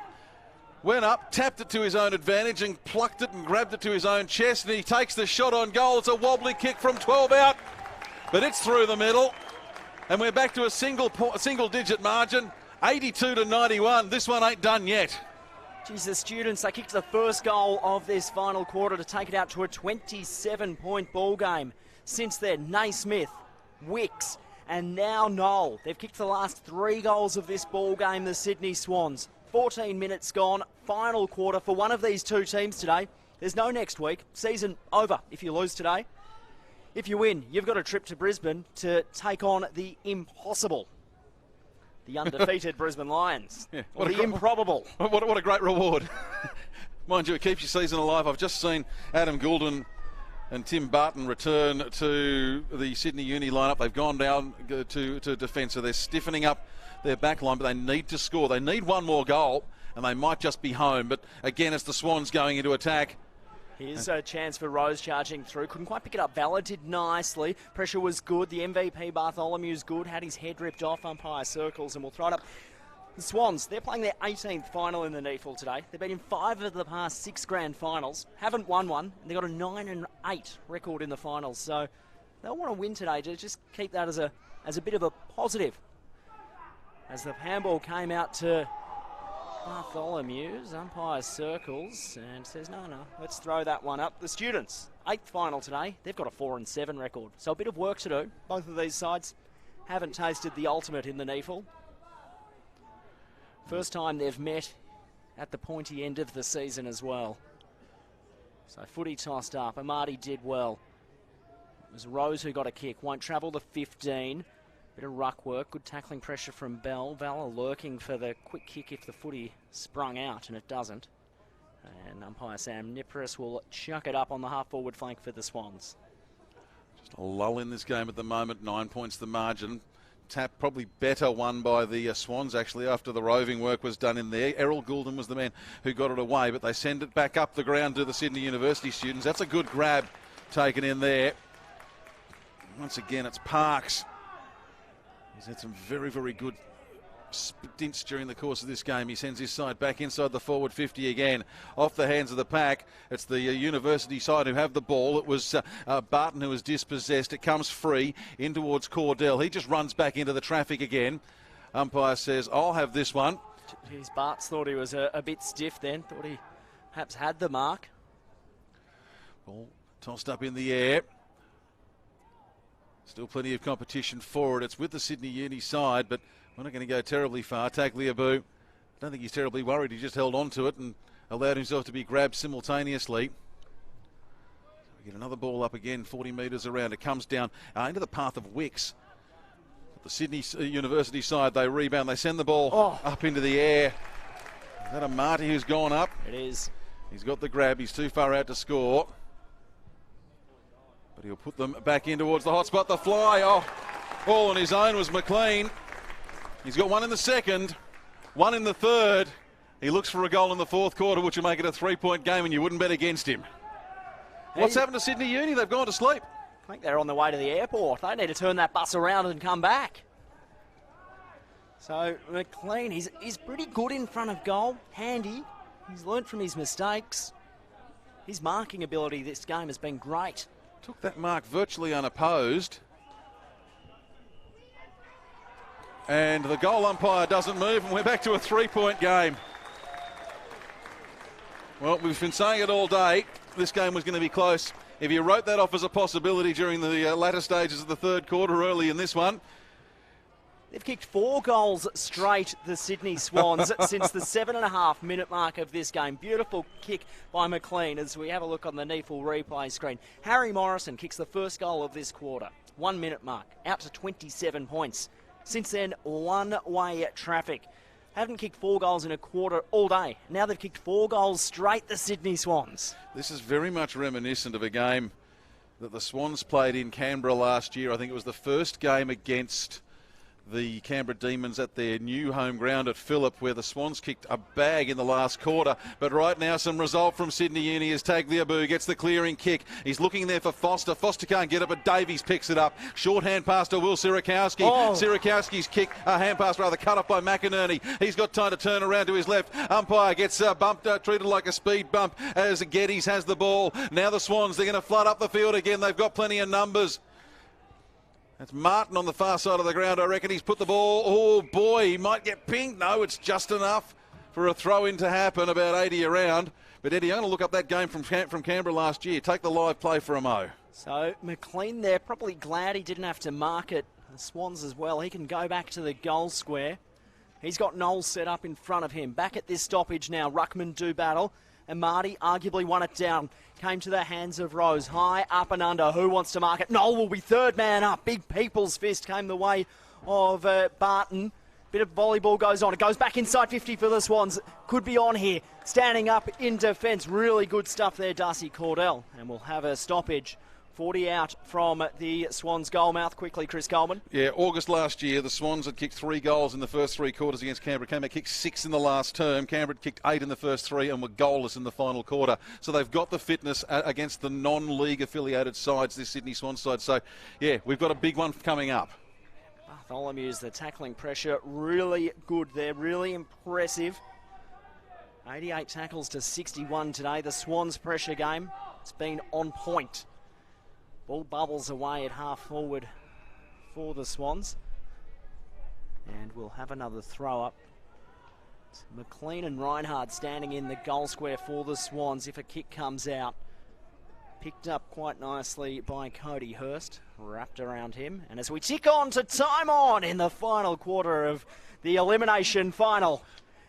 went up, tapped it to his own advantage and plucked it and grabbed it to his own chest, and he takes the shot on goal. It's a wobbly kick from 12 out, but it's through the middle, and we're back to a single-digit margin. 82-91. This one ain't done yet. Geez, the students, they kicked the first goal of this final quarter to take it out to a 27-point ball game. Since then, Naismith, Wicks, And now Noel. They've kicked the last 3 goals of this ball game, the Sydney Swans. 14 minutes gone, final quarter for one of these two teams today. There's no next week. Season over if you lose today. If you win, you've got a trip to Brisbane to take on the impossible. The undefeated Brisbane Lions. Yeah, or the improbable. What a great reward. Mind you, it keeps your season alive. I've just seen Adam Goulden and Tim Barton return to the Sydney Uni lineup. They've gone down to defence, so they're stiffening up their back line, but they need to score. They need one more goal, and they might just be home. But again, it's the Swans going into attack. Here's a chance for Rose charging through. Couldn't quite pick it up. Valor did nicely. Pressure was good. The MVP, Bartholomew's good. Had his head ripped off. Umpire circles and will throw it up. The Swans, they're playing their 18th final in the NEAFL today. They've been in 5 of the past 6 grand finals. Haven't won one. And they've got a 9-8 record in the finals. So they'll want to win today to just keep that as a bit of a positive. As the handball came out to Bartholomew's, umpire circles and says, no, let's throw that one up. The Students, 8th final today. They've got a 4-7 record. So a bit of work to do. Both of these sides haven't tasted the ultimate in the NEAFL. First time they've met at the pointy end of the season as well. So footy tossed up. Amadi did well. It was Rose who got a kick. Won't travel the 15. Bit of ruck work. Good tackling pressure from Bell. Valor lurking for the quick kick if the footy sprung out, and it doesn't. And umpire Sam Nipris will chuck it up on the half-forward flank for the Swans. Just a lull in this game at the moment. 9 points the margin. Tap probably better won by the Swans actually after the roving work was done in there. Errol Goulden was the man who got it away, but they send it back up the ground to the Sydney University students. That's a good grab taken in there. Once again, it's Parks. He's had some very, very good stints during the course of this game. He sends his side back inside the forward 50 again. Off the hands of the pack. It's the University side who have the ball. It was Barton who was dispossessed. It comes free in towards Cordell. He just runs back into the traffic again. Umpire says, I'll have this one. Jeez, Bart's thought he was a bit stiff then. Thought he perhaps had the mark. Ball tossed up in the air. Still plenty of competition for it. It's with the Sydney Uni side, but we're not going to go terribly far. Tagliabue, I don't think he's terribly worried. He just held on to it and allowed himself to be grabbed simultaneously. We get another ball up again, 40 metres around. It comes down into the path of Wicks. The Sydney University side, they rebound. They send the ball up into the air. Is that a Marty who's gone up? It is. He's got the grab. He's too far out to score. But he'll put them back in towards the hot spot. The fly, all on his own was McLean. He's got one in the second, one in the third. He looks for a goal in the fourth quarter, which will make it a 3-point game, and you wouldn't bet against him. What's happened to Sydney Uni? They've gone to sleep. I think they're on the way to the airport. They need to turn that bus around and come back. So McLean, he's pretty good in front of goal, handy. He's learnt from his mistakes. His marking ability this game has been great. Took that mark virtually unopposed. And the goal umpire doesn't move, and we're back to a 3-point game. Well, we've been saying it all day. This game was going to be close. If you wrote that off as a possibility during the latter stages of the third quarter early in this one. They've kicked 4 goals straight, the Sydney Swans, since the 7.5-minute mark of this game. Beautiful kick by McLean as we have a look on the NEAFL replay screen. Harry Morrison kicks the first goal of this quarter. 1 minute mark, out to 27 points. Since then, one-way traffic. Haven't kicked 4 goals in a quarter all day. Now they've kicked 4 goals straight, the Sydney Swans. This is very much reminiscent of a game that the Swans played in Canberra last year. I think it was the first game against the Canberra Demons at their new home ground at Phillip, where the Swans kicked a bag in the last quarter. But right now, some result from Sydney Uni as Tagliabue gets the clearing kick. He's looking there for Foster. Foster can't get it, but Davies picks it up. Shorthand pass to Will Sierakowski. Sierakowski's kick, hand pass rather, cut off by McInerney. He's got time to turn around to his left. Umpire gets bumped, treated like a speed bump as Geddes has the ball. Now the Swans, they're going to flood up the field again. They've got plenty of numbers. That's Martin on the far side of the ground. I reckon he's put the ball. Oh, boy, he might get pinged. No, it's just enough for a throw-in to happen, about 80 around. But, Eddie, I'm going to look up that game from Canberra last year. Take the live play for a mo. So, McLean there, probably glad he didn't have to mark it The Swans as well. He can go back to the goal square. He's got Knowles set up in front of him. Back at this stoppage now. Ruckman do battle. And Marty arguably won it down. Came to the hands of Rose. High, up and under. Who wants to mark it? Noel will be third man up. Big people's fist came the way of Barton. Bit of volleyball goes on. It goes back inside 50 for the Swans. Could be on here. Standing up in defence. Really good stuff there, Darcy Cordell. And we'll have a stoppage. 40 out from the Swans goal mouth. Quickly, Chris Coleman. Yeah, August last year, the Swans had kicked 3 goals in the first 3 quarters against Canberra. Came out, kicked 6 in the last term. Canberra kicked 8 in the first 3 and were goalless in the final quarter. So they've got the fitness against the non-league affiliated sides, this Sydney Swans side. So, yeah, we've got a big one coming up. Bartholomew's the tackling pressure. Really good there. Really impressive. 88 tackles to 61 today. The Swans pressure game, it's been on point. Ball bubbles away at half forward for the Swans. And we'll have another throw up. It's McLean and Reinhardt standing in the goal square for the Swans if a kick comes out. Picked up quite nicely by Cody Hurst, wrapped around him. And as we tick on to time on in the final quarter of the elimination final,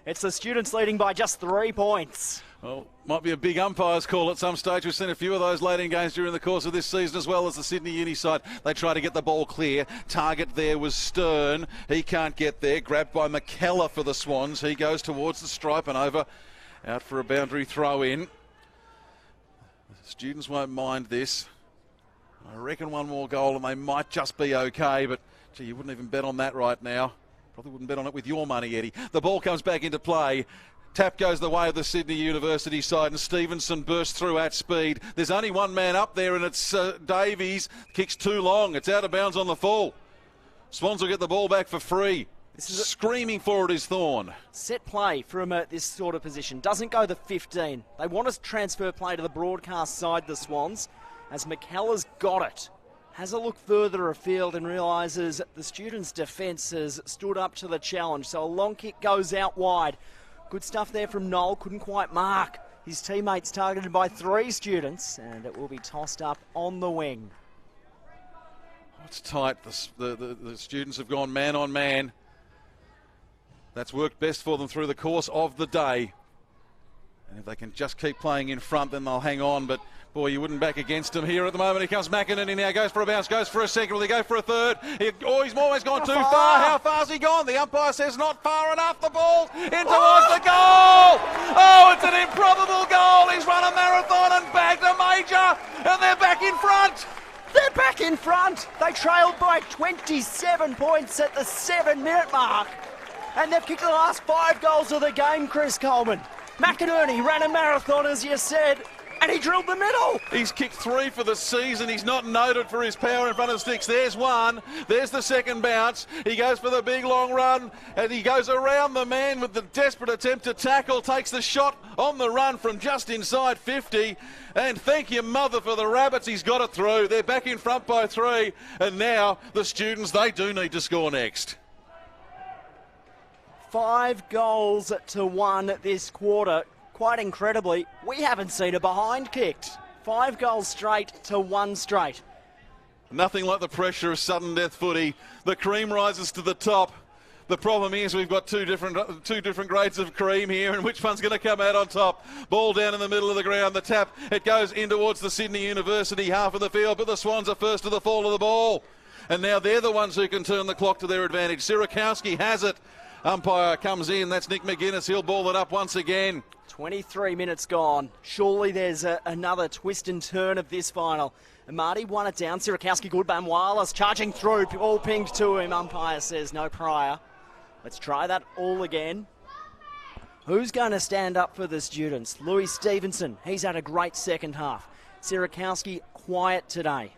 it's the Students leading by just 3 points. Well, might be a big umpire's call at some stage. We've seen a few of those late in games during the course of this season, as well as the Sydney Uni side. They try to get the ball clear. Target there was Stern. He can't get there. Grabbed by McKellar for the Swans. He goes towards the stripe and over. Out for a boundary throw in. The Students won't mind this. I reckon one more goal and they might just be okay, but gee, you wouldn't even bet on that right now. Probably wouldn't bet on it with your money, Eddie. The ball comes back into play. Tap goes the way of the Sydney University side, and Stevenson bursts through at speed. There's only one man up there, and it's Davies. Kicks too long. It's out of bounds on the full. Swans will get the ball back for free. Screaming for it is Thorne. Set play from this sort of position. Doesn't go the 15. They want to transfer play to the broadcast side, the Swans, as McKellar's got it. Has a look further afield and realises the Students' defence has stood up to the challenge. So a long kick goes out wide. Good stuff there from Noel. Couldn't quite mark his teammates, targeted by 3 Students, and it will be tossed up on the wing. It's tight. The Students have gone man on man. That's worked best for them through the course of the day. And if they can just keep playing in front, then they'll hang on. But boy, you wouldn't back against them here at the moment. Here comes McKinnon. He now goes for a bounce, goes for a second. Will he go for a third? He's almost gone too far. How far's he gone? The umpire says not far enough. The ball in towards the goal. Oh, it's an improbable goal. He's run a marathon and bagged a major. And they're back in front. They're back in front. They trailed by 27 points at the 7-minute mark. And they've kicked the last 5 goals of the game, Chris Coleman. McInerney ran a marathon, as you said, and he drilled the middle. He's kicked 3 for the season. He's not noted for his power in front of the sticks. There's one. There's the second bounce. He goes for the big long run, and he goes around the man with the desperate attempt to tackle. Takes the shot on the run from just inside 50. And thank you, mother, for the Rabbits. He's got it through. They're back in front by 3. And now the Students, they do need to score next. 5 goals to 1 this quarter. Quite incredibly, we haven't seen a behind kicked. 5 goals straight to 1 straight. Nothing like the pressure of sudden death footy. The cream rises to the top. The problem is we've got two different grades of cream here, and which one's going to come out on top? Ball down in the middle of the ground. The tap, it goes in towards the Sydney University half of the field, but the Swans are first to the fall of the ball. And now they're the ones who can turn the clock to their advantage. Sierakowski has it. Umpire comes in. That's Nick McGuinness. He'll ball it up once again. 23 minutes gone. Surely there's another twist and turn of this final. And Marty won it down. Sierakowski, good. Wallace charging through. All pinged to him. Umpire says no prior. Let's try that all again. Who's going to stand up for the Students? Louis Stevenson. He's had a great second half. Sierakowski quiet today.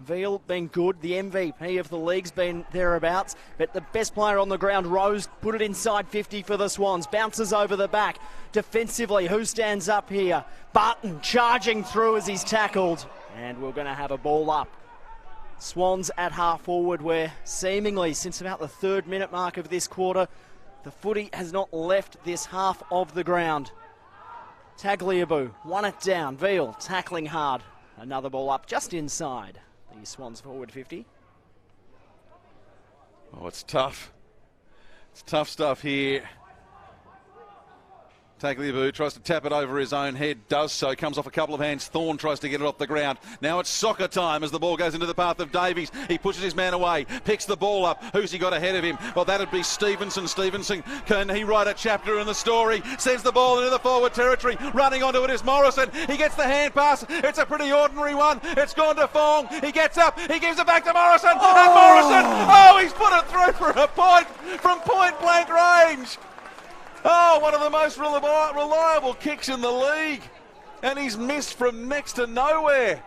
Veal been good. The MVP of the league's been thereabouts. But the best player on the ground, Rose, put it inside 50 for the Swans. Bounces over the back. Defensively, who stands up here? Barton charging through as he's tackled. And we're going to have a ball up. Swans at half forward, where seemingly since about the 3rd minute mark of this quarter, the footy has not left this half of the ground. Tagliabue won it down. Veal tackling hard. Another ball up just inside the Swans forward 50. Oh, it's tough. It's tough stuff here. Tagliabue tries to tap it over his own head, does so, comes off a couple of hands. Thorne tries to get it off the ground. Now it's soccer time as the ball goes into the path of Davies. He pushes his man away, picks the ball up. Who's he got ahead of him? Well, that'd be Stevenson. Stevenson, can he write a chapter in the story? Sends the ball into the forward territory. Running onto it is Morrison. He gets the hand pass. It's a pretty ordinary one. It's gone to Fong. He gets up. He gives it back to Morrison. And Morrison, he's put it through for a point from point blank range. Oh, one of the most reliable kicks in the league. And he's missed from next to nowhere.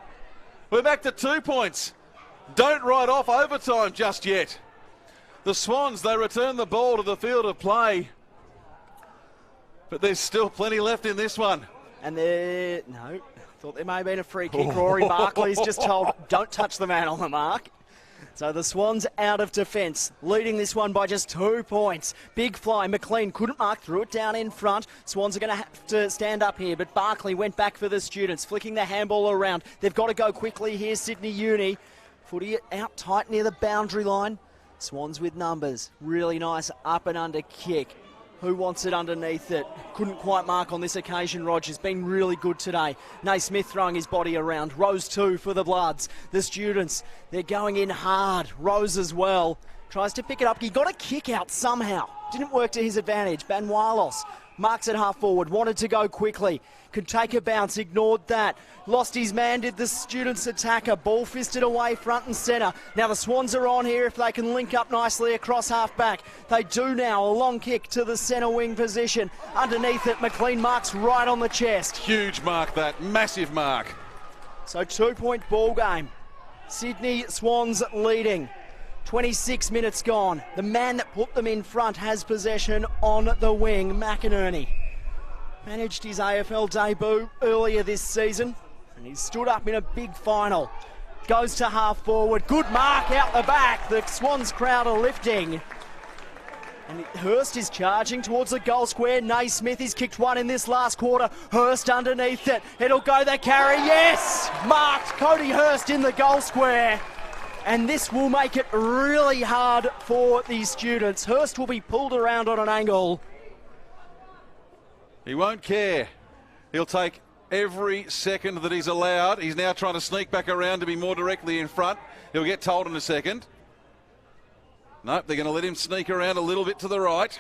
We're back to 2 points. Don't write off overtime just yet. The Swans, they return the ball to the field of play. But there's still plenty left in this one. And thought there may have been a free kick. Rory Barkley's just told, don't touch the man on the mark. So the Swans out of defence, leading this one by just 2 points. Big fly, McLean couldn't mark, threw it down in front. Swans are going to have to stand up here, but Barkley went back for the students, flicking the handball around. They've got to go quickly here, Sydney Uni. Footy out tight near the boundary line. Swans with numbers, really nice up and under kick. Who wants it underneath it? Couldn't quite mark on this occasion, Rogers. Been really good today. Naismith throwing his body around. Rose 2 for the Bloods. The students, they're going in hard. Rose as well. Tries to pick it up. He got a kick out somehow. Didn't work to his advantage. Banualos marks it half forward. Wanted to go quickly. Could take a bounce. Ignored that. Lost his man, did the students' attacker. Ball fisted away front and centre. Now the Swans are on here if they can link up nicely across half back. They do now. A long kick to the centre wing position. Underneath it, McLean marks right on the chest. Huge mark that. Massive mark. So 2 point ball game. Sydney Swans leading. 26 minutes gone. The man that put them in front has possession on the wing, McInerney. Managed his AFL debut earlier this season, and he stood up in a big final. Goes to half forward. Good mark out the back. The Swans crowd are lifting. And Hurst is charging towards the goal square. Naismith has kicked one in this last quarter. Hurst underneath it. It'll go the carry. Yes! Marked Cody Hurst in the goal square. And this will make it really hard for these students. Hurst will be pulled around on an angle. He won't care. He'll take every second that he's allowed. He's now trying to sneak back around to be more directly in front. He'll get told in a second. Nope, they're going to let him sneak around a little bit to the right.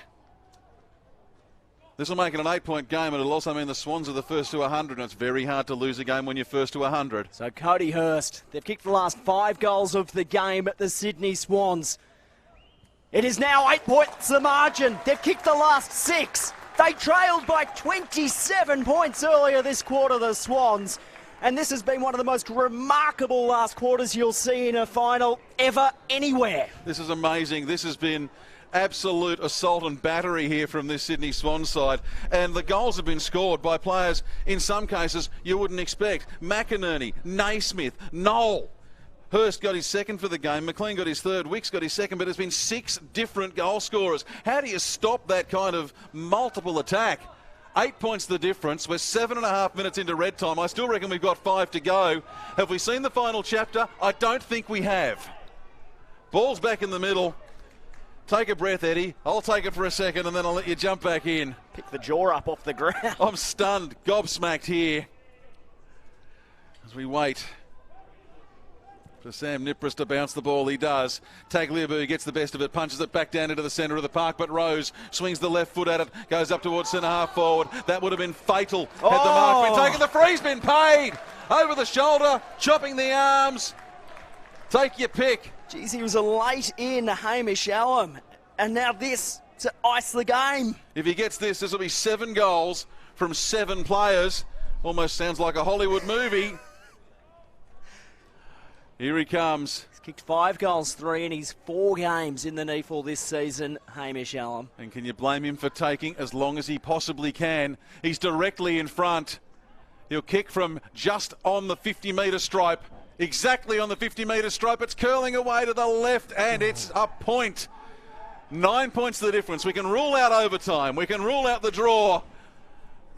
This will make it an 8 point game, and it'll also mean the Swans are the first to 100, and it's very hard to lose a game when you're first to 100. So Cody Hurst, they've kicked the last 5 goals of the game at the Sydney Swans. It is now 8 points the margin. They've kicked the last 6. They trailed by 27 points earlier this quarter, the Swans. And this has been one of the most remarkable last quarters you'll see in a final ever, anywhere. This is amazing. This has been absolute assault and battery here from this Sydney Swans side. And the goals have been scored by players, in some cases, you wouldn't expect. McInerney, Naismith, Noel. Hurst got his second for the game. McLean got his third. Wicks got his second, but there's been 6 different goal scorers. How do you stop that kind of multiple attack? 8 points the difference. We're 7.5 minutes into red time. I still reckon we've got 5 to go. Have we seen the final chapter? I don't think we have. Ball's back in the middle. Take a breath, Eddie. I'll take it for a second and then I'll let you jump back in. Pick the jaw up off the ground. I'm stunned, gobsmacked here as we wait for Sam Nipris to bounce the ball. He does. Tagliabue gets the best of it, punches it back down into the centre of the park, but Rose swings the left foot at it, goes up towards centre half forward. That would have been fatal had the mark been taken. The free's been paid. Over the shoulder, chopping the arms. Take your pick. Geez, he was a late in, Hamish Allen. And now this to ice the game. If he gets this, this will be 7 goals from 7 players. Almost sounds like a Hollywood movie. Here he comes. He's kicked 5 goals, 3 in his 4 games in the NEAFL this season, Hamish Allen. And can you blame him for taking as long as he possibly can? He's directly in front. He'll kick from just on the 50-metre stripe. Exactly on the 50-metre stripe. It's curling away to the left, and it's a point. 9 points the difference. We can rule out overtime. We can rule out the draw.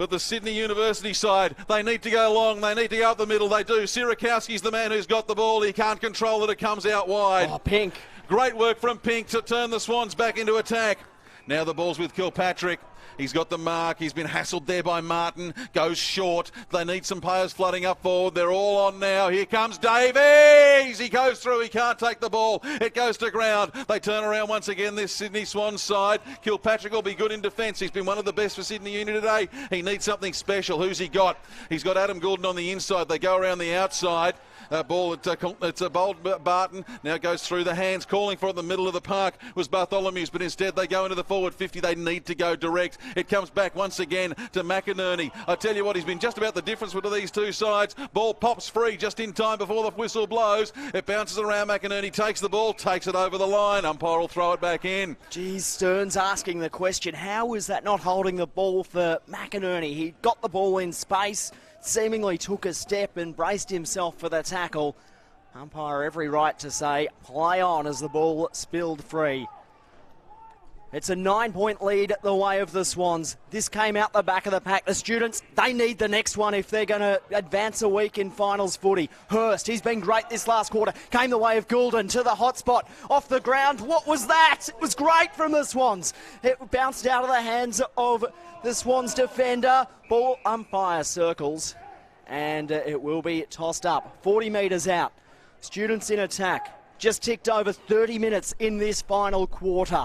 But the Sydney University side, they need to go long. They need to go up the middle. They do. Sirakowski's the man who's got the ball. He can't control it. It comes out wide. Oh, Pink. Great work from Pink to turn the Swans back into attack. Now the ball's with Kilpatrick. He's got the mark. He's been hassled there by Martin. Goes short. They need some players flooding up forward. They're all on now. Here comes Davies. He goes through. He can't take the ball. It goes to ground. They turn around once again, this Sydney Swans side. Kilpatrick will be good in defence. He's been one of the best for Sydney Uni today. He needs something special. Who's he got? He's got Adam Goulden on the inside. They go around the outside. Ball, it's a bold Barton. Now goes through the hands. Calling for it in the middle of the park was Bartholomew's, but instead they go into the forward 50. They need to go direct. It comes back once again to McInerney. I tell you what, he's been just about the difference between these two sides. Ball pops free just in time before the whistle blows. It bounces around. McInerney takes the ball, takes it over the line. Umpire will throw it back in. Geez, Stern's asking the question, how is that not holding the ball for McInerney? He got the ball in space, seemingly took a step and braced himself for the tackle. Umpire every right to say, play on, as the ball spilled free. It's a 9-point lead the way of the Swans. This came out the back of the pack. The Students, they need the next one if they're going to advance a week in finals footy. Hurst, he's been great this last quarter. Came the way of Goulden to the hot spot. Off the ground, what was that? It was great from the Swans. It bounced out of the hands of the Swans defender. Ball umpire circles, and it will be tossed up. 40 metres out. Students in attack. Just ticked over 30 minutes in this final quarter.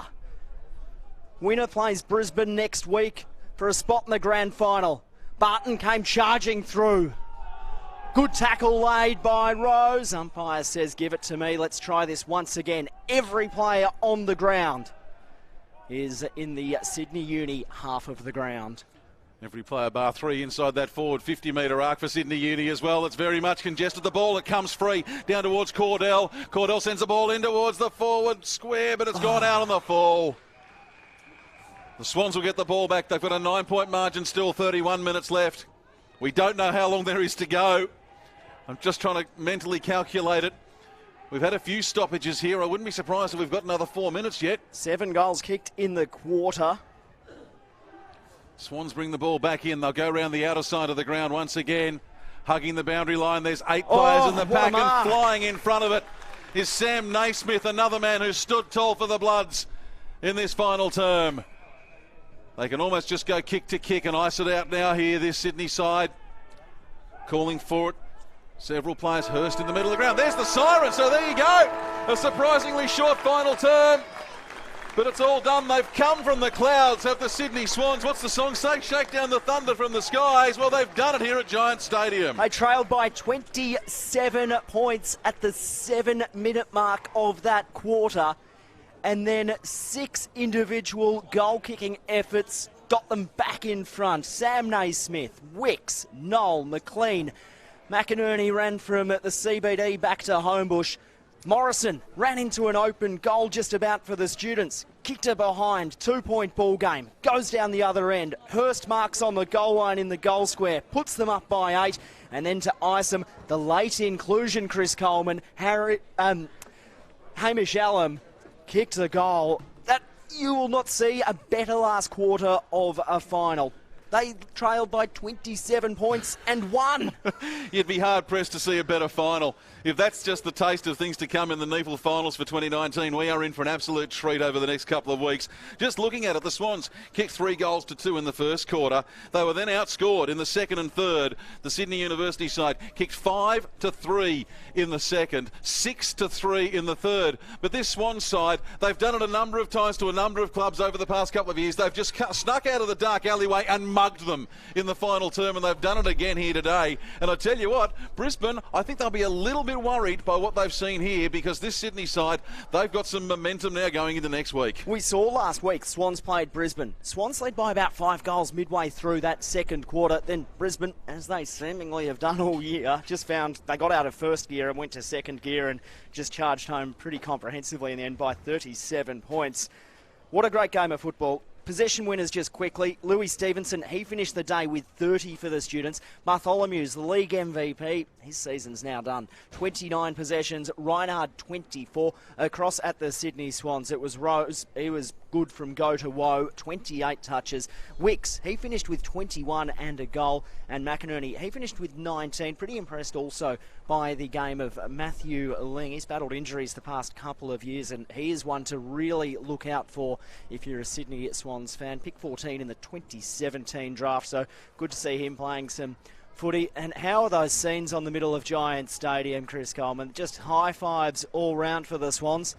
Winner plays Brisbane next week for a spot in the grand final. Barton came charging through. Good tackle laid by Rose. Umpire says, give it to me. Let's try this once again. Every player on the ground is in the Sydney Uni half of the ground. Every player bar three inside that forward 50-metre arc for Sydney Uni as well. It's very much congested. The ball, it comes free down towards Cordell. Cordell sends the ball in towards the forward square, but it's gone out on the fall. The Swans will get the ball back. They've got a 9-point margin still, 31 minutes left. We don't know how long there is to go. I'm just trying to mentally calculate it. We've had a few stoppages here. I wouldn't be surprised if we've got another 4 minutes yet. 7 goals kicked in the quarter. Swans bring the ball back in. They'll go around the outer side of the ground once again. Hugging the boundary line. There's 8 players in the pack, and flying in front of it is Sam Naismith, another man who stood tall for the Bloods in this final term. They can almost just go kick to kick and ice it out now here, this Sydney side. Calling for it. Several players. Hurst in the middle of the ground. There's the siren, so there you go. A surprisingly short final term. But it's all done. They've come from the clouds, have the Sydney Swans. What's the song say? Shake down the thunder from the skies. Well, they've done it here at Giant Stadium. They trailed by 27 points at the 7-minute mark of that quarter. And then 6 individual goal-kicking efforts got them back in front. Sam Naismith, Wicks, Knoll, McLean. McInerney ran from the CBD back to Homebush. Morrison ran into an open goal just about for the Students. Kicked it behind, 2-point ball game. Goes down the other end. Hurst marks on the goal line in the goal square. Puts them up by 8. And then to ice them, the late inclusion, Chris Coleman, Hamish Allen kicked the goal. That you will not see a better last quarter of a final. They trailed by 27 points and won. You'd be hard-pressed to see a better final. If that's just the taste of things to come in the NEAFL finals for 2019, we are in for an absolute treat over the next couple of weeks. Just looking at it, the Swans kicked 3 goals to 2 in the first quarter. They were then outscored in the second and third. The Sydney University side kicked 5 to 3 in the second, 6 to 3 in the third. But this Swans side, they've done it a number of times to a number of clubs over the past couple of years. They've just snuck out of the dark alleyway and mugged them in the final term, and they've done it again here today. And I tell you what, Brisbane, I think they'll be a little bit worried by what they've seen here, because this Sydney side, they've got some momentum now going into next week. We saw last week Swans played Brisbane. Swans led by about 5 goals midway through that second quarter. Then Brisbane, as they seemingly have done all year, just found they got out of first gear and went to second gear and just charged home pretty comprehensively in the end by 37 points. What a great game of football. Possession winners just quickly. Louis Stevenson, he finished the day with 30 for the Students. Bartholomew's the league MVP. his season's now done. 29 possessions, Reinhard 24. Across at the Sydney Swans, it was Rose. He was good from go to woe, 28 touches. Wicks, he finished with 21 and a goal. And McInerney, he finished with 19. Pretty impressed also by the game of Matthew Ling. He's battled injuries the past couple of years, and he is one to really look out for if you're a Sydney Swans fan. Pick 14 in the 2017 draft, so good to see him playing some footy. And how are those scenes on the middle of Giants Stadium, Chris Coleman? Just high fives all round for the Swans.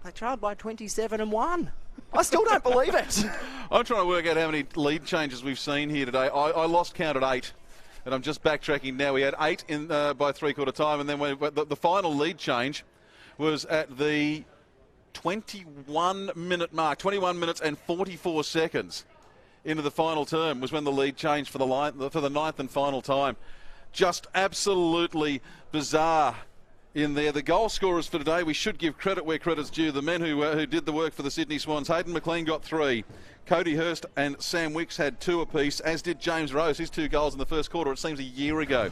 They trailed by 27-1. I still don't believe it. I'm trying to work out how many lead changes we've seen here today. I lost count at 8, and I'm just backtracking now. We had 8 in by three-quarter time, and then the final lead change was at the 21-minute mark, 21 minutes and 44 seconds into the final term was when the lead changed for the ninth and final time. Just absolutely bizarre in there. The goal scorers for today, we should give credit where credit's due. The men who did the work for the Sydney Swans. Hayden McLean got 3. Cody Hurst and Sam Wicks had 2 apiece, as did James Rose. His 2 goals in the first quarter, it seems a year ago.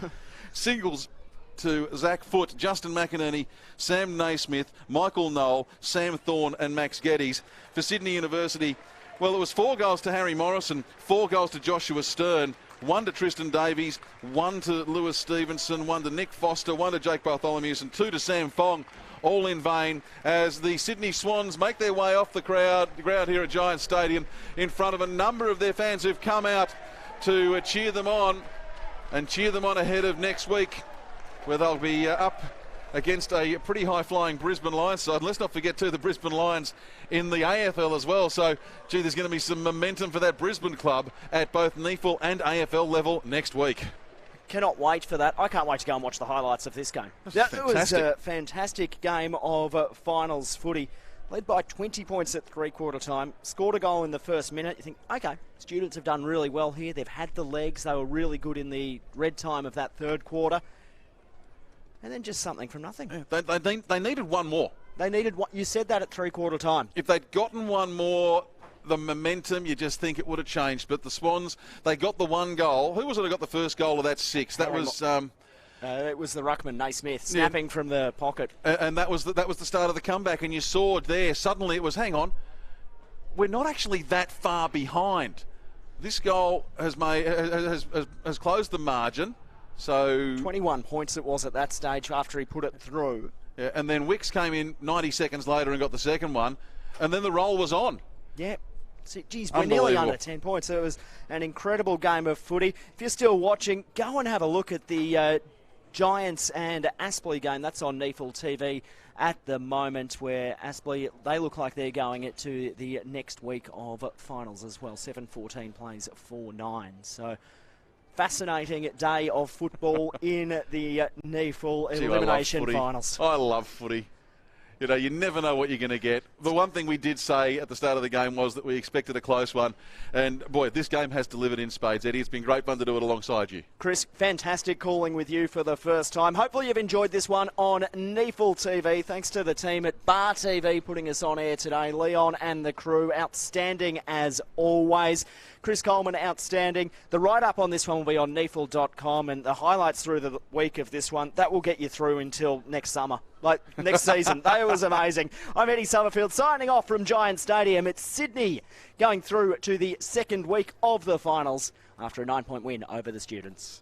Singles to Zach Foote, Justin McInerney, Sam Naismith, Michael Knoll, Sam Thorne and Max Geddes. For Sydney University, well, it was 4 goals to Harry Morrison, 4 goals to Joshua Stern, 1 to Tristan Davies, 1 to Lewis Stevenson, 1 to Nick Foster, 1 to Jake Bartholomew, and 2 to Sam Fong, all in vain, as the Sydney Swans make their way off the ground here at Giants Stadium in front of a number of their fans who've come out to cheer them on and cheer them on ahead of next week, where they'll be up against a pretty high-flying Brisbane Lions side. Let's not forget, too, the Brisbane Lions in the AFL as well. So, gee, there's going to be some momentum for that Brisbane club at both NEAFL and AFL level next week. Cannot wait for that. I can't wait to go and watch the highlights of this game. That was a fantastic game of finals footy. Led by 20 points at three-quarter time. Scored a goal in the first minute. You think, OK, students have done really well here. They've had the legs. They were really good in the red time of that third quarter. And then just something from nothing. Yeah, they needed one more. They needed what you said that at three-quarter time. If they'd gotten one more, the momentum, you just think it would have changed. But the Swans, they got the one goal. Who was it who got the first goal of that 6? That was it was the ruckman, Naismith, snapping from the pocket. And that was the start of the comeback. And you saw there, suddenly it was, hang on, we're not actually that far behind. This goal has closed the margin. So 21 points it was at that stage after he put it through. Yeah, and then Wicks came in 90 seconds later and got the second one. And then the roll was on. Yeah. Geez, we're nearly under 10 points. It was an incredible game of footy. If you're still watching, go and have a look at the Giants and Aspley game. That's on NEAFL TV at the moment, where Aspley, they look like they're going into the next week of finals as well. 7-14 plays 4-9. So fascinating day of football in the NEAFL Elimination finals. I love footy. You know, you never know what you're going to get. The one thing we did say at the start of the game was that we expected a close one. And, boy, this game has delivered in spades. Eddie, it's been great fun to do it alongside you. Chris, fantastic calling with you for the first time. Hopefully you've enjoyed this one on NEAFL TV. Thanks to the team at Bar TV putting us on air today. Leon and the crew, outstanding as always. Chris Coleman, outstanding. The write-up on this one will be on NEAFL.com, and the highlights through the week of this one, that will get you through until next summer, like next season. That was amazing. I'm Eddie Summerfield, signing off from Giant Stadium. It's Sydney going through to the second week of the finals after a 9-point win over the Students.